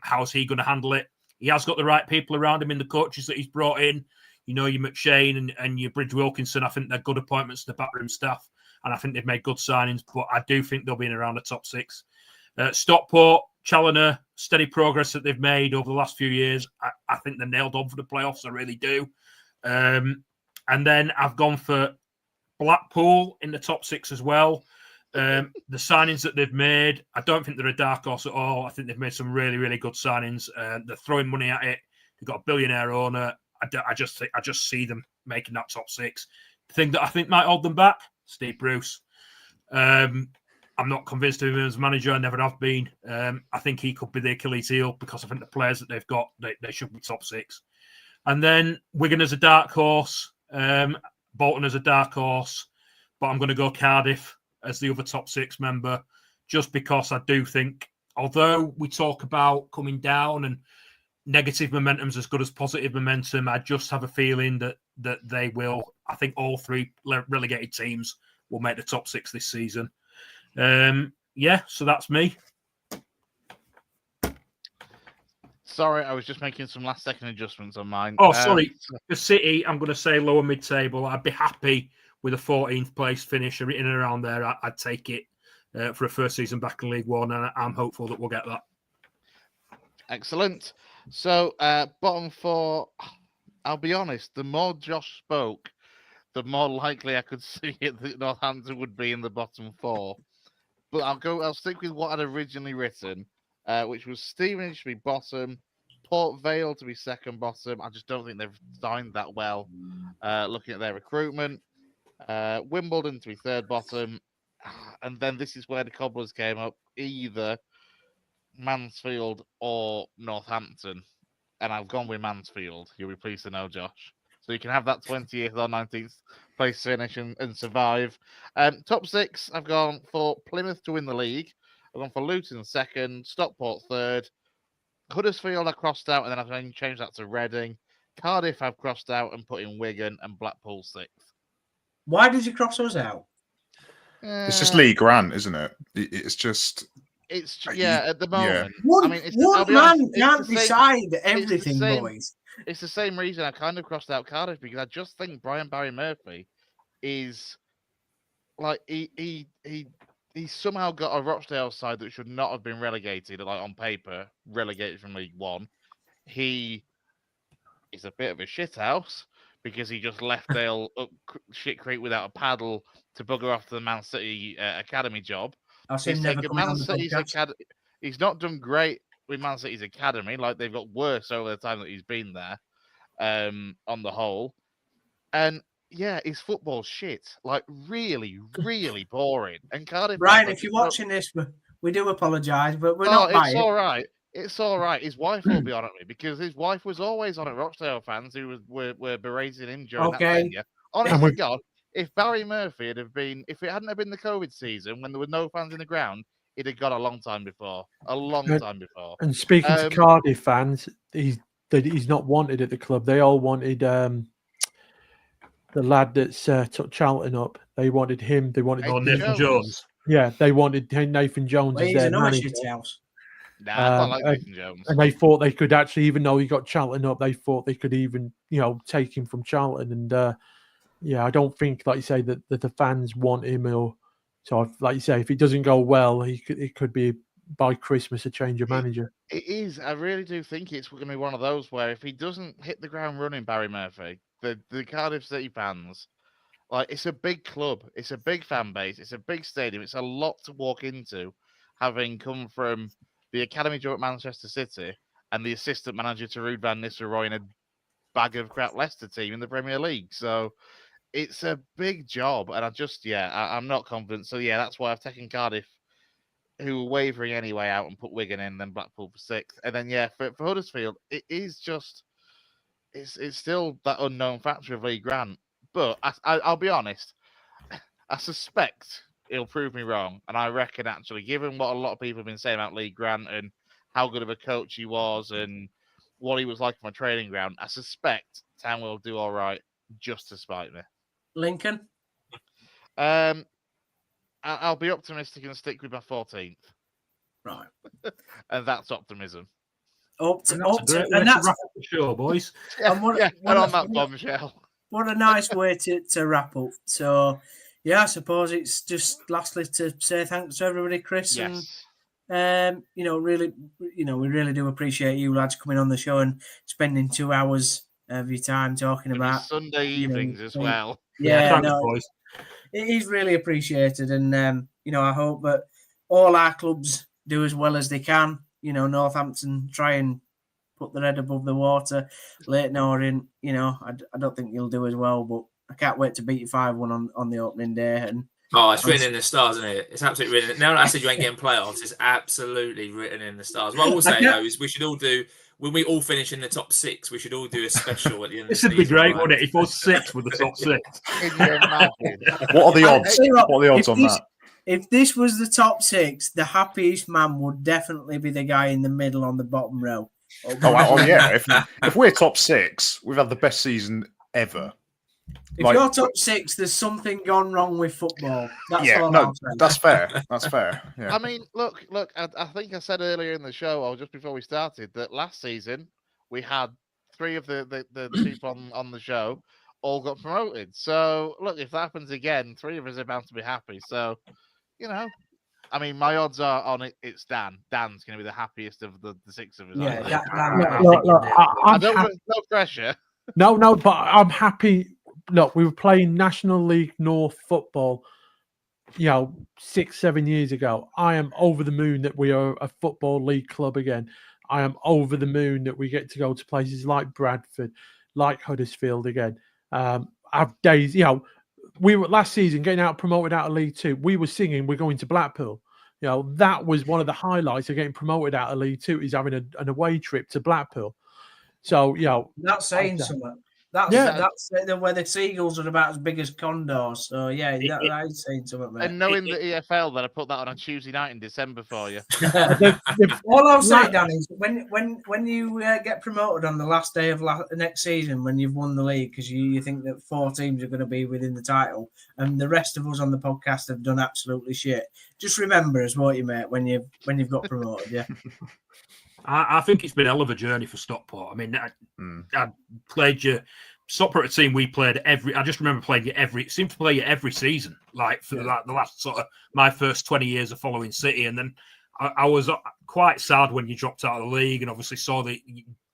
How's he going to handle it? He has got the right people around him in the coaches that he's brought in. You know, your McShane and your Bridge Wilkinson, I think they're good appointments to the backroom staff. And I think they've made good signings, but I do think they'll be in around the top 6. Stockport, Challoner, steady progress that they've made over the last few years. I think they're nailed on for the playoffs. I really do. And then I've gone for Blackpool in the top 6 as well. The signings that they've made, I don't think they're a dark horse at all. I think they've made some really, really good signings. They're throwing money at it. They've got a billionaire owner. I just see them making that top 6. The thing that I think might hold them back, Steve Bruce. I'm not convinced of him as manager. I never have been. I think he could be the Achilles heel because I think the players that they've got, they should be top 6. And then Wigan as a dark horse, Bolton as a dark horse, but I'm going to go Cardiff as the other top 6 member, just because I do think, although we talk about coming down and negative momentum's as good as positive momentum, I just have a feeling that they will. I think all 3 relegated teams will make the top 6 this season. So that's me. Sorry, I was just making some last-second adjustments on mine. Oh, sorry. The City, I'm going to say lower mid-table. I'd be happy with a 14th place finish in and around there. I'd take it for a first season back in League One, and I'm hopeful that we'll get that. Excellent. So, bottom 4, I'll be honest, the more Josh spoke, the more likely I could see it that Northampton would be in the bottom 4. But I'll stick with what I'd originally written, which was Stevenage to be bottom, Port Vale to be second bottom. I just don't think they've signed that well, looking at their recruitment. Wimbledon to be third bottom. And then this is where the cobblers came up, either Mansfield or Northampton. And I've gone with Mansfield, you'll be pleased to know, Josh. So you can have that 20th or 19th place finish and survive. Top 6, I've gone for Plymouth to win the league. I've gone for Luton second, Stockport third. Huddersfield I crossed out, and then I've changed that to Reading. Cardiff I've crossed out and put in Wigan, and Blackpool 6th. Why did you cross us out? It's just Lee Grant, isn't it? It's just... It's at the moment. One man can't decide everything, boys. It's the same reason I kind of crossed out Cardiff, because I just think Barry Murphy is like he's somehow got a Rochdale side that should not have been relegated, like on paper, relegated from League One. He is a bit of a shithouse because he just left Dale up shit creek without a paddle to bugger off to the Man City academy job. He's not done great with Man City's academy. Like, they've got worse over the time that he's been there, on the whole. And yeah, his football's shit. Like, really, really boring. And Cardiff, Brian, if you're watching this, we do apologise, but we're not. It's all right. It's all right. His wife will be on at me, because his wife was always on at Rochdale fans who were berating him during that tenure. Honest to God, if Barry Murphy if it hadn't have been the COVID season when there were no fans in the ground, he'd have got a long time before. And speaking to Cardiff fans, that he's not wanted at the club. They all wanted the lad that's took Charlton up. They wanted him. They wanted Nathan Jones. Yeah, they wanted Nathan Jones Well, as he's their a nice manager. house. Nah, I quite like Nathan Jones. And they thought they could actually, even though he got Charlton up, they thought they could even, take him from Charlton. And I don't think, like you say, that the fans want him. Or so, like you say, if it doesn't go well, it could be by Christmas a change of manager. It is. I really do think it's going to be one of those where if he doesn't hit the ground running, Barry Murphy, the Cardiff City fans, like, it's a big club, it's a big fan base, it's a big stadium, it's a lot to walk into, having come from the academy job at Manchester City and the assistant manager to Ruud van Nistelrooy in a bag of crap Leicester team in the Premier League. So it's a big job, and I'm not confident. So that's why I've taken Cardiff, who were wavering anyway, out and put Wigan in, then Blackpool for 6th. And then, for Huddersfield, it is just, it's still that unknown factor of Lee Grant. But I'll be honest, I suspect he'll prove me wrong. And I reckon, actually, given what a lot of people have been saying about Lee Grant and how good of a coach he was and what he was like on a training ground, I suspect Town will do all right, just to spite me. Lincoln? I'll be optimistic and stick with my 14th. Right. And that's optimism. And that's the show, boys. And on that bombshell. What a nice way to wrap up. So, I suppose it's just lastly to say thanks to everybody, Chris. Yes. And, we really do appreciate you lads coming on the show and spending 2 hours of your time talking about Sunday evenings as well. Yeah, boys. It is really appreciated. And, I hope that all our clubs do as well as they can. Northampton try and put their head above the water. Leyton Orient, I don't think you'll do as well, but I can't wait to beat you 5-1 on the opening day. And it's written in the stars, isn't it? It's absolutely written. Now that I said you ain't getting playoffs, it's absolutely written in the stars. What I will say, though, is we should all do, when we all finish in the top 6, we should all do a special at the end of the season. This would be great, wouldn't it? If it was 6 with the top 6. What are the odds? What are the odds on that? If this was the top 6, the happiest man would definitely be the guy in the middle on the bottom row. Yeah. If we're top 6, we've had the best season ever. If you're top 6, there's something gone wrong with football. That's fair. That's fair. Yeah. I mean, look. I think I said earlier in the show, or just before we started, that last season we had 3 of the people on the show all got promoted. So look, if that happens again, 3 of us are bound to be happy. So, I mean, my odds are on it. It's Dan. Dan's going to be the happiest of the 6 of us. Yeah, No pressure. No, but I'm happy. Look, we were playing National League North football, 6-7 years ago. I am over the moon that we are a football league club again. I am over the moon that we get to go to places like Bradford, like Huddersfield again. Have days, we were last season getting promoted out of League 2. We were singing, we're going to Blackpool. That was one of the highlights of getting promoted out of League 2 is having an away trip to Blackpool. So, that's saying something. That's where the seagulls are about as big as condors. So that is saying something. Mate. And knowing the EFL, that I put that on a Tuesday night in December for you. All I'll say, Dan, is when you get promoted on the last day of next season, when you've won the league, because you think that 4 teams are going to be within the title, and the rest of us on the podcast have done absolutely shit. Just remember us, won't you, mate? When you've got promoted, yeah. I think it's been a hell of a journey for Stockport. I mean, I played you. Stockport, a team we played I just remember playing you it seemed to play you every season, like for the last sort of my first 20 years of following City. And then I was quite sad when you dropped out of the league and obviously saw the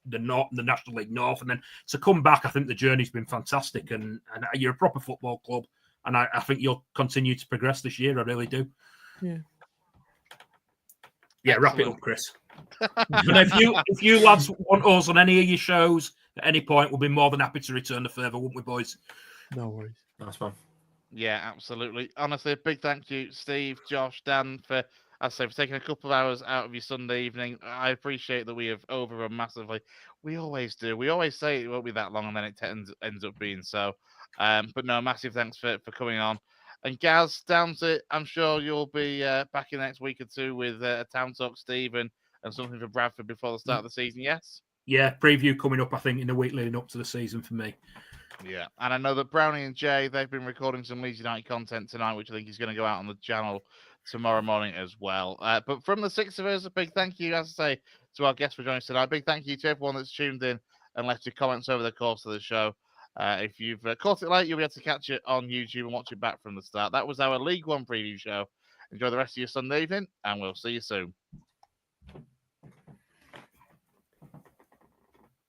National League North. And then to come back, I think the journey's been fantastic. And you're a proper football club. And I think you'll continue to progress this year. I really do. Yeah. Yeah, wrap it up, Chris. And if you lads want us on any of your shows at any point, we'll be more than happy to return the favour, won't we, boys? No worries. Nice one. Yeah, absolutely. Honestly, a big thank you, Steve, Josh, Dan, for taking a couple of hours out of your Sunday evening. I appreciate that we have overrun massively. We always do. We always say it won't be that long, and then it ends up being so. But no, massive thanks for coming on. And Gaz, down to, I'm sure you'll be back in the next week or two with a Town Talk, Steve, and something for Bradford before the start of the season, yes? Yeah, preview coming up, I think, in the week leading up to the season for me. Yeah, and I know that Brownie and Jay, they've been recording some Leeds United content tonight, which I think is going to go out on the channel tomorrow morning as well. But from the six of us, a big thank you, as I say, to our guests for joining us tonight. A big thank you to everyone that's tuned in and left your comments over the course of the show. If you've caught it late, you'll be able to catch it on YouTube and watch it back from the start. That was our League One preview show. Enjoy the rest of your Sunday evening, and we'll see you soon.